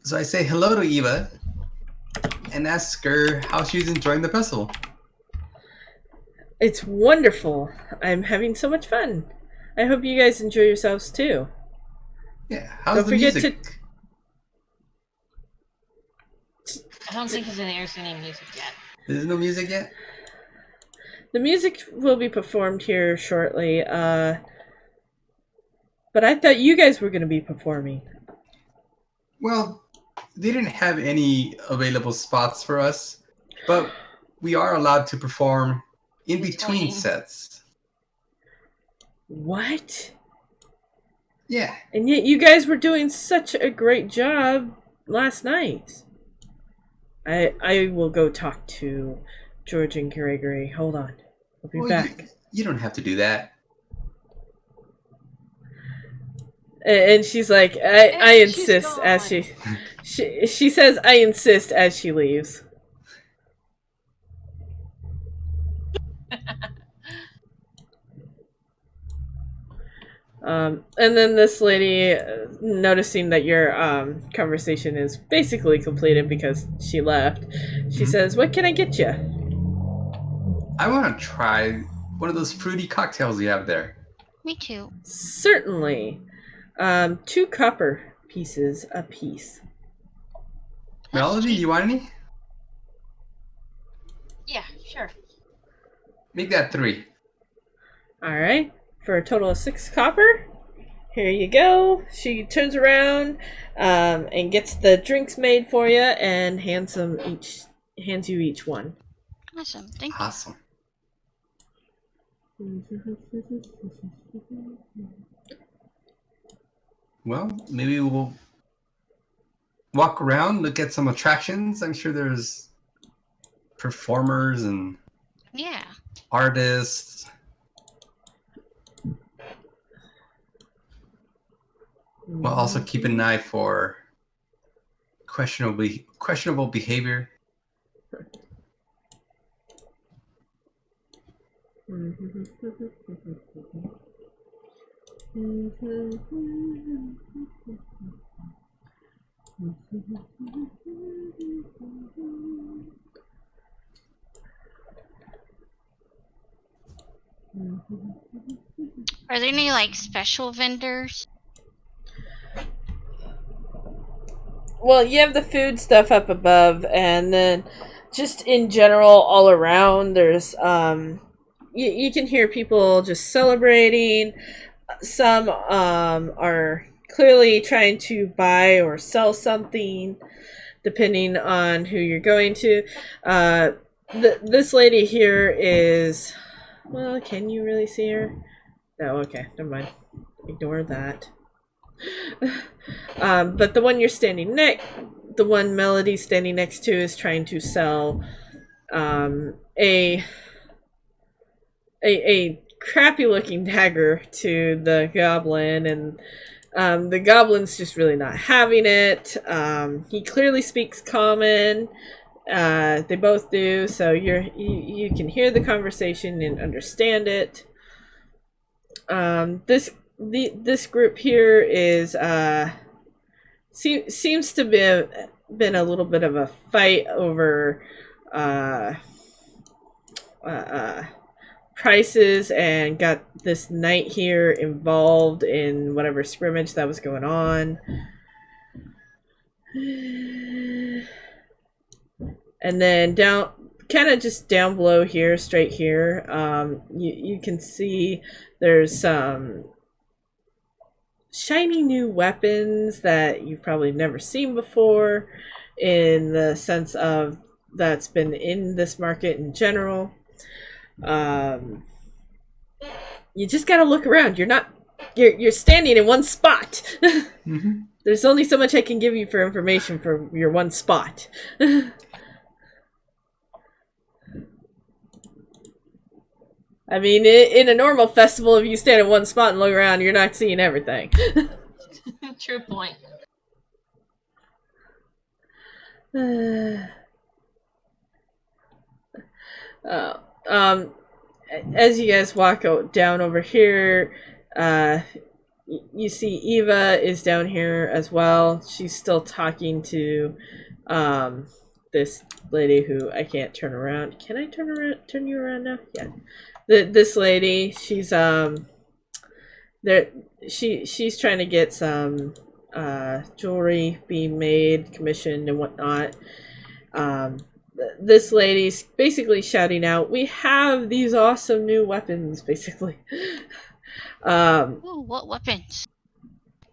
So I say hello to Eva and ask her how she's enjoying the festival. It's wonderful. I'm having so much fun. I hope you guys enjoy yourselves too. Yeah, how's Don't the forget music? I don't think there's any music yet. There's no music yet? The music will be performed here shortly, but I thought you guys were going to be performing. Well, they didn't have any available spots for us, but we are allowed to perform in between sets. What? Yeah. And yet you guys were doing such a great job last night. I will go talk to George and Gregory. Hold on. I'll be back. You don't have to do that. And she's like, I insist as she says, I insist as she leaves. And then this lady, noticing that your conversation is basically completed because she left, she says, what can I get you? I want to try one of those fruity cocktails you have there. Me too. Certainly. 2 copper pieces a piece. Melody, you want any? Yeah, sure. Make that 3. Alright. For a total of 6 copper. Here you go. She turns around and gets the drinks made for you and hands you each one. Awesome. Thank you. Awesome. Well, maybe we'll walk around, look at some attractions. I'm sure there's performers and artists. We'll also keep an eye for questionable behavior. Are there any like special vendors? Well, you have the food stuff up above, and then just in general, all around, there's you can hear people just celebrating. Some are clearly trying to buy or sell something, depending on who you're going to. This lady here is, well, can you really see her? No, okay, never mind. Ignore that. But the one the one Melody's standing next to is trying to sell a crappy looking dagger to the goblin, and the goblin's just really not having it. He clearly speaks common. They both do, so you can hear the conversation and understand it. This group here is seems to be been a little bit of a fight over prices, and got this knight here involved in whatever scrimmage that was going on. And then down, kind of just down below here, straight here, you can see there's some shiny new weapons that you've probably never seen before, in the sense of that's been in this market in general. You just gotta look around. You're not you're standing in one spot. Mm-hmm. There's only so much I can give you for information for your one spot. I mean, in a normal festival, if you stand in one spot and look around, you're not seeing everything. True point. As you guys walk down over here, you see Eva is down here as well. She's still talking to this lady who I can't turn around. Can I turn you around now? Yeah. This lady, she's she's trying to get some jewelry being made, commissioned and whatnot. This lady's basically shouting out, "We have these awesome new weapons," basically. Ooh, what weapons?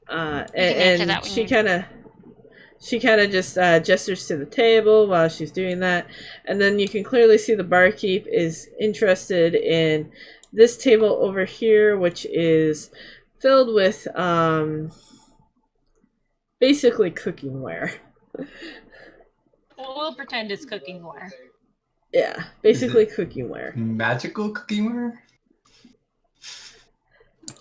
And she kind of just gestures to the table while she's doing that, and then you can clearly see the barkeep is interested in this table over here, which is filled with basically cooking ware. We'll pretend it's cooking ware. Yeah, basically cooking ware. Magical cooking ware?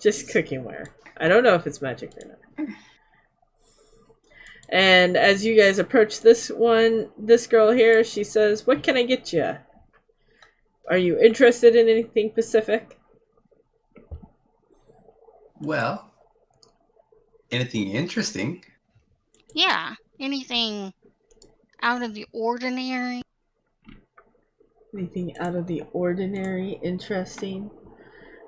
Just cooking ware. I don't know if it's magic or not. And as you guys approach this girl here, she says, "What can I get you? Are you interested in anything specific?" Well, anything interesting? Yeah, anything out of the ordinary? Anything out of the ordinary interesting?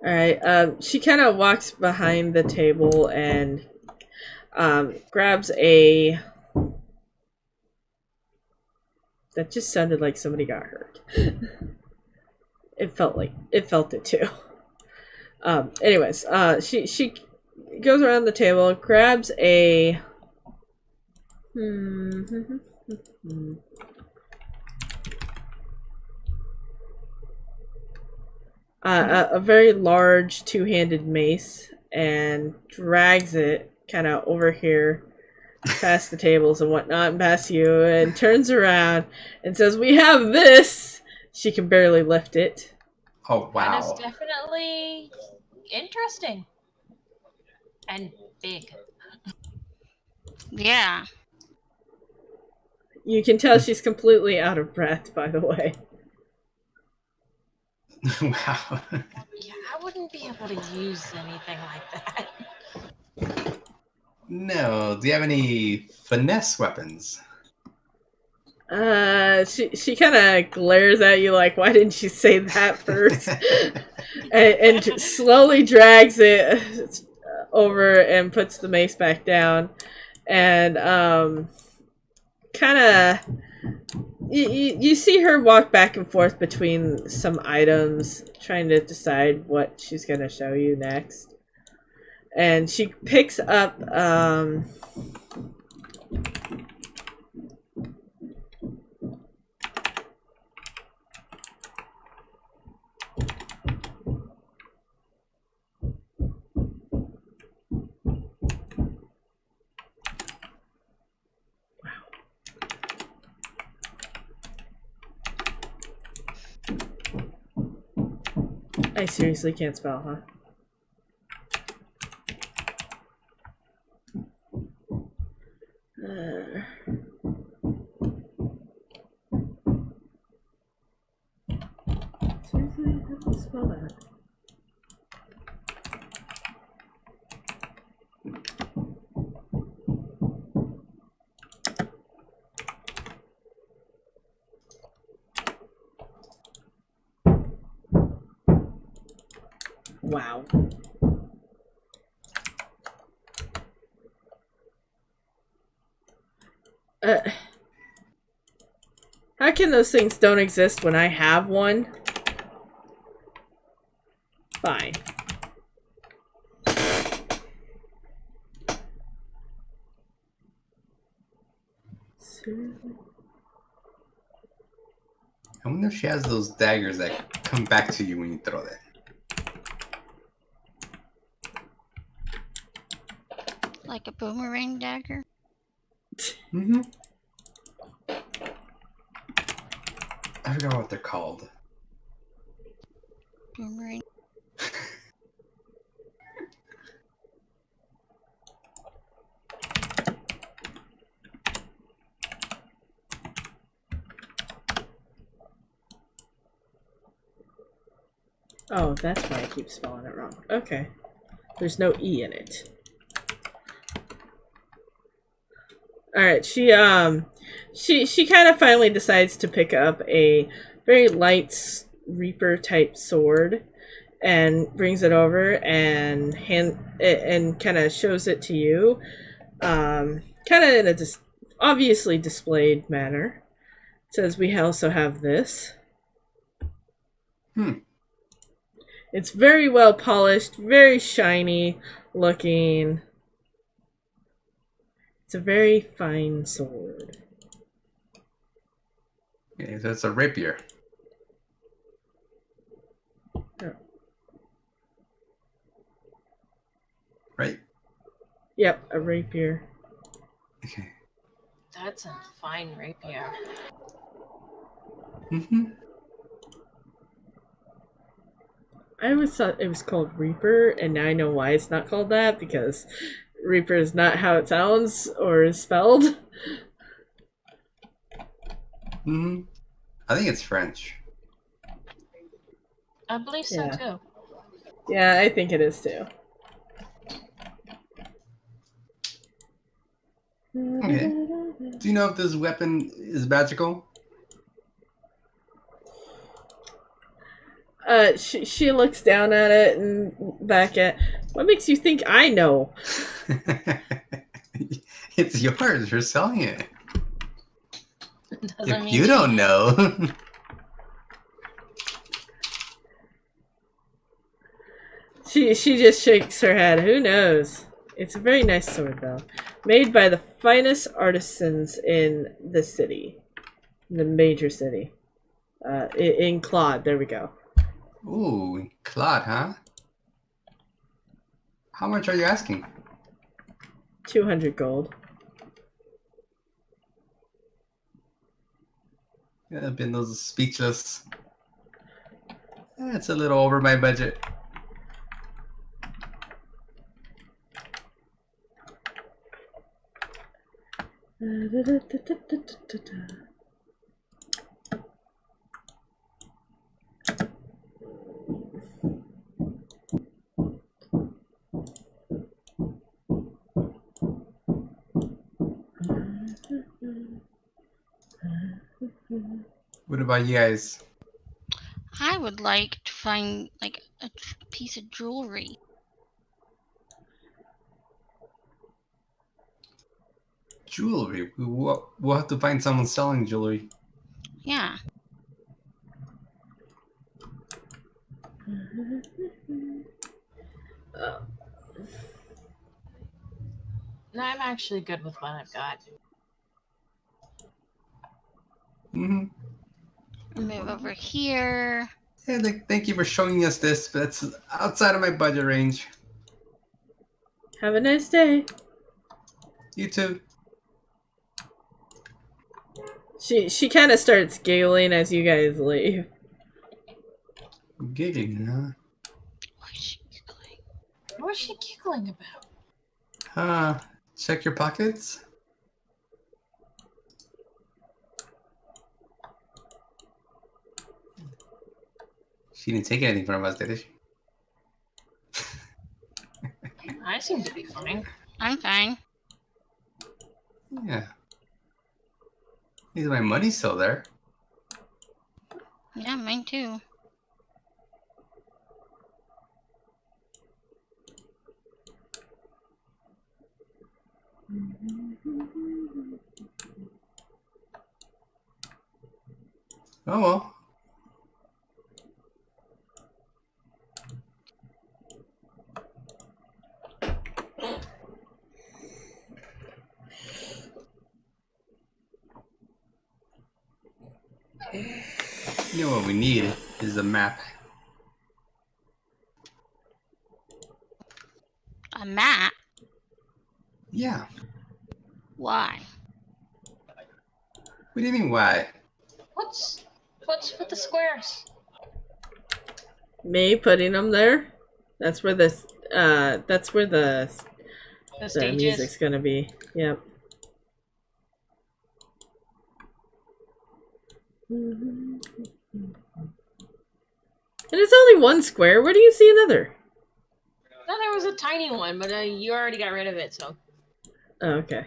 Alright, she kind of walks behind the table and grabs a... That just sounded like somebody got hurt. It felt it too. Anyways, she goes around the table, grabs a... a very large two-handed mace and drags it kind of over here past the tables and whatnot and past you and turns around and says, "We have this." She can barely lift it. Oh, wow. That is definitely interesting. And big. Yeah. You can tell she's completely out of breath, by the way. Wow. Yeah, I wouldn't be able to use anything like that. No. Do you have any finesse weapons? She kind of glares at you like, "Why didn't you say that first?" and slowly drags it over and puts the mace back down, and kind of you see her walk back and forth between some items, trying to decide what she's gonna show you next. And she picks up I seriously can't spell, huh? Seriously, how do you spell that? Wow. How can those things don't exist when I have one? Fine. Seriously? I wonder if she has those daggers that come back to you when you throw that. Like a boomerang dagger? Mm-hmm. I forgot what they're called. Boomerang. Oh, that's why I keep spelling it wrong. Okay. There's no E in it. Alright, she kind of finally decides to pick up a very light Reaper type sword and brings it over and kind of shows it to you. Kind of in a obviously displayed manner. It says we also have this. It's very well polished, very shiny looking. It's a very fine sword. Okay, so it's a rapier. Oh. Right? Yep, a rapier. Okay. That's a fine rapier. Mm-hmm. I always thought it was called Reaper, and now I know why it's not called that, because Reaper is not how it sounds or is spelled. Mm-hmm. I think it's French. I believe so Yeah. too. Yeah, I think it is too. Okay. Do you know if this weapon is magical? She looks down at it and back at. What makes you think I know? It's yours. You're selling it. Doesn't If mean you she don't knows. know. She just shakes her head. Who knows? It's a very nice sword, though, made by the finest artisans in the city, the major city, in Claude. There we go. Ooh, Claude, huh? How much are you asking? 200 gold. Yeah, I've been those speechless. It's a little over my budget. What about you guys? I would like to find like a piece of jewelry. Jewelry. We'll have to find someone selling jewelry. Yeah. No, I'm actually good with what I've got. Mm-hmm. Move over here. Yeah, thank you for showing us this, but it's outside of my budget range. Have a nice day. You too. She kind of starts giggling as you guys leave. Giggling, huh? Why is she giggling? What's she giggling about? Check your pockets. She didn't take anything from us, did she? I seem to be fine. I'm fine. Yeah. At least my money's still there. Yeah, mine too. Oh well. You know what we need is a map. A map? Yeah. Why? What do you mean, why? What's with the squares? Me putting them there. That's where the The stages. music's gonna be. Yep. And it's only one square. Where do you see another? No, there was a tiny one, but you already got rid of it, so. Oh, okay.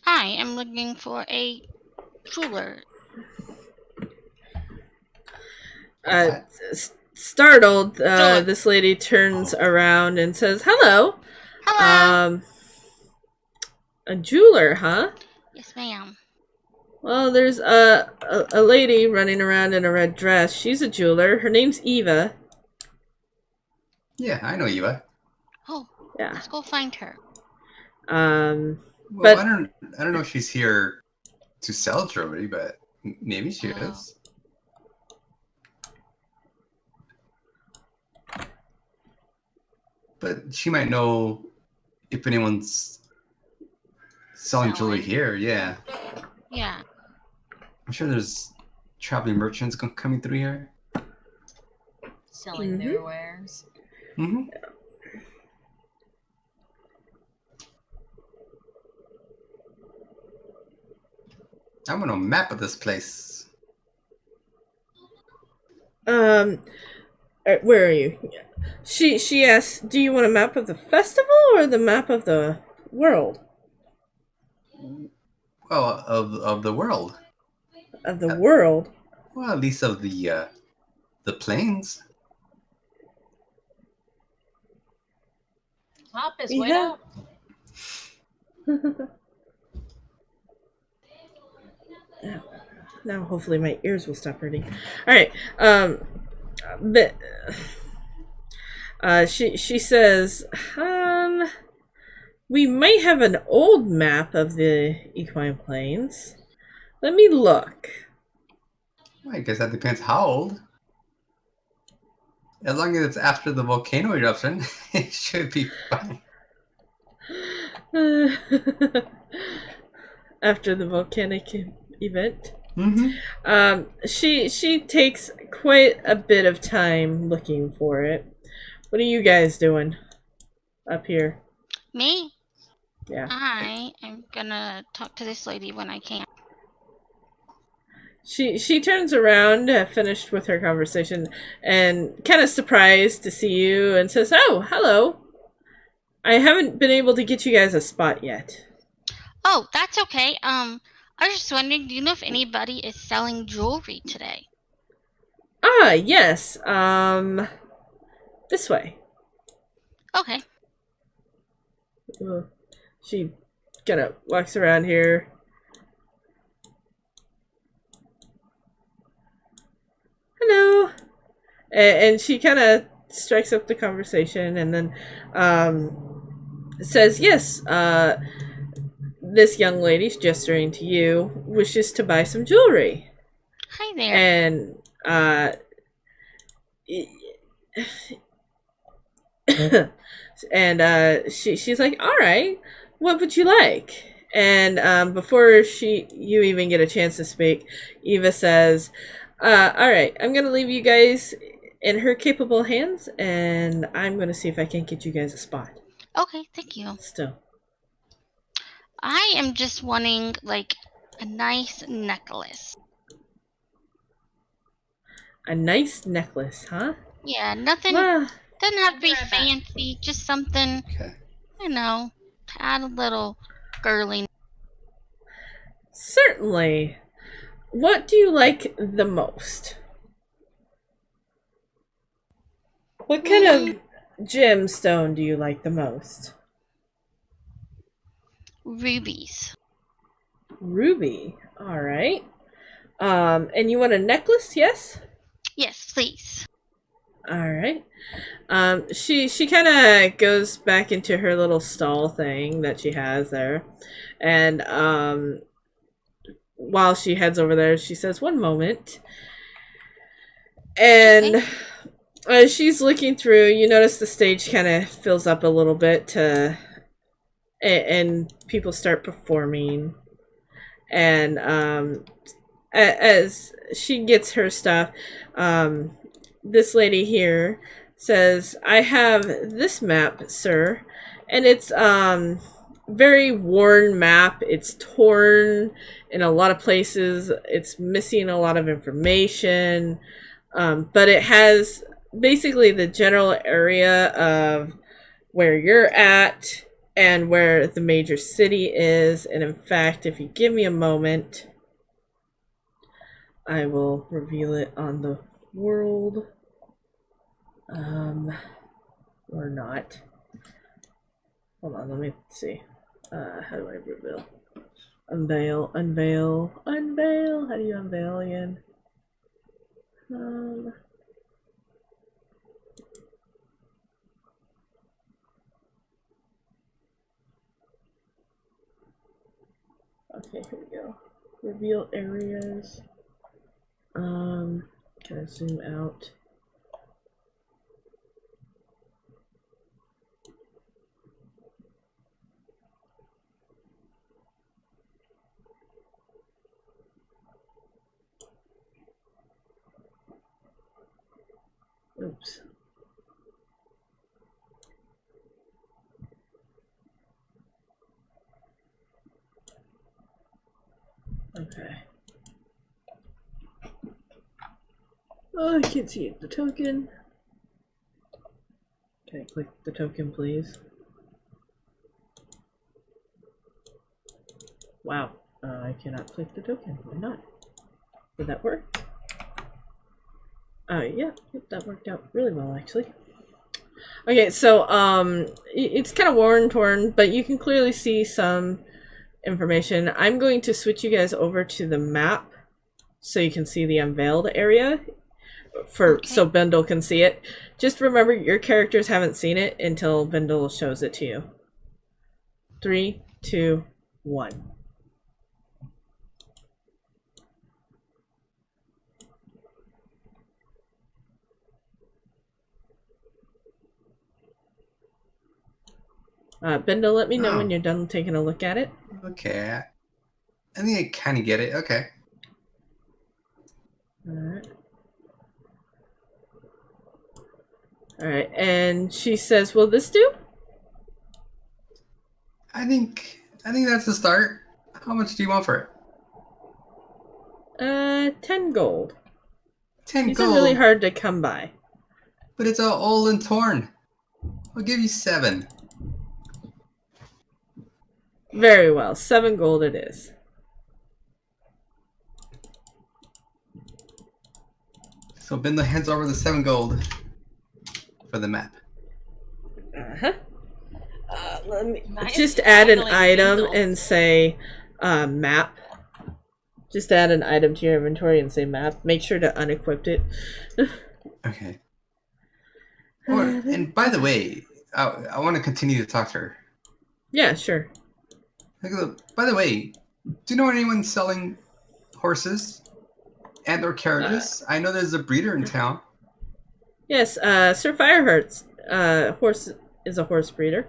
I am looking for a jeweler. Startled, Jeweler. this lady turns around and says, "Hello. Hello. A jeweler, huh? Yes, ma'am. Well, there's a lady running around in a red dress. She's a jeweler. Her name's Eva. Yeah, I know Eva. Oh, Yeah. let's go find her. Well, But I don't know if she's here to sell jewelry, but maybe she is. But she might know if anyone's selling jewelry here. Yeah, Yeah. I'm sure there's traveling merchants coming through here. Selling their wares. Mm-hmm. I want a map of this place. Where are you? She asks, "Do you want a map of the festival or the map of the world?" Well, of the world. Of the world. Well, at least of the plains. Top is Yeah. way up. Now, hopefully, my ears will stop hurting. All right. But she says, we might have an old map of the Equine Plains. Let me look. Well, I guess that depends how old. As long as it's after the volcano eruption, it should be fine. After the volcanic event. Mm-hmm. She takes quite a bit of time looking for it. What are you guys doing up here? Me? Yeah. I am gonna talk to this lady when I can. She turns around, finished with her conversation, and kind of surprised to see you, and says, "Oh, hello. I haven't been able to get you guys a spot yet." Oh, that's okay. I was just wondering, do you know if anybody is selling jewelry today? Ah, yes. This way. Okay. She kind of walks around here. Hello. And she kind of strikes up the conversation and then says, "Yes, this young lady, gesturing to you, wishes to buy some jewelry." Hi there. And she's like, "All right, what would you like?" And before you even get a chance to speak, Eva says, "All right, I'm gonna leave you guys in her capable hands, and I'm gonna see if I can't get you guys a spot." Okay, thank you. Still, I am just wanting, like, a nice necklace. a nice necklace, huh? Yeah, nothing. Well, Doesn't have to be I'll be right back. fancy. Just something, Okay. you know, to add a little girly. Certainly. What do you like the most? What kind of gemstone do you like the most? Rubies. Ruby. All right. And you want a necklace? Yes. Yes, please. All right. She kind of goes back into her little stall thing that she has there, and while she heads over there, she says, "One moment." And as she's looking through, you notice the stage kind of fills up a little bit and people start performing. And as she gets her stuff, this lady here says, "I have this map, sir, and it's very worn map. It's torn in a lot of places. It's missing a lot of information, but it has basically the general area of where you're at and where the major city is. And in fact, if you give me a moment, I will reveal it on the world. Or not. Hold on, let me see. How do I reveal? Unveil, unveil, unveil. How do you unveil again? Okay, here we go. Reveal areas. Can I zoom out? Oops. Okay. Oh, I can't see it. The token. Can I click the token, please? Wow. I cannot click the token. Why not? Did that work? Yeah, that worked out really well, actually. Okay, so, it's kind of worn, torn, but you can clearly see some information. I'm going to switch you guys over to the map so you can see the unveiled area so Bendel can see it. Just remember, your characters haven't seen it until Bendel shows it to you. 3, 2, 1. Bendel, let me know when you're done taking a look at it. Okay. I think I kind of get it. Okay. Alright. Alright, and she says, "Will this do?" I think that's the start. How much do you want for it? 10 gold. 10 These gold. are really hard to come by. But it's all old and torn. I'll give you 7. Very well. 7 gold it is. So Bindle hands over the 7 gold for the map. Uh-huh. Let me Nice just add an haggling, item Bindle. and say map. Just add an item to your inventory and say map. Make sure to unequip it. Okay. Oh, and by the way, I want to continue to talk to her. Yeah, sure. By the way, do you know anyone selling horses and or carriages? I know there's a breeder in town. Yes, Sir Fireheart's horse is a horse breeder.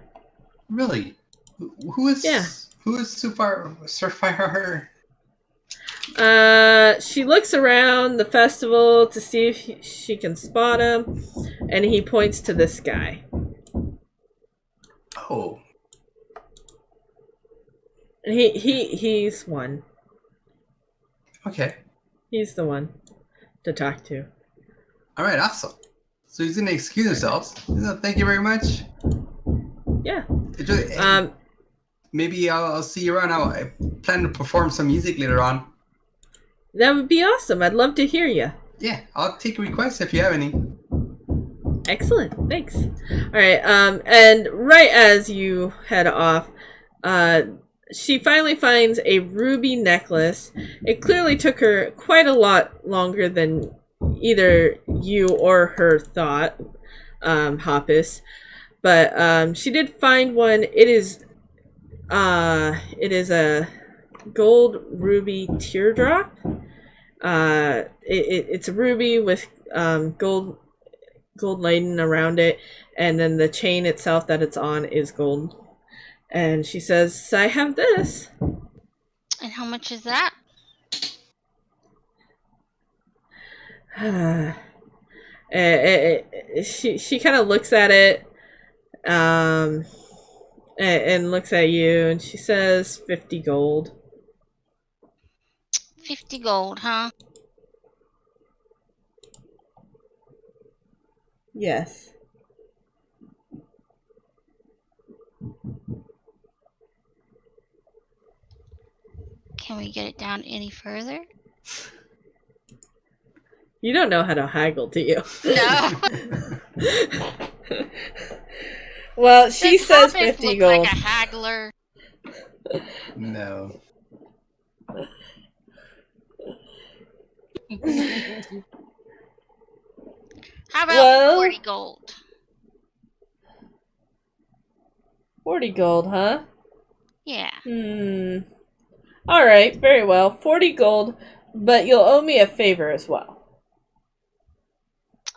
Really? Who is? Yeah. Who is Sir Fireheart? She looks around the festival to see if she can spot him, and he points to this guy. Oh. And he's one. Okay. He's the one to talk to. All right. Awesome. So he's gonna excuse himself. Thank you very much. Yeah. It's really, maybe I'll see you around. I plan to perform some music later on. That would be awesome. I'd love to hear you. Yeah, I'll take requests if you have any. Excellent. Thanks. All right. And right as you head off, she finally finds a ruby necklace. It clearly took her quite a lot longer than either you or her thought, Hoppus. But she did find one. It is a gold ruby teardrop. It's a ruby with gold laden around it, and then the chain itself that it's on is gold. And she says, I have this. And how much is that? She kind of looks at it, and looks at you, and she says 50 gold. 50 gold, huh? Yes. Can we get it down any further? You don't know how to haggle, do you? No. Well, she Does says Hoppus 50 look gold. like a haggler? No. How about Well- 40 gold? 40 gold, huh? Yeah. Alright, very well. 40 gold, but you'll owe me a favor as well.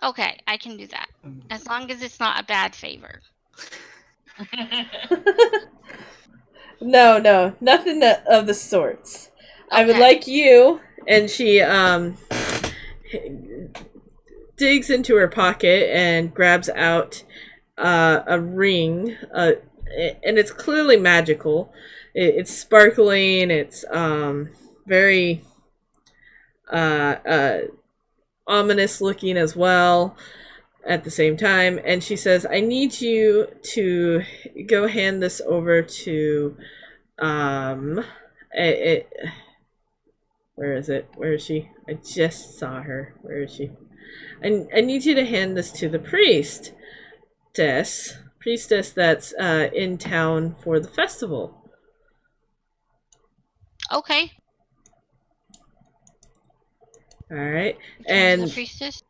Okay, I can do that. As long as it's not a bad favor. No, nothing of the sorts. I would Okay. like you, and she digs into her pocket and grabs out a ring, and it's clearly magical. It's sparkling. It's very ominous looking as well at the same time. And she says, I need you to go hand this over to where is it? Where is she? I just saw her. Where is she? I need you to hand this to the priestess that's in town for the festival. Okay. All right. The And priestess?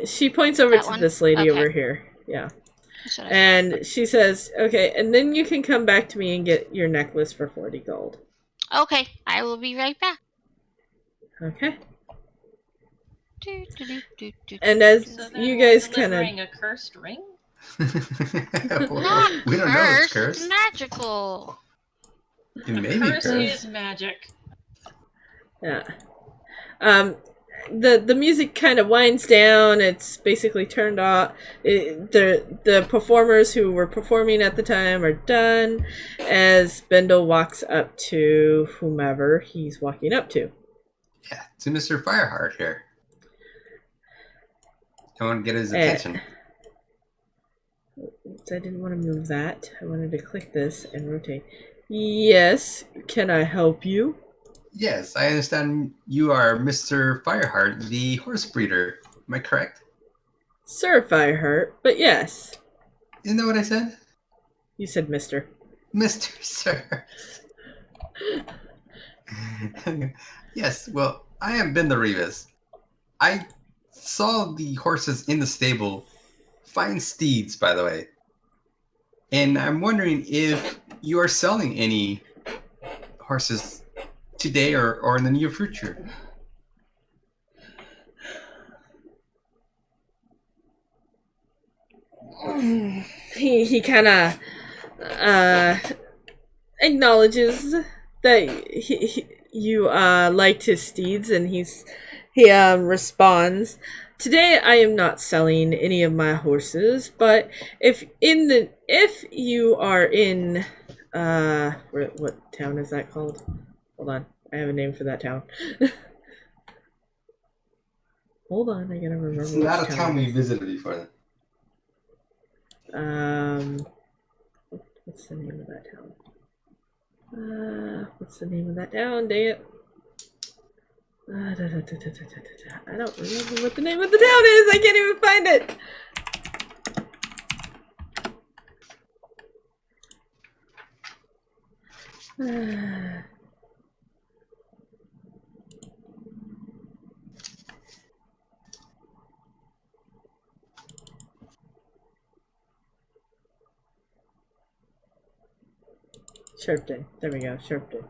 she points over That to one? this lady Okay. over here. Yeah. That's what I And she says, okay, and then you can come back to me and get your necklace for 40 gold. thought. Okay, I will be right back. Okay. Do, do, do, do, do. And as So then you we're guys kind of... delivering a cursed ring? Not We don't know it's cursed, cursed. magical. It may be Curse cursed. is magic. Yeah. The music kind of winds down. It's basically turned off. The performers who were performing at the time are done as Bendel walks up to whomever he's walking up to. Yeah, to Mr. Fireheart here. I want to get his attention. I didn't want to move that. I wanted to click this and rotate. Yes, can I help you? Yes, I understand you are Mr. Fireheart, the horse breeder. Am I correct? Sir Fireheart, but yes. Isn't that what I said? You said Mr. Mr. Sir. Yes, well, I am Ben the Revis. I saw the horses in the stable. Fine steeds, by the way. And I'm wondering if you are selling any horses today or in the near future. He kind of acknowledges that you liked his steeds, and he responds, "Today I am not selling any of my horses, but if you are in what town is that called? Hold on, I have a name for that town." Hold on, I gotta remember. It's which not a town it we visited before. is. What's the name of that town? What's the name of that town? Dang it. I don't remember what the name of the town is. I can't even find it. Sharpton. There we go. Sharpton.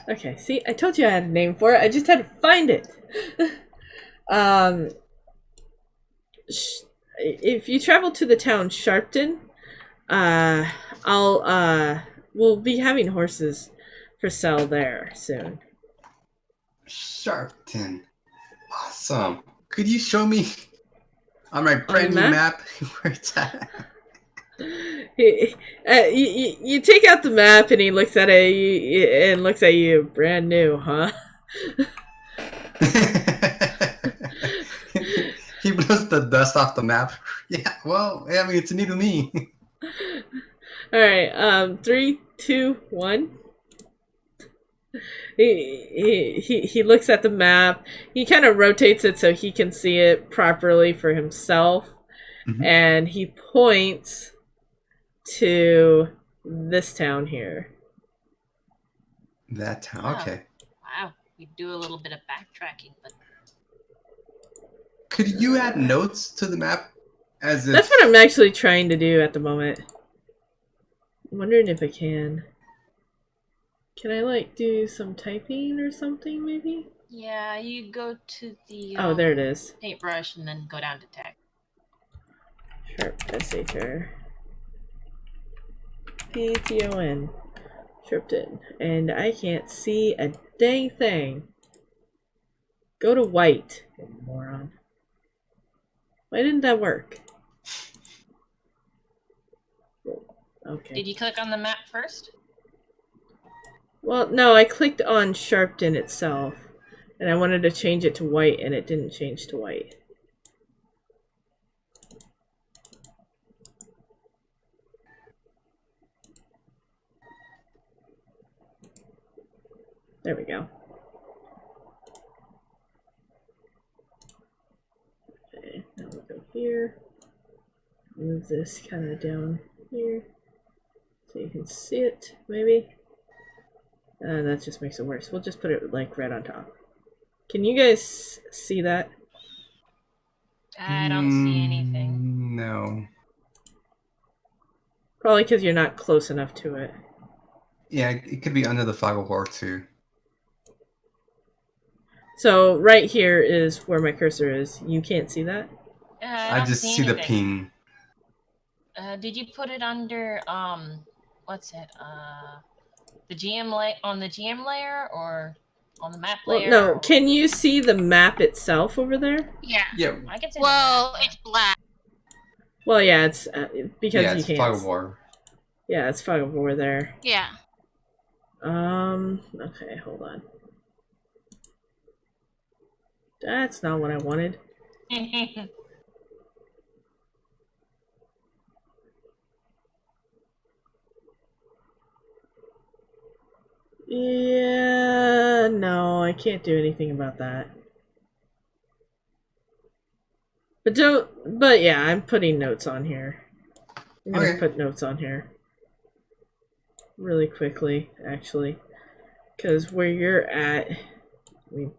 Okay. See, I told you I had a name for it. I just had to find it. If you travel to the town Sharpton, we'll be having horses for sale there soon. Sharpton. Awesome. Could you show me on my On brand the new map? map where it's at? You take out the map and he looks at it and looks at you. Brand new, huh? He blows the dust off the map. Yeah, well, I mean, it's new to me. All right. 3, 2, 1. He looks at the map. He kind of rotates it so he can see it properly for himself, and he points to this town here. That town, okay. Wow, we do a little bit of backtracking, but Could you add notes to the map? As if... That's what I'm actually trying to do at the moment. I'm wondering if I can. Can I like do some typing or something maybe? yeah, you go to the Oh, there it is. paintbrush and then go down to text. Sharp SHR. PTON. Sharpton. And I can't see a dang thing. Go to white, you moron. Why didn't that work? Okay. Did you click on the map first? Well, no, I clicked on Sharpton itself. And I wanted to change it to white, and it didn't change to white. There we go. Okay, now we'll go here. Move this kind of down here so you can see it, maybe. That just makes it worse. We'll just put it like right on top. Can you guys see that? I don't see anything. No. Probably because you're not close enough to it. Yeah, it could be under the flag of war too. So right here is where my cursor is. You can't see that? I I just see the anything. ping. Did you put it under what's it? The GM on the GM layer or on the map Well, layer? no. or- Can you see the map itself over there? Yeah. Yeah, I can see. Well, the map, it's black. Well, yeah, it's because yeah, you it's can't. flag of war. Yeah, it's fog of war there. Yeah. Okay, hold on. That's not what I wanted. but- Yeah, no, I can't do anything about that. But yeah, I'm putting notes on here. I'm gonna Okay. put notes on here. Really quickly, actually. Because where you're at, let me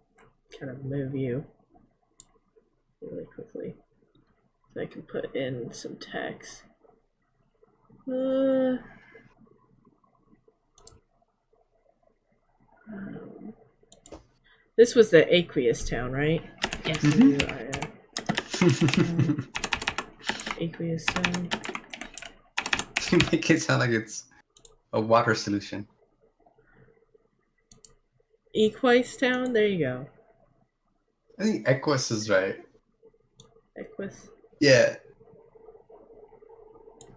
kind of move you really quickly. So I can put in some text. This was the aqueous town, right? Yes. Aqueous town. You make it sound like it's a water solution. Equise town? There you go. I think Equus is right. Equus. Yeah.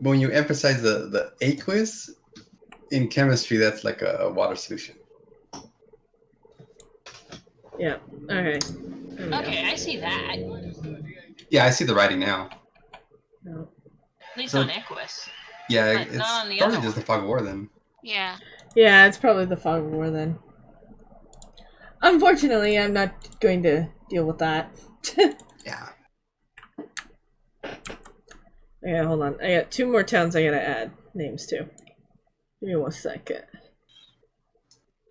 But when you emphasize the aqueous in chemistry, that's like a water solution. Yeah. Okay. There we go. Okay, I see that. Yeah, I see the writing now. No. At least So- on Equus. Yeah, But it's not on the probably other just the one. fog of war then. Yeah. Yeah, it's probably the fog of war then. Unfortunately, I'm not going to deal with that. Yeah. Okay, hold on. I got 2 more towns I gotta add names to. Give me 1 second.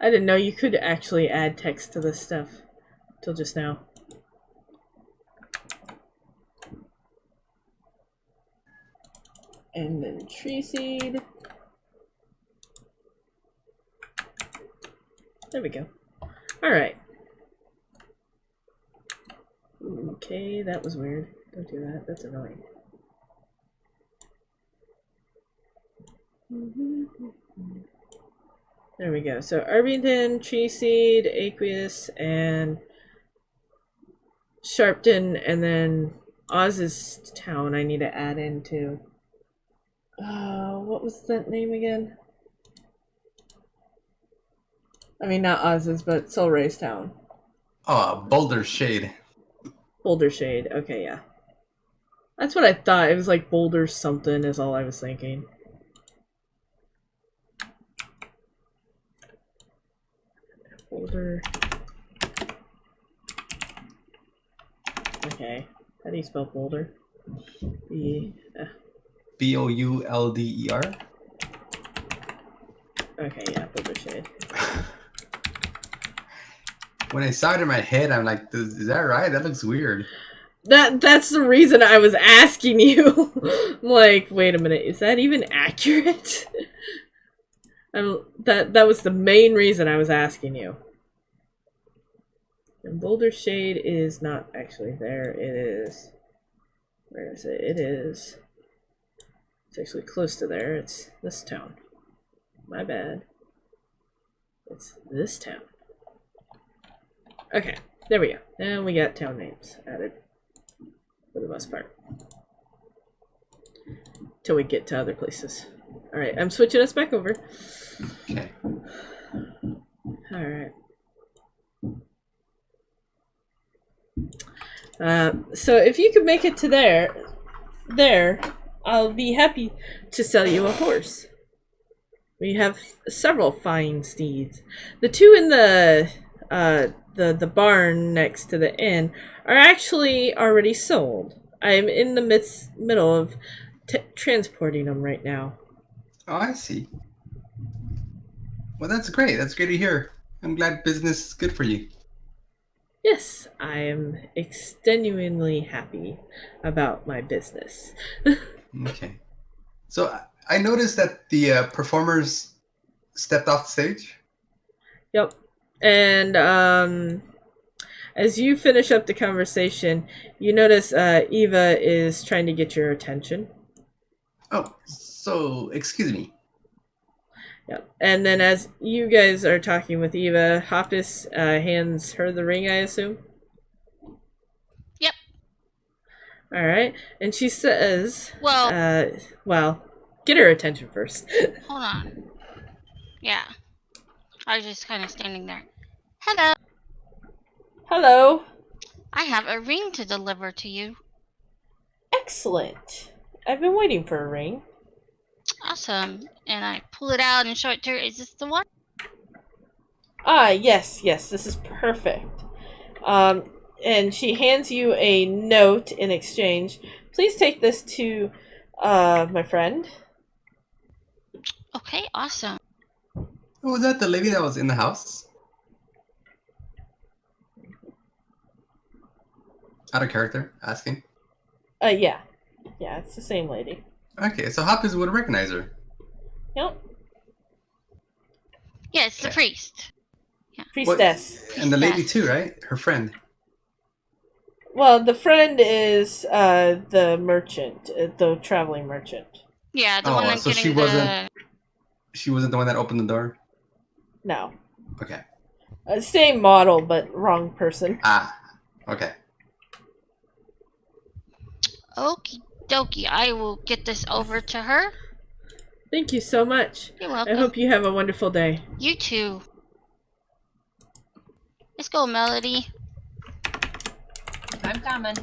I didn't know you could actually add text to this stuff till just now. And then tree seed. There we go. Alright. Okay, that was weird. Don't do that. That's annoying. There we go. So Arbington, Tree Seed, Aqueous, and Sharpton, and then Oz's town I need to add into. What was that name again? I mean, not Oz's, but Soul Ray's town. Oh, Boulder Shade. Boulder Shade. Okay, yeah. That's what I thought. It was like Boulder something is all I was thinking. Boulder. Okay. How do you spell Boulder? Boulder. Okay, yeah, Boulder Shade. When I saw it in my head, I'm like, is that right? That looks weird. That's the reason I was asking you. I'm like, wait a minute, is that even accurate? That was the main reason I was asking you. And Boulder Shade is not actually there. It is. Where is it? It is. It's actually close to there. It's this town. My bad. It's this town. Okay, there we go. And we got town names added. For the most part. Till we get to other places. Alright, I'm switching us back over. Okay. Alright. So if you could make it to there, I'll be happy to sell you a horse. We have several fine steeds. The 2 in the barn next to the inn are actually already sold. I'm in the middle of transporting them right now. Oh, I see. Well, that's great. That's great to hear. I'm glad business is good for you. Yes, I am extenuatingly happy about my business. Okay. So I noticed that the performers stepped off the stage. Yep. And as you finish up the conversation, you notice Eva is trying to get your attention. Oh, so excuse me. Yep. And then as you guys are talking with Eva, Hoppus hands her the ring, I assume? Yep. Alright. And she says, Well, well, get her attention first. hold on. Yeah. I was just kind of standing there. Hello. Hello. I have a ring to deliver to you. Excellent. I've been waiting for a ring. Awesome. And I pull it out and show it to her. Is this the one? Ah, yes, this is perfect. And she hands you a note in exchange. Please take this to my friend. Okay, awesome. Oh, was that the lady that was in the house? Out of character, asking. Yeah. Yeah, it's the same lady. Okay, so Hoppus would recognize her. Yep. Yeah, it's the Okay. priest. Priestess. And the lady too, right? Her friend. Well, the friend is the merchant, the traveling merchant. Yeah, the Oh, one I'm so getting she the... wasn't- She wasn't the one that opened the door? No. Okay. Same model, but wrong person. Ah, okay. Okie dokie. I will get this over to her. Thank you so much. You're I welcome. hope you have a wonderful day. You too. Let's go, Melody. I'm coming.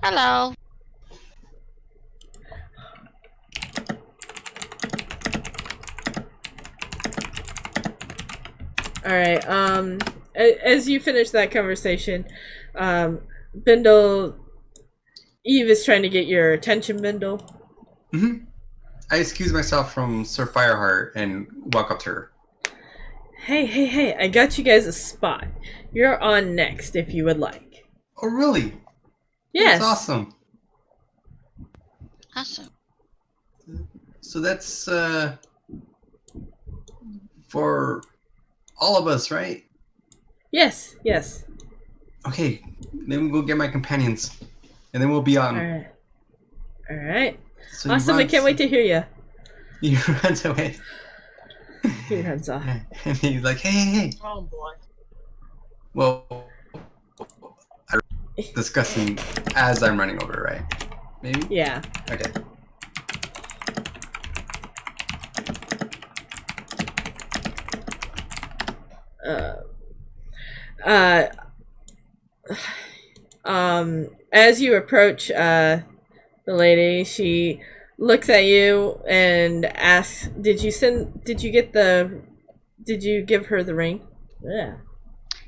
Hello. All right. As you finish that conversation, Bindle, Eve is trying to get your attention, Bindle. Mm-hmm. I excuse myself from Sir Fireheart and walk up to her. Hey! I got you guys a spot. You're on next, if you would like. Oh, really? Yes. That's awesome. Awesome. So that's for all of us, right? Yes. Okay, then we'll go get my companions, and then we'll be on. All right. So he Awesome! I can't wait to hear you. He runs away. He runs off. And he's like, hey. Oh boy. Well, I'm discussing as I'm running over, right? Maybe? Yeah. Okay. As you approach the lady, she looks at you and asks, did you give her the ring? Yeah.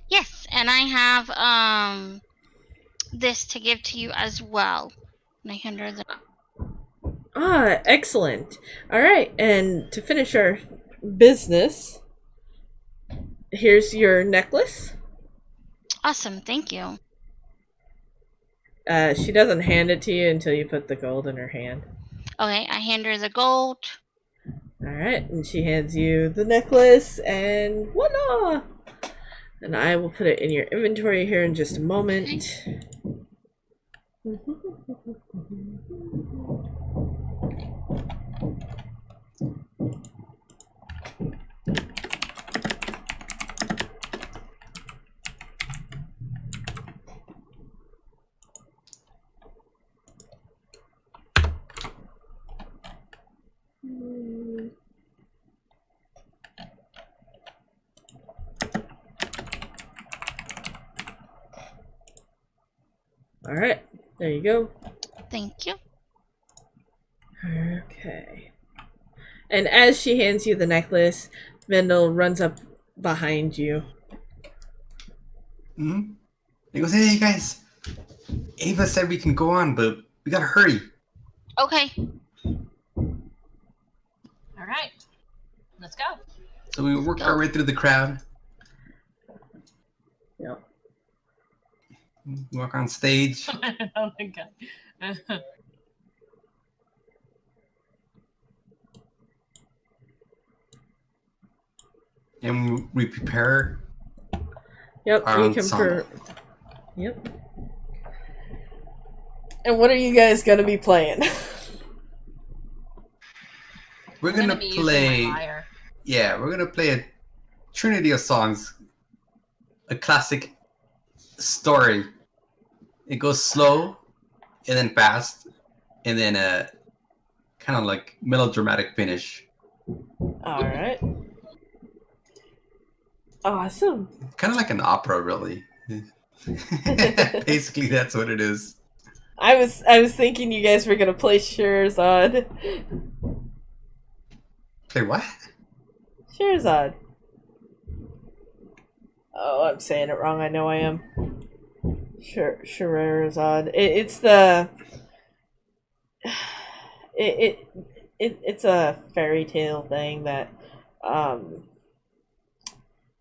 Yes, and I have this to give to you as well. And I hand her the. Ah, excellent. All right, and to finish our business, here's your necklace. Awesome, thank you. She doesn't hand it to you until you put the gold in her hand. Okay, I hand her the gold. All right, and she hands you the necklace, and voila! And I will put it in your inventory here in just a moment. All right, there you go. Thank you. Okay. And as she hands you the necklace, Vendel runs up behind you. Mm-hmm. He goes, hey guys, Ava said we can go on, but we gotta hurry. Okay. All right. Let's go. So we work our way through the crowd. Yep. Walk on stage. Oh my god. And we prepare. Yep, our you can ensemble. Yep. And what are you guys gonna be playing? We're I'm gonna be using play. my lyre. Yeah, we're gonna play a trinity of songs. A classic story. It goes slow, and then fast, and then a kind of like melodramatic finish. All right. Awesome. Kind of like an opera, really. Basically, that's what it is. I was thinking you guys were gonna play Sherazade. Play what? Sherazade. Oh, I'm saying it wrong. I know I am. Sherazade. It's the. It's a fairy tale thing that,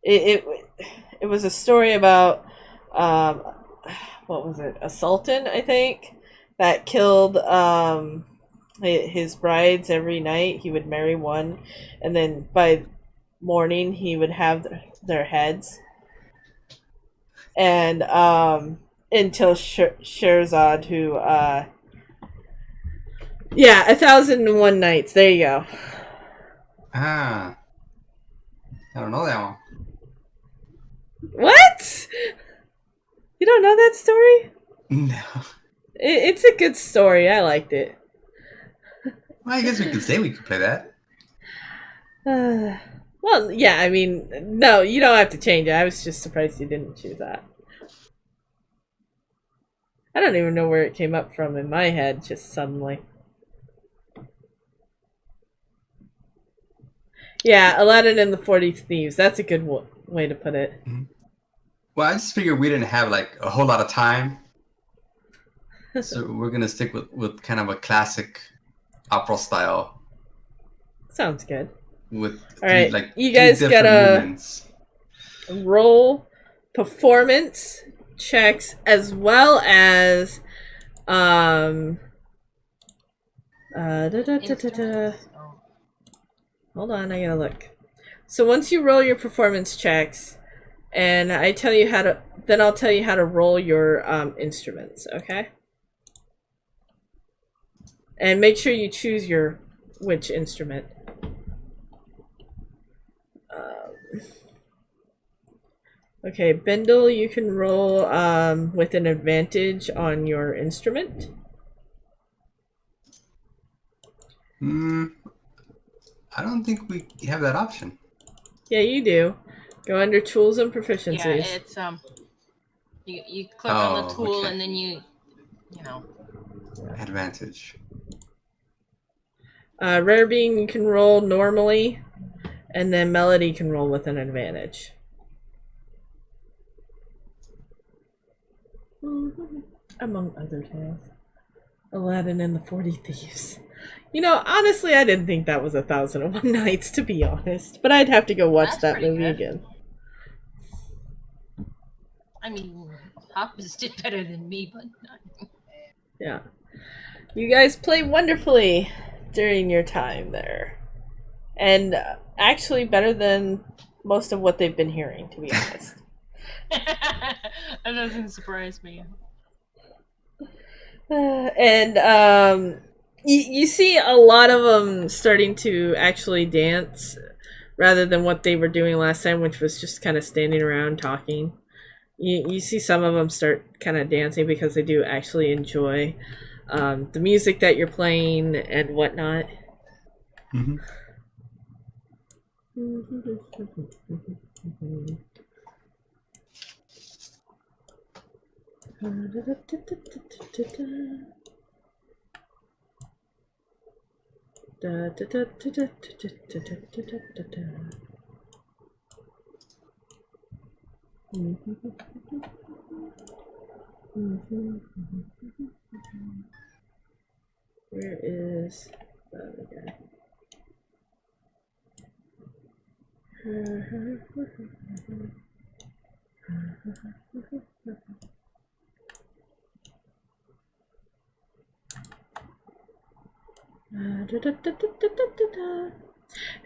it was a story about, what was it? A sultan, I think, that killed his brides every night. He would marry one, and then by morning he would have their heads. And until Sherazade, who 1001 Nights. There you go. Ah, I don't know that one. What? You don't know that story? No. It's a good story. I liked it. Well, I guess we could say we could play that. Well, yeah, I mean, no, you don't have to change it. I was just surprised you didn't choose that. I don't even know where it came up from in my head, just suddenly. Yeah, Aladdin and the 40 Thieves. That's a good one. way to put it. Well, I just figured we didn't have like a whole lot of time, so we're gonna stick with kind of a classic opera style Sounds good. with All right, you three guys different gotta movements. roll performance checks as well as Instruments? Oh. hold on, I gotta look. So once you roll your performance checks, and I tell you how to, then I'll tell you how to roll your instruments, okay? And make sure you choose which instrument. Okay, Bendel, you can roll with an advantage on your instrument. I don't think we have that option. Yeah, you do. Go under tools and proficiencies. Yeah, it's you click on the tool okay. and then you know. Advantage. Rare Being, you can roll normally, and then Melody can roll with an advantage. Among other tales. Aladdin and the 40 Thieves. You know, honestly, I didn't think that was 1001 Nights, to be honest. But I'd have to go watch that movie good. again. I mean, Hoppus did better than me, but not. Yeah. You guys play wonderfully during your time there. And actually better than most of what they've been hearing, to be honest. That doesn't surprise me. And you see a lot of them starting to actually dance rather than what they were doing last time, which was just kind of standing around talking. You see some of them start kind of dancing because they do actually enjoy the music that you're playing and whatnot. Mm-hmm. Where is the other guy?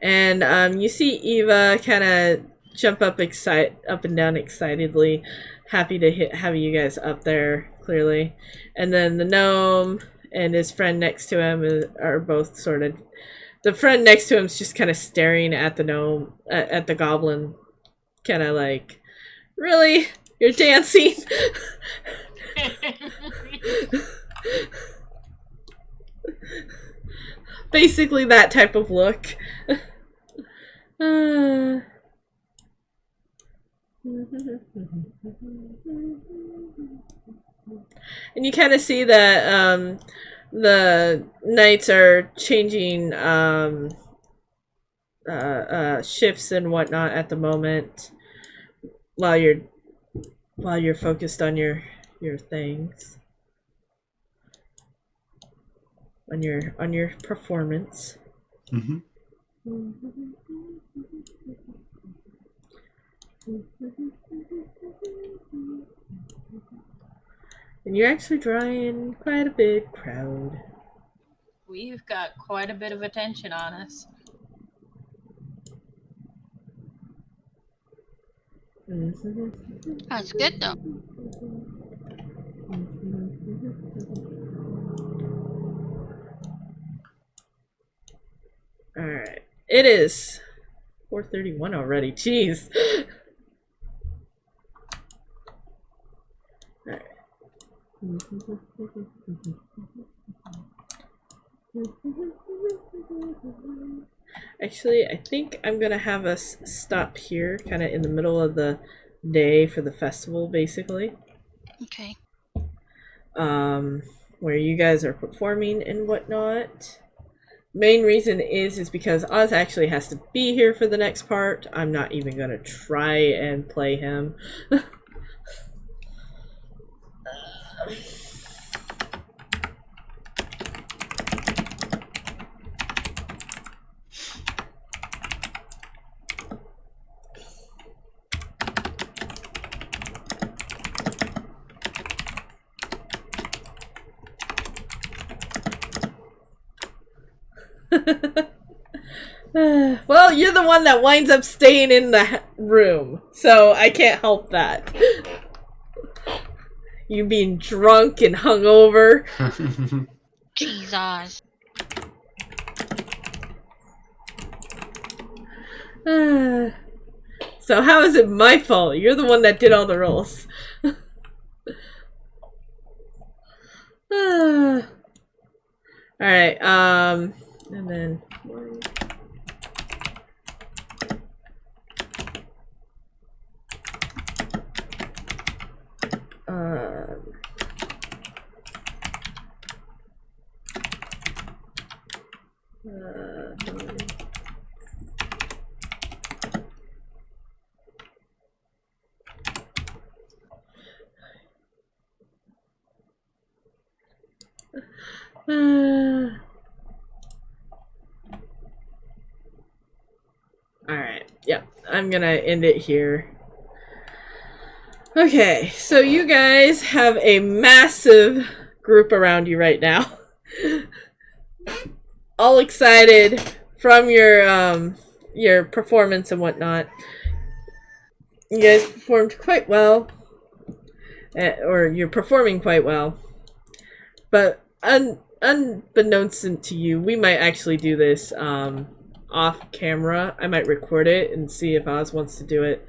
And you see Eva kind of jump up and down excitedly, happy to have you guys up there, clearly. And then the gnome and his friend next to him are both sort of... The friend next to him is just kind of staring at the gnome, at the goblin, kind of like, really? You're dancing? Basically that type of look. And you kind of see that the knights are changing shifts and whatnot at the moment while you're focused on your things. On your performance. Mm-hmm. And you're actually drawing quite a big crowd. We've got quite a bit of attention on us. That's good though. Alright. It is 4:31 already. Jeez. Alright. Actually, I think I'm gonna have us stop here, kind of in the middle of the day for the festival, basically. Okay. Where you guys are performing and whatnot. Main reason is because Oz actually has to be here for the next part. I'm not even gonna try and play him. Well, you're the one that winds up staying in the room, so I can't help that. You being drunk and hungover. Jesus. So how is it my fault? You're the one that did all the rolls. Alright, and then... Alright, yeah, I'm gonna end it here. Okay, so you guys have a massive group around you right now. All excited from your performance and whatnot. You guys performed quite well. Or you're performing quite well. But unbeknownst to you, we might actually do this off camera. I might record it and see if Oz wants to do it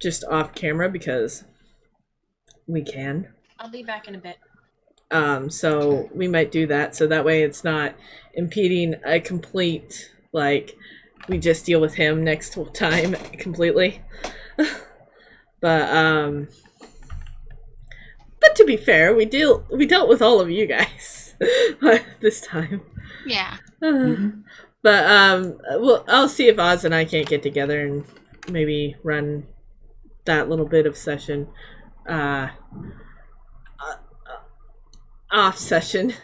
just off camera because we can. I'll be back in a bit. So we might do that so that way it's not impeding a complete, like, we just deal with him next time completely. But to be fair, we dealt with all of you guys this time. Yeah. But well, I'll see if Oz and I can't get together and maybe run that little bit of session, off session.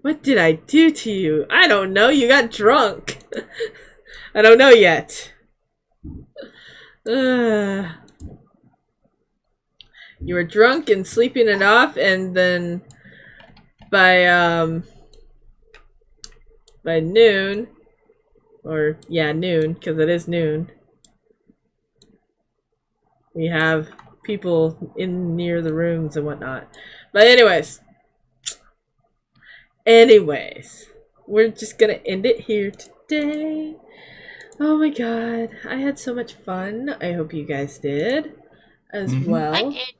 What did I do to you? I don't know. You got drunk. I don't know yet. You were drunk and sleeping it off, and then by noon, or yeah, noon, because it is noon, we have people in near the rooms and whatnot. But anyways, we're just gonna end it here today. Oh my god, I had so much fun. I hope you guys did as well. I did.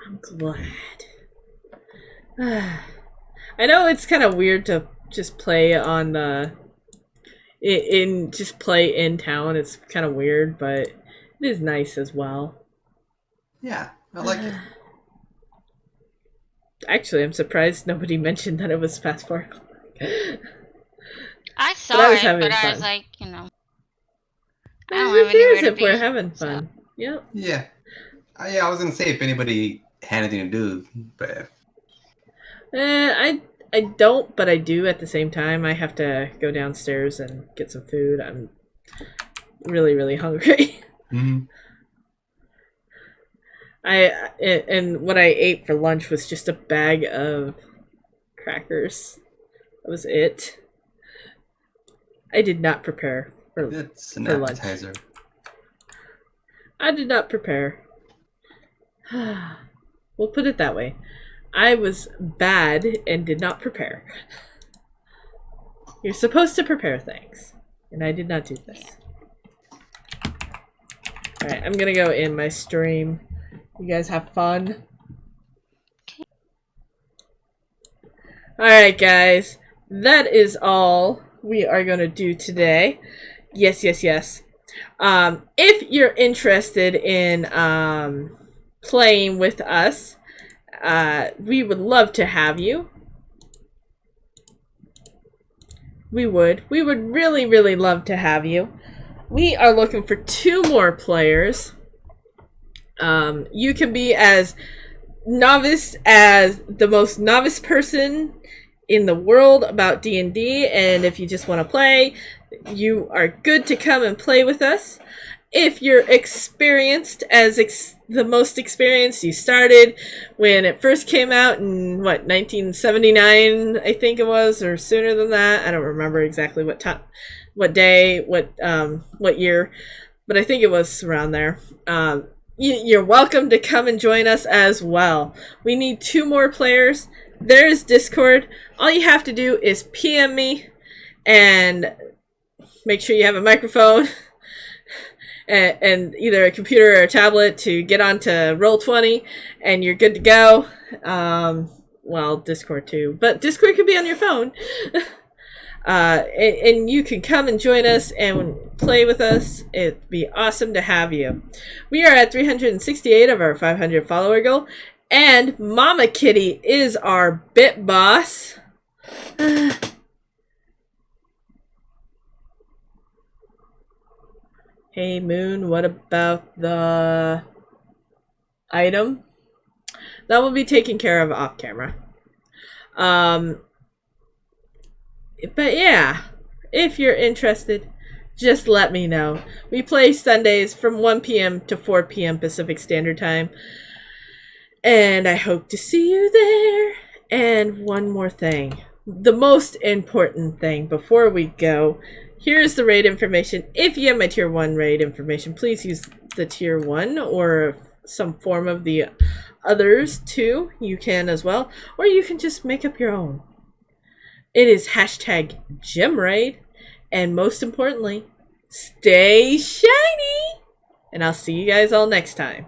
I'm glad. I know it's kind of weird to just play on the play in town. It's kind of weird, but it is nice as well. Yeah, I like it. Actually, I'm surprised nobody mentioned that it was past 4 o'clock. I saw But I was it, having but I fun. was like, you know, I Who don't have cares anywhere to if be. we're having so. fun? Yep. Yeah. Yeah, I was gonna say if anybody had anything to do, but I don't, but I do at the same time. I have to go downstairs and get some food. I'm really, really hungry. And what I ate for lunch was just a bag of crackers. That was it. I did not prepare for it's an for lunch. appetizer. I did not prepare. We'll put it that way. I was bad and did not prepare. You're supposed to prepare things, and I did not do this. Alright, I'm gonna go in my stream. You guys have fun. Alright, guys. That is all we are gonna do today. Yes. If you're interested in playing with us, we would love to have you. We would. We would really, really love to have you. We are looking for 2 more players. You can be as novice as the most novice person in the world about D&D, and if you just want to play, you are good to come and play with us. If you're experienced as the most experienced, you started when it first came out in 1979, I think it was, or sooner than that. I don't remember exactly what time, what day, what year, but I think it was around there. You're welcome to come and join us as well. We need 2 more players. There's Discord. All you have to do is PM me and make sure you have a microphone and either a computer or a tablet to get onto Roll20, and you're good to go. Well, Discord too, but Discord can be on your phone. And you can come and join us and play with us. It'd be awesome to have you. We are at 368 of our 500 follower goal, and Mama Kitty is our bit boss. Hey Moon, what about the item? That will be taken care of off camera. But yeah, if you're interested, just let me know. We play Sundays from 1 p.m. to 4 p.m. Pacific Standard Time. And I hope to see you there. And one more thing. The most important thing before we go. Here's the raid information. If you have my tier 1 raid information, please use the tier 1 or some form of the others too. You can as well. Or you can just make up your own. It is #GemRaid. And most importantly, stay shiny. And I'll see you guys all next time.